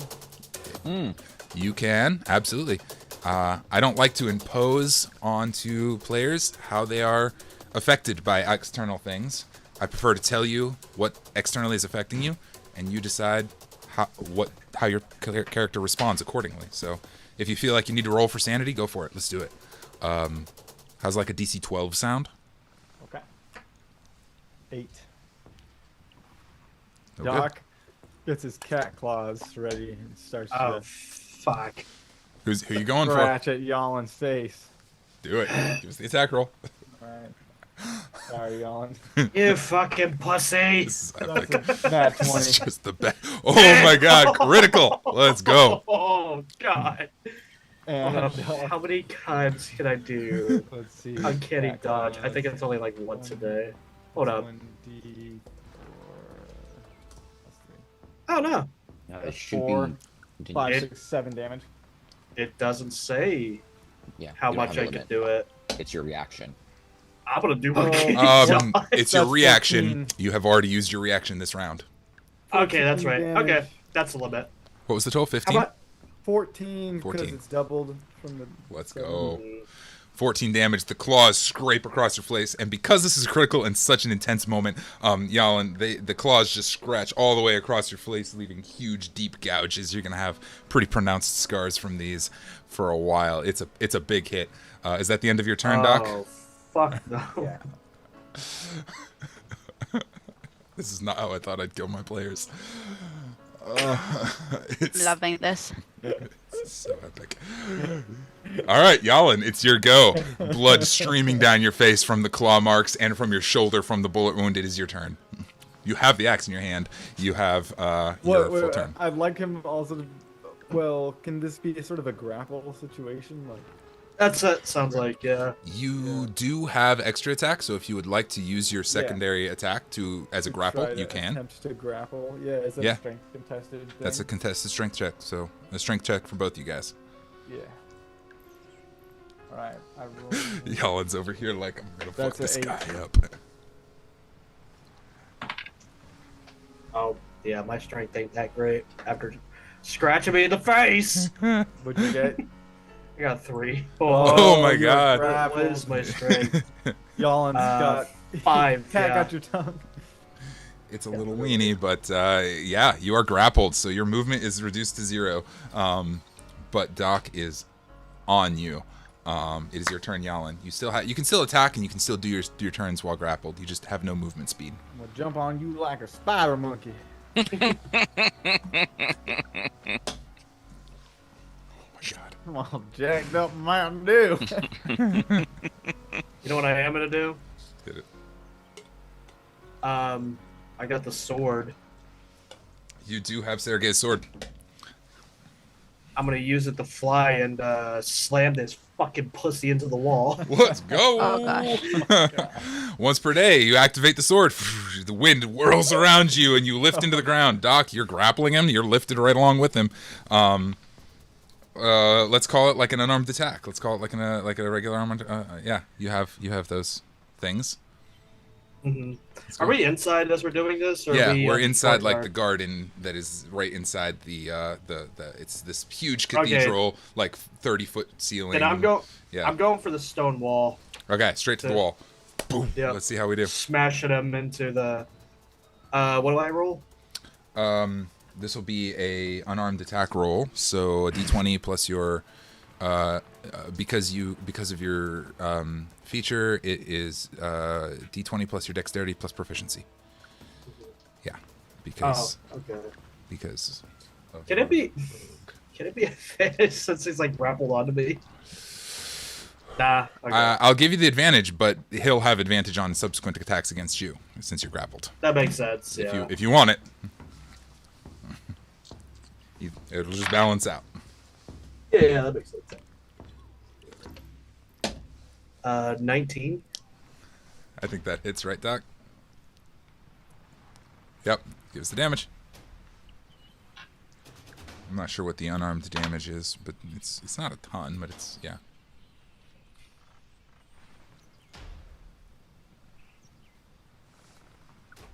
You can, absolutely. I don't like to impose onto players how they are affected by external things. I prefer to tell you what externally is affecting you, and you decide how your character responds accordingly. So if you feel like you need to roll for sanity, go for it. Let's do it. How's like a DC 12 sound? Okay. 8. No Doc gets his cat claws ready and starts Oh, to fuck. Who are you going for? scratch at Yalin's face. Do it. Give us the attack roll. Alright. Sorry, Jalin. You fucking pussy. This is epic. Nat This 20. is just the best. Oh my god, critical. Let's go. Oh, God. And How many times can I do let's see. uncanny cat dodge? I claws. think it's only like once a day. Hold up. 1d4 plus 3. Oh, no. No, it That's should 4, be. 5, It- 6, 7 damage. It doesn't say Yeah. how you don't much have I a could limit. do it. It's your reaction. I'm gonna do uncanny It's dodge. your That's reaction. 14. You have already used your reaction this round. Okay, that's right. damage. Okay, that's the limit. What was the total? How 15? about 14 because 14. it's doubled from the. Let's seven. go. 14 damage. The claws scrape across your face, and because this is critical and such an intense moment, Jalin, the claws just scratch all the way across your face, leaving huge, deep gouges. You're gonna have pretty pronounced scars from these for a while. It's a big hit. Is that the end of your turn, Doc? Oh, fuck no. Yeah. This is not how I thought I'd kill my players. I'm It's loving this. so epic. All right, Jalin, it's your go. Blood streaming down your face from the claw marks and from your shoulder from the bullet wound. It is your turn. You have the axe in your hand. You have your full turn. I'd like him also to. Well, can this be sort of a grapple situation? Like, That's it. Sounds like, yeah. You do have extra attack, so if you would like to use your secondary attack as a grapple, try to you can. attempt to grapple. Yeah, is that Yeah. a strength contested thing? That's a contested strength check, so a strength check for both you guys. Yeah. All right, I roll. Yalin's over here like, I'm gonna fuck That's this an guy 8. up. Oh, yeah, my strength ain't that great. After scratching me in the face, What'd you get? I got 3. Oh my you're God. What is my strength? Y'all got 5. Cat Yeah. got your tongue. It's a little weenie, but yeah, you are grappled, so your movement is reduced to 0. But Doc is on you. It is your turn, Jalin. You can still attack and you can still do your turns while grappled. You just have no movement speed. I'm gonna jump on you like a spider monkey. Oh my God. I'm all jacked up Mountain Dew. You know what I am gonna do? Did it. I got the sword. You do have Sergei's sword. I'm gonna use it to fly and slam this fucking pussy into the wall. Let's go. Oh, gosh. Once per day, you activate the sword. The wind whirls around you, and you lift into the ground. Doc, you're grappling him. You're lifted right along with him. Let's call it like an unarmed attack. Let's call it like a regular armed. Yeah, you have those things. Mm-hmm. Are we inside as we're doing this? Or Yeah, are we, we're inside like courtyard? the garden that is right inside the it's this huge cathedral, like 30-foot ceiling. Then I'm going for the stone wall. Okay, straight to the wall. Boom. Yeah. Let's see how we do. Smashing them into the. What do I roll? This will be a unarmed attack roll, so a d20 plus your because of your feature, it is d20 plus your dexterity plus proficiency. Yeah, because okay. because. Can it be a finish since he's like grappled onto me? Nah. Okay. I'll give you the advantage, but he'll have advantage on subsequent attacks against you since you're grappled. That makes sense. Yeah. If you want it, it'll just balance out. Yeah, that makes sense. 19. I think that hits, right, Doc? Yep. Give us the damage. I'm not sure what the unarmed damage is, but it's not a ton, but it's yeah.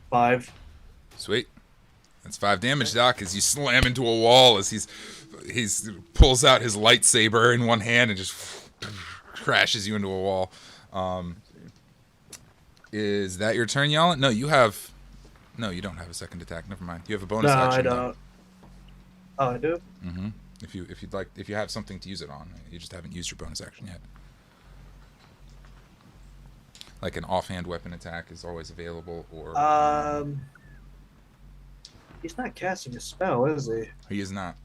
Five. Sweet. That's 5 damage, Doc, as you slam into a wall as he's pulls out his lightsaber in one hand and just crashes you into a wall. Is that your turn, Jalin? No, you don't have a second attack. Never mind. You have a bonus action. No, I don't. Oh, I do? Mm-hmm. If you have something to use it on, you just haven't used your bonus action yet. Like an offhand weapon attack is always available, or he's not casting a spell, is he? he is not.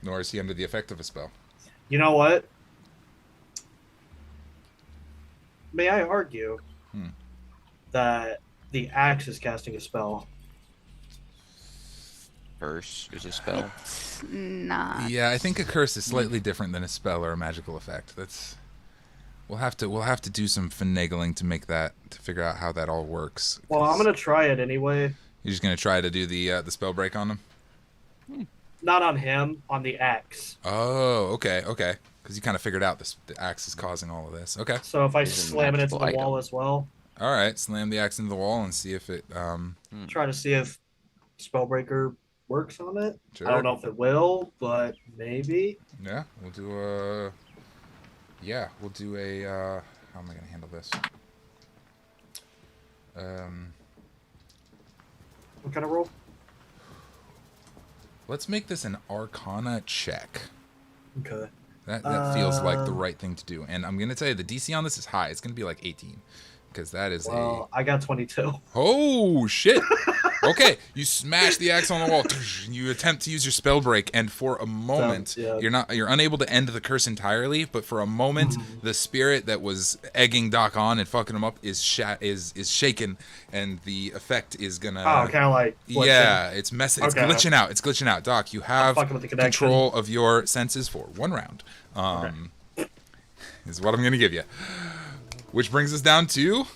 Nor is he under the effect of a spell. You know what? May I argue that the axe is casting a spell? Curse is a spell. It's not. Yeah, I think a curse is slightly different than a spell or a magical effect. We'll have to do some finagling to figure out how that all works. Well, I'm gonna try it anyway. You're just gonna try to do the spell break on him. Not on him, on the axe. Oh, okay. Because you kind of figured out the axe is causing all of this. Okay. So if I It's a slam it into the magical wall item. as well, All right. Slam the axe into the wall and see if it. try to see if Spellbreaker works on it. Sure. I don't know if it will, but maybe. Yeah, we'll do a. Yeah, we'll do a. How am I gonna handle this? What kind of roll? Let's make this an Arcana check. Okay. That feels like the right thing to do. And I'm gonna tell you the DC on this is high. It's gonna be like 18, because that is Well, I got 22. Oh shit! Okay, you smash the axe on the wall. You attempt to use your spell break, and for a moment, yeah. you're unable to end the curse entirely. But for a moment, the spirit that was egging Doc on and fucking him up is shaken, and the effect is gonna. Oh, kind of like. Yeah, it's messing. It's Okay. glitching out. It's glitching out. Doc, you have fucking with the connection. control of your senses for 1 round. Is what I'm gonna give you. Which brings us down to,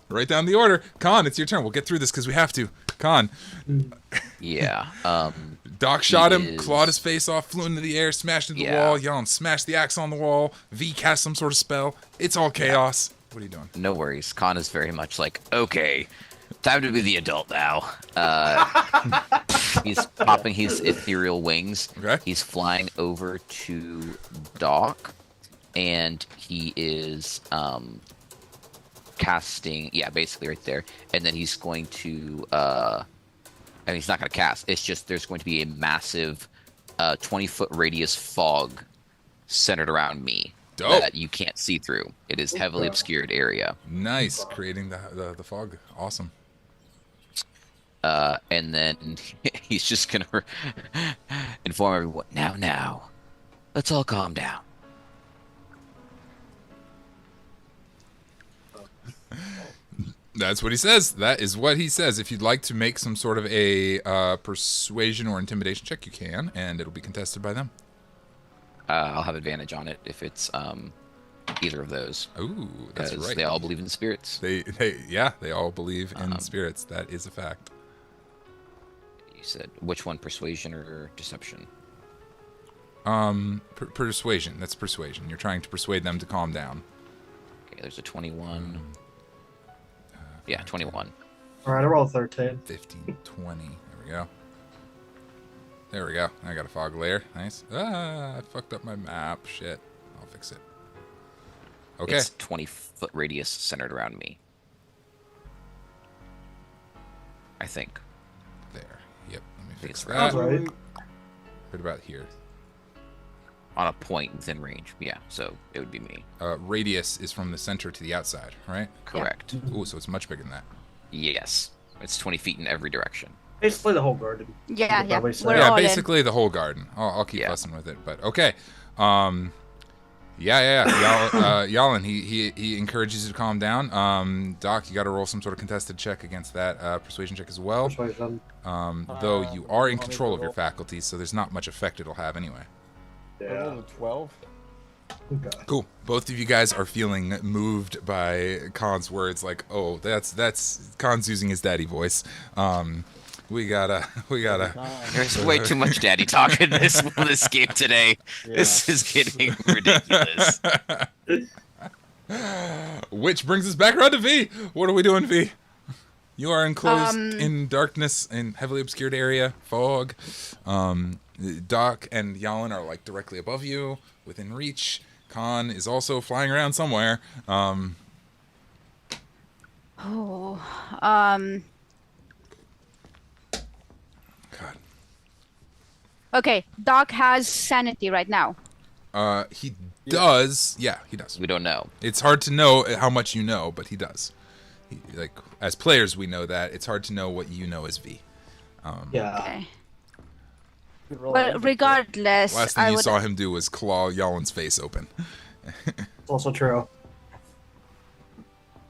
right down the order. Kahn, it's your turn. We'll get through this because we have to. Kahn. Yeah. Doc shot him, clawed his face off, flew into the air, smashed into the wall. Jalin smashed the axe on the wall. V cast some sort of spell. It's all chaos. What are you doing? No worries. Kahn is very much like, okay, time to be the adult now. He's popping his ethereal wings. Okay. He's flying over to Doc, and he is casting, basically right there. And then he's going to, he's not going to cast. It's just there's going to be a massive 20-foot radius fog centered around me. Dope. That you can't see through. It is heavily obscured area. Nice, creating the fog. Awesome. And then he's just gonna inform everyone. Now, let's all calm down. That's what he says. That is what he says. If you'd like to make some sort of a persuasion or intimidation check, you can, and it'll be contested by them. I'll have advantage on it if it's either of those. Ooh, that's right. They all believe in spirits. They all believe in spirits. That is a fact. You said which one, persuasion or deception? Persuasion. That's persuasion. You're trying to persuade them to calm down. Okay, there's a 21. 21. All right, I rolled 13. 15, 20. There we go. There we go. I got a fog layer. Nice. I fucked up my map. Shit. I'll fix it. Okay. It's 20-foot radius centered around me. I think. There. Yep. Let me fix It's that. Right. What about here? On a point within range. Yeah, so it would be me. Radius is from the center to the outside, right? Correct. Ooh, so it's much bigger than that. Yes. It's 20 feet in every direction. Basically the whole garden. Yeah, You could yeah. probably say. We're Yeah, all basically the whole garden. I'll keep fussing with it, but okay. Jalin, he encourages you to calm down. Doc, you got to roll some sort of contested check against that persuasion check as well. Persuasion. Though you are in control of your faculties, so there's not much effect it'll have anyway. I Yeah. rolled a 12. Okay. Cool. Both of you guys are feeling moved by Khan's words, like, oh, that's Khan's using his daddy voice. We gotta. There's way too much daddy talk in this game today. Yeah. This is getting ridiculous. Which brings us back around to V. What are we doing, V? You are enclosed in darkness, in heavily obscured area, fog. Doc and Jalin are like directly above you, within reach. Kahn is also flying around somewhere. God. God. Okay, Doc has sanity right now. He does. Yeah, he does. We don't know. It's hard to know how much you know, but he does. Like as players, we know that it's hard to know what you know as V. Yeah. Okay. Good roll. Well, regardless, Last I thing you would. saw him do was claw Yalin's face open. It's also true.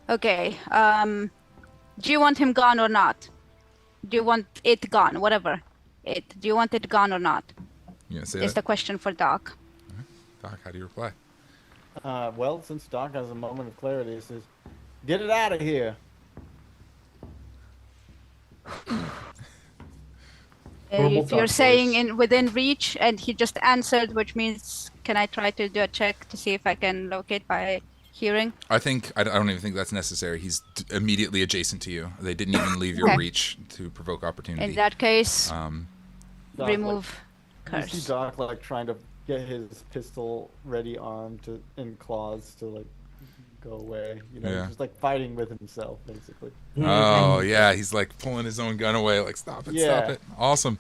Okay. Do you want him gone or not? Do you want it gone? Whatever. Do you want it gone or not? You gonna say Is that? the question for Doc. Doc, how do you reply? Well, since Doc has a moment of clarity, he says, "Get it out of here." Normal If you're Doc saying voice. within reach, and he just answered, which means, can I try to do a check to see if I can locate by hearing? I don't even think that's necessary. He's immediately adjacent to you. They didn't even leave your Okay. reach to provoke opportunity. In that case, Doc, remove You see curse. Doc like trying to get his pistol ready armed in claws to like go away. You know, Yeah. he's just like fighting with himself basically. Oh yeah, he's like pulling his own gun away, like stop it, stop Yeah. it. Awesome.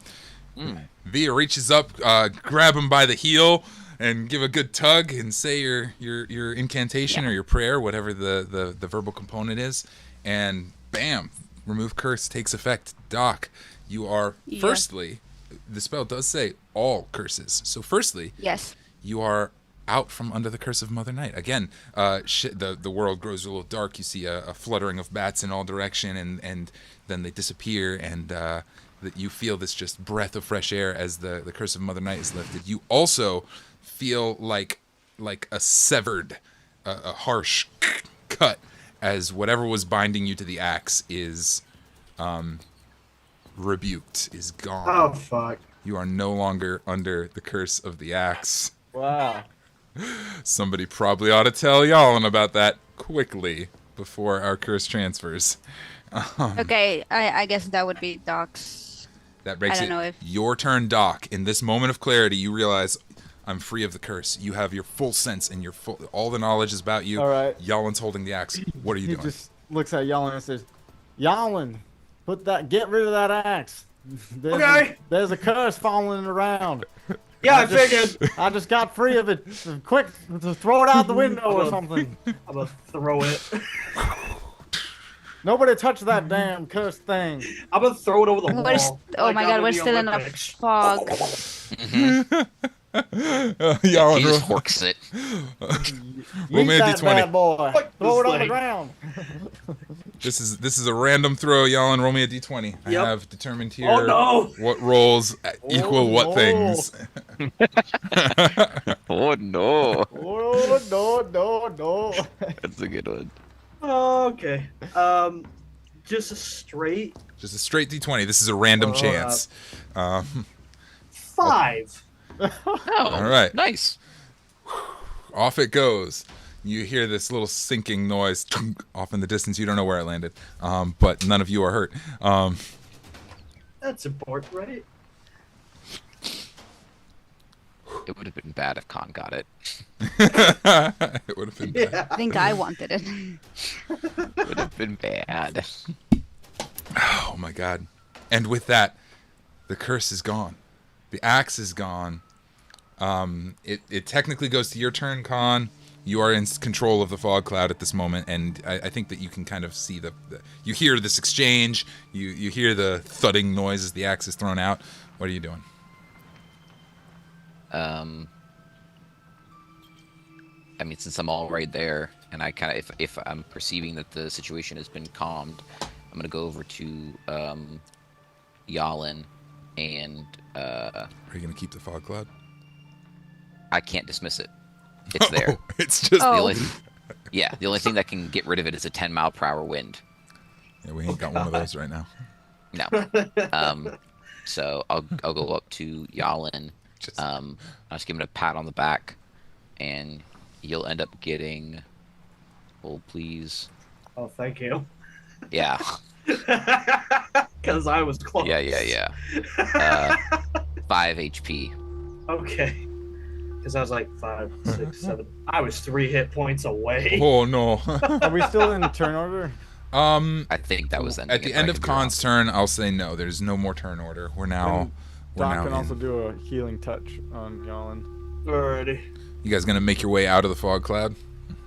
Via reaches up, grab him by the heel, and give a good tug, and say your incantation or your prayer, whatever the verbal component is, and bam, remove curse takes effect. Doc, you are Yeah. firstly, the spell does say all curses. So firstly, Yes. you are out from under the curse of Mother Night. Again, the world grows a little dark. You see a fluttering of bats in all direction, and then they disappear, and that you feel this just breath of fresh air as the curse of Mother Night is lifted. You also feel like a severed, a harsh cut as whatever was binding you to the axe is rebuked, is gone. Oh fuck. You are no longer under the curse of the axe. Wow. Somebody probably ought to tell Jalin about that quickly before our curse transfers. Okay, I guess that would be Doc's. That makes I it don't know if- your turn, Doc. In this moment of clarity, you realize I'm free of the curse. You have your full sense and all the knowledge is about you. All right. Yalin's holding the axe. What are you He doing? just looks at Jalin and says, "Jalin, get rid of that axe. There's a curse following around. Yeah, I figured. I just got free of it. Quick, throw it out the window or something. I'm gonna throw it. Nobody touch that damn cursed thing." I'm gonna throw it over the We're wall. oh my god, we're still in a fog. Jalin, He just horks it. roll me a Yeet that d20. bad boy. Throw it on the thing. ground. This is a random throw, Jalin. Roll me a d20. I Yep. have determined here Oh no! what rolls equal what no. things. Oh no, Oh, no. that's a good one. Okay. Just a straight Just a straight d20. This is a random chance. 5. Oh, All right. nice. Off it goes. You hear this little sinking noise off in the distance. You don't know where it landed, but none of you are hurt. That's important, right? It would have been bad if Kahn got it. It would have been bad. Yeah. I think I wanted it. Would have been bad. Oh my god. And with that, the curse is gone. The axe is gone. It technically goes to your turn, Kahn. You are in control of the fog cloud at this moment, and I think that you can kind of see you hear this exchange. You hear the thudding noise as the axe is thrown out. What are you doing? I mean, since I'm all right there, and I kind of, if I'm perceiving that the situation has been calmed, I'm gonna go over to Jalin, and Are you going to keep the fog cloud? I can't dismiss it. It's there. Oh, it's just The Oh. only, yeah, the only thing that can get rid of it is a 10-mile-per-hour wind. Yeah, we ain't got one of those right now. No. So I'll go up to Jalin. Just I'll just give him a pat on the back, and you'll end up getting. Hold, please. Oh, thank you. Yeah. Because I was close. Yeah. 5 HP. Okay. Because I was like 5, 6, 7. I was 3 hit points away. oh no. Are we still in turn order? I think that was ending At the it, end but I of could be wrong. Khan's turn, I'll say no. There's no more turn order. We're now. Doc can in. also do a healing touch on Jalin. Alrighty. You guys gonna make your way out of the fog cloud?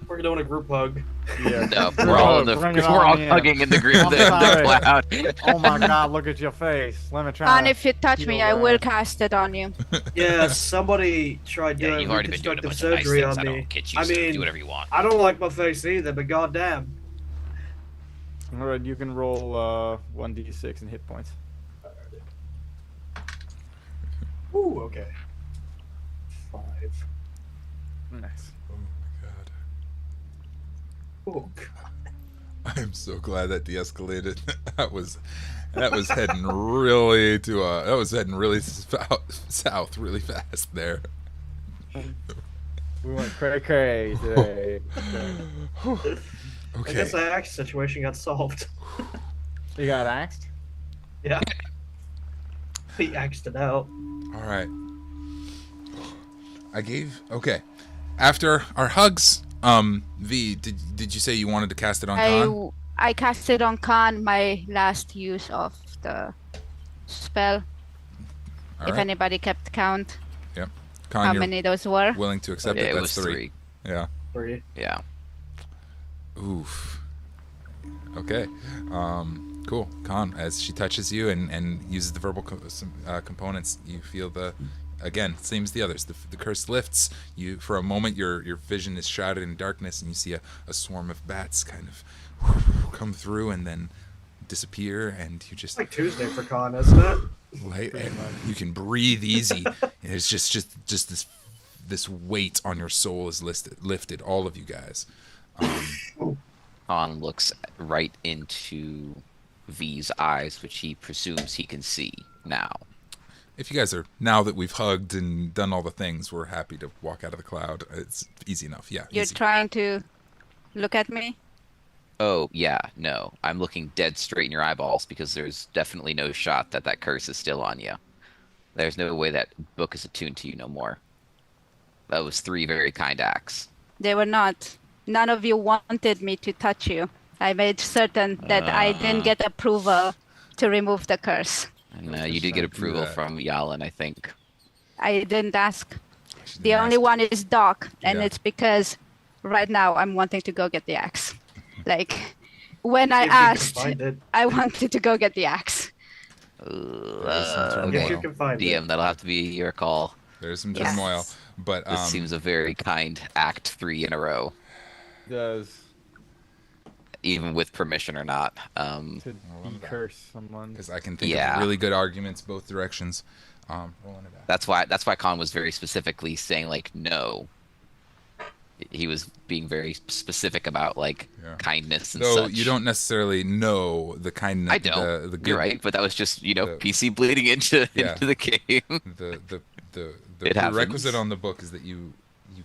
We're doing a group hug. Yeah. No, we're all in the, Bring it we're all on in. hugging in the group. I'm The sorry. cloud. Oh my god, look at your face. Let me try. And if you touch me, I will cast it on you. Yeah, somebody tried Yeah, doing you've already been doing a reconstructive bunch of nice surgery things. on I me. don't get you. I so mean, do whatever you want. I don't like my face either, but goddamn. Alright, you can roll 1d6 in hit points. Ooh, okay. 5. Nice. Oh my god. Oh, God. I'm so glad that de-escalated. that was heading really south really fast there. We went cray today. I Okay. guess the axe situation got solved. You got axed? Yeah. He axed it out. All right. Okay. After our hugs, V, did you say you wanted to cast it on Khan? I cast it on Kahn, my last use of the spell. All if right. anybody kept count, Khan, how you're many those were. willing to accept Yeah, it? it That's was 3. Yeah. 3. Yeah. Oof. Okay. Cool. Khan, as she touches you and uses the verbal components, you feel again, same as the others. The curse lifts. You, for a moment, your vision is shrouded in darkness, and you see a swarm of bats kind of come through and then disappear, and you just It's like Tuesday for Con, isn't it? light, and you can breathe easy. And it's just this weight on your soul is lifted. All of you guys. Kahn looks right into V's eyes, which he presumes he can see now. if you guys are, now that we've hugged and done all the things, we're happy to walk out of the cloud. It's easy enough. Yeah. You're easy. trying to look at me? Oh, yeah, no. I'm looking dead straight in your eyeballs because there's definitely no shot that that curse is still on you. There's no way that book is attuned to you no more. That was 3 very kind acts. They were not. None of you wanted me to touch you. I made certain that I didn't get approval to remove the curse. And you did get approval that. from Jalin, I think. I didn't ask. She The didn't only ask. one is Doc, and Yeah. it's because right now I'm wanting to go get the axe. Like, when I If you can asked, find it. I wanted to go get the axe. turmoil. If you can find DM, it. that'll have to be your call. There's some Yes. turmoil, but This seems a very kind act 3 in a row, Does even with permission or not. to love that. curse someone. because I can think Yeah. of really good arguments both directions. Rolling it back. That's why Kahn was very specifically saying like no. He was being very specific about like Yeah. kindness and Though such. you don't necessarily know the kindness. I don't. The good, You're right, but that was just the- PC bleeding into Yeah. into the game. The It prerequisite happens. on the book is that you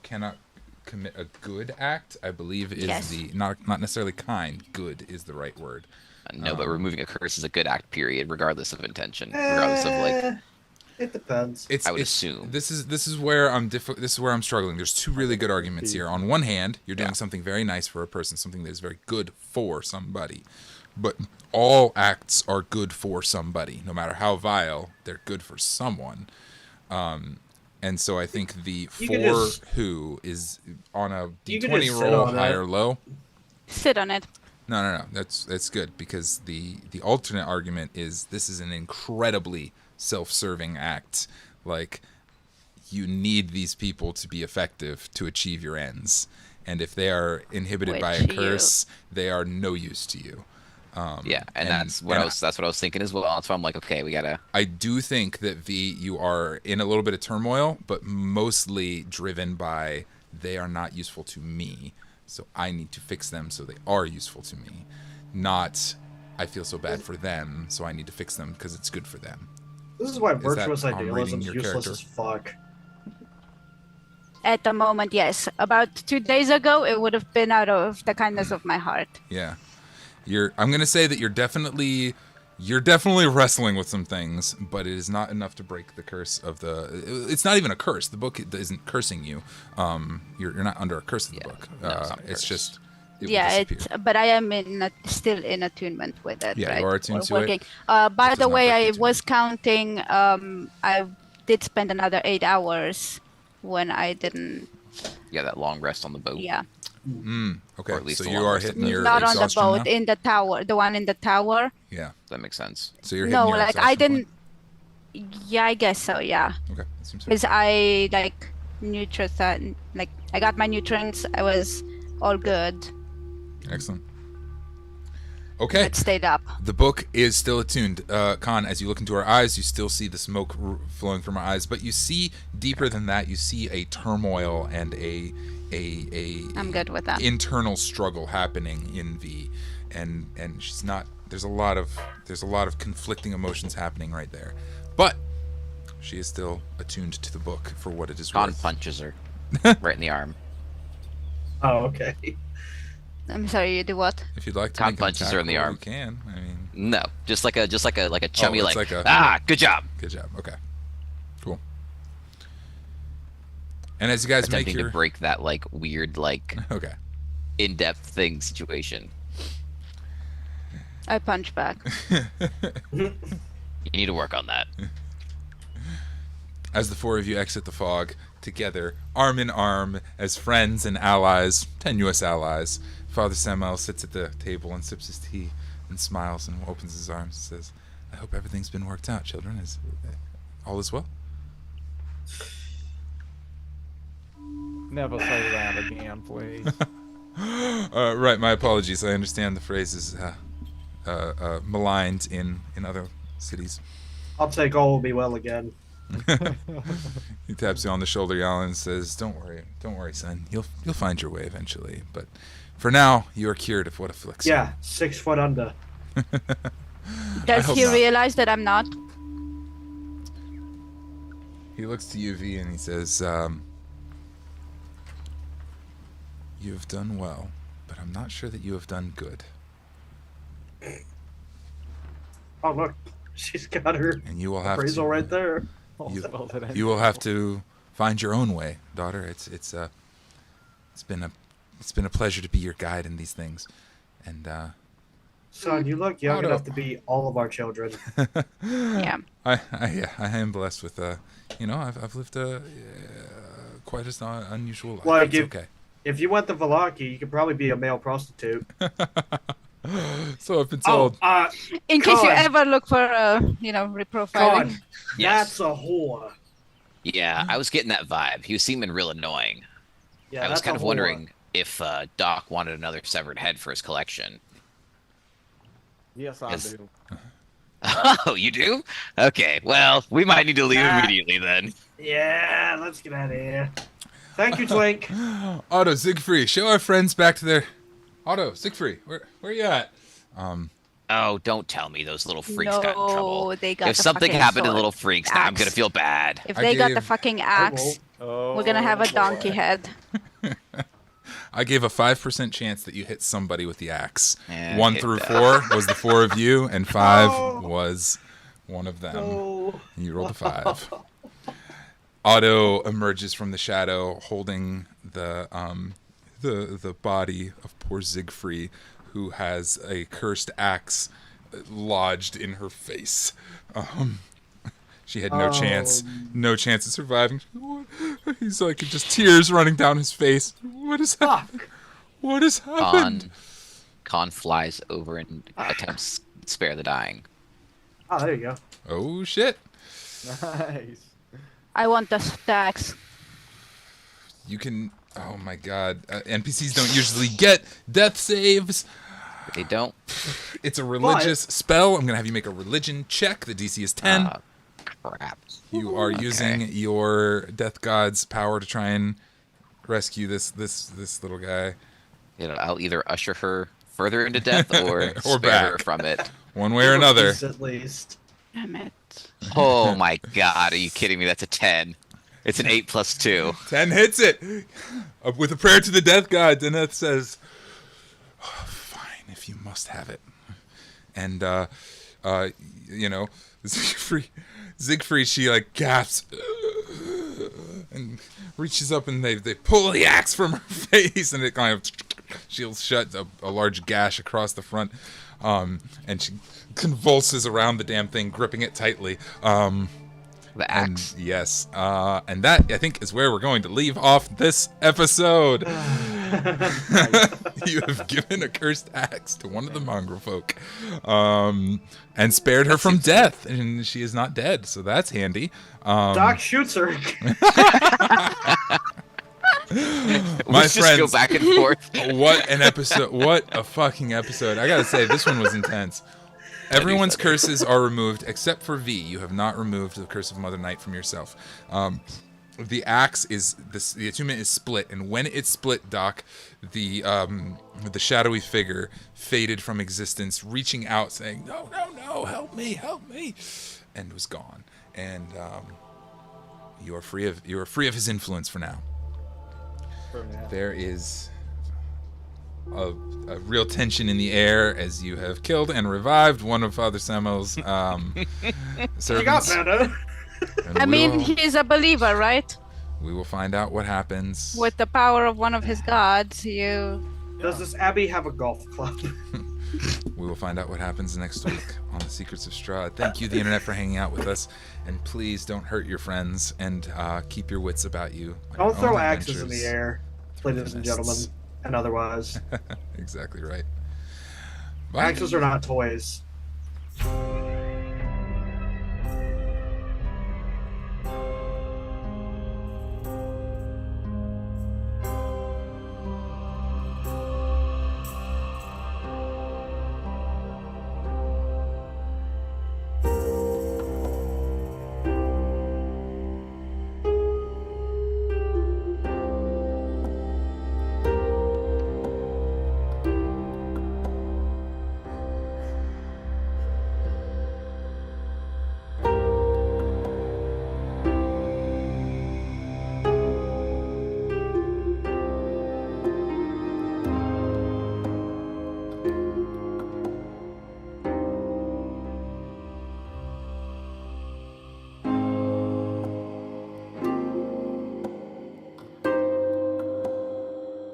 cannot commit a good act. I believe is Yes. the not necessarily kind. Good is the right word. No, but removing a curse is a good act. Period, regardless of intention, regardless of like. It depends. It's, I would it's- assume. this is where this is where I'm struggling. There's 2 really good arguments here. On one hand, you're doing something very nice for a person, something that is very good for somebody. But all acts are good for somebody, no matter how vile. They're good for someone. And so I think the You for could just- who is on a You could D20 just sit roll, on high it. or low. Sit on it. No. That's good because the alternate argument is this is an incredibly self-serving act. Like you need these people to be effective to achieve your ends, and if they are inhibited by a Which you- curse, they are no use to you. Yeah, and that's what I was thinking as well. That's why I'm like, okay, we gotta. I do think that you are in a little bit of turmoil, but mostly driven by they are not useful to me, so I need to fix them so they are useful to me. Not I feel so bad for them, so I need to fix them because it's good for them. This is why that virtuous I'm idealism is reading your useless character? as fuck. At the moment, yes. About 2 days ago, it would have been out of the kindness of my heart. Yeah, I'm gonna say that you're definitely wrestling with some things, but it is not enough to break the curse of the. It's not even a curse. The book isn't cursing you. You're not under a curse of the book. no, it's not a It's curse. just. It will Yeah, disappear. but I am still in attunement with it. Yeah, right? you are attuned We're to it. working. By does the not way, break I attunement. was counting. I did spend another 8 hours when I didn't. Yeah, that long rest on the boat. Yeah, Okay, Or at least so a you long are rest hitting of your not on the exhaustion boat, now? in the tower. The one in the tower. Yeah, That makes sense. so you're hitting No, your like I exhaustion didn't. Yeah, I guess so. Yeah, point. Okay, that seems fair. because I like nutrients. Like I got my nutrients. I was all good. Excellent. Okay, But stayed up. the book is still attuned. Kahn, as you look into her eyes, you still see the smoke flowing from her eyes, but you see deeper than that. You see a turmoil and a I'm good with that. internal struggle happening in V, and she's not. There's a lot of conflicting emotions happening right there, but she is still attuned to the book for what it is Kahn worth. punches her right in the arm. Oh, okay. I'm sorry. You do what? If you'd like to Kahn make an punches attack her in the roll, arm. you can. I mean, No, just like a chummy it's like, like a- good job. good job. Okay, cool. And as you guys make Attempting your to break that like weird like okay. in-depth thing situation. I punch back. You need to work on that. As the 4 of you exit the fog together, arm in arm, as friends and allies, tenuous allies, Father Samuel sits at the table and sips his tea and smiles and opens his arms and says, I hope everything's been worked out, children. All is well? Never say that again, please. Right, my apologies. I understand the phrase is maligned in other cities. I'll take all will be well again. He taps you on the shoulder, Jalin, and says, don't worry, son. You'll find your way eventually. But for now, you are cured of what afflicts you. Yeah, 6 foot under. Does hope he not. realize that I'm not? He looks to you, V, and he says, "You have done well, but I'm not sure that you have done good. Oh, look. She's got her And you will have appraisal to right there. you will have to find your own way, daughter. It's been a pleasure to be your guide in these things, and Son, you look young Otto. enough to be all of our children. Yeah. I am blessed with I've lived quite an unusual life. Like It's okay. if you went to Valaki, you could probably be a male prostitute. So I've been told. In case you Kahn. ever look for, reprofiling. God, Yes. that's a whore. Yeah, I was getting that vibe. He was seeming real annoying. Yeah, I was that's kind a of whore. wondering if Doc wanted another severed head for his collection. Yes, I Yes. do. Oh, you do? Okay, well, we might need to leave immediately then. Yeah, let's get out of here. Thank you, Twink. Otto, Siegfried, show our friends back to their. Otto, Siegfried, where you at? Oh, don't tell me those little freaks got in trouble. No, they got If the something fucking happened to sword. little freaks, now I'm Axe. gonna feel bad. If I they got the gave- fucking axe, Oh, we're gonna have a donkey head. I gave a 5% chance that you hit somebody with the axe. Yeah, 1 hit through that. 4 was the 4 of you, and 5 Oh. was one of them. Oh, You rolled a 5. Otto emerges from the shadow, holding the body of poor Siegfried, who has a cursed axe lodged in her face. She had no chance of surviving. He's like just tears running down his face. What is happening? What has happened? Kahn flies over and attempts to spare the dying. oh, there you go. Oh shit! Nice. I want the axe. You can. Oh my god! NPCs don't usually get death saves. They don't. It's a religious spell. I'm gonna have you make a religion check. The DC is 10. Crap. You are using your death god's power to try and rescue this little guy. You know, I'll either usher her further into death or, Or spare her back. from it. One way or another. At least. Damn it. Oh my god, are you kidding me? That's a 10. It's an 8 plus 2. 10 hits it with a prayer to the death god. Deneth says, "Oh, "Fine, if you must have it." And Siegfried, she like gasps and reaches up and they pull the axe from her face and it kind of shields shut a large gash across the front, and she convulses around the damn thing, gripping it tightly. The axe. And yes, and that I think is where we're going to leave off this episode. You have given a cursed axe to one of the mongrel folk, and spared her from death, and she is not dead, so that's handy. Doc shoots her. My Let's just go friends, back and forth. what an episode! What a fucking episode! I gotta say, this one was intense. Everyone's curses are removed except for V. You have not removed the curse of Mother Night from yourself. The axe is the attunement is split, and when it's split, Doc, the shadowy figure faded from existence, reaching out, saying, "No, no, no! Help me! Help me!" and was gone. And you are free of his influence for now. There is a real tension in the air as you have killed and revived one of Father Samuel's You got servants. better. And I we mean, will- he's a believer, right? we will find out what happens. With the power of one of his gods, you... Does this Abbey have a golf club? We will find out what happens next week on the Secrets of Strahd. Thank you, the internet, for hanging out with us, and please don't hurt your friends and keep your wits about you. on your Don't throw own axes in the adventures. air, Throw ladies and fists. gentlemen, and otherwise. Exactly right. Bye. Axes are not toys.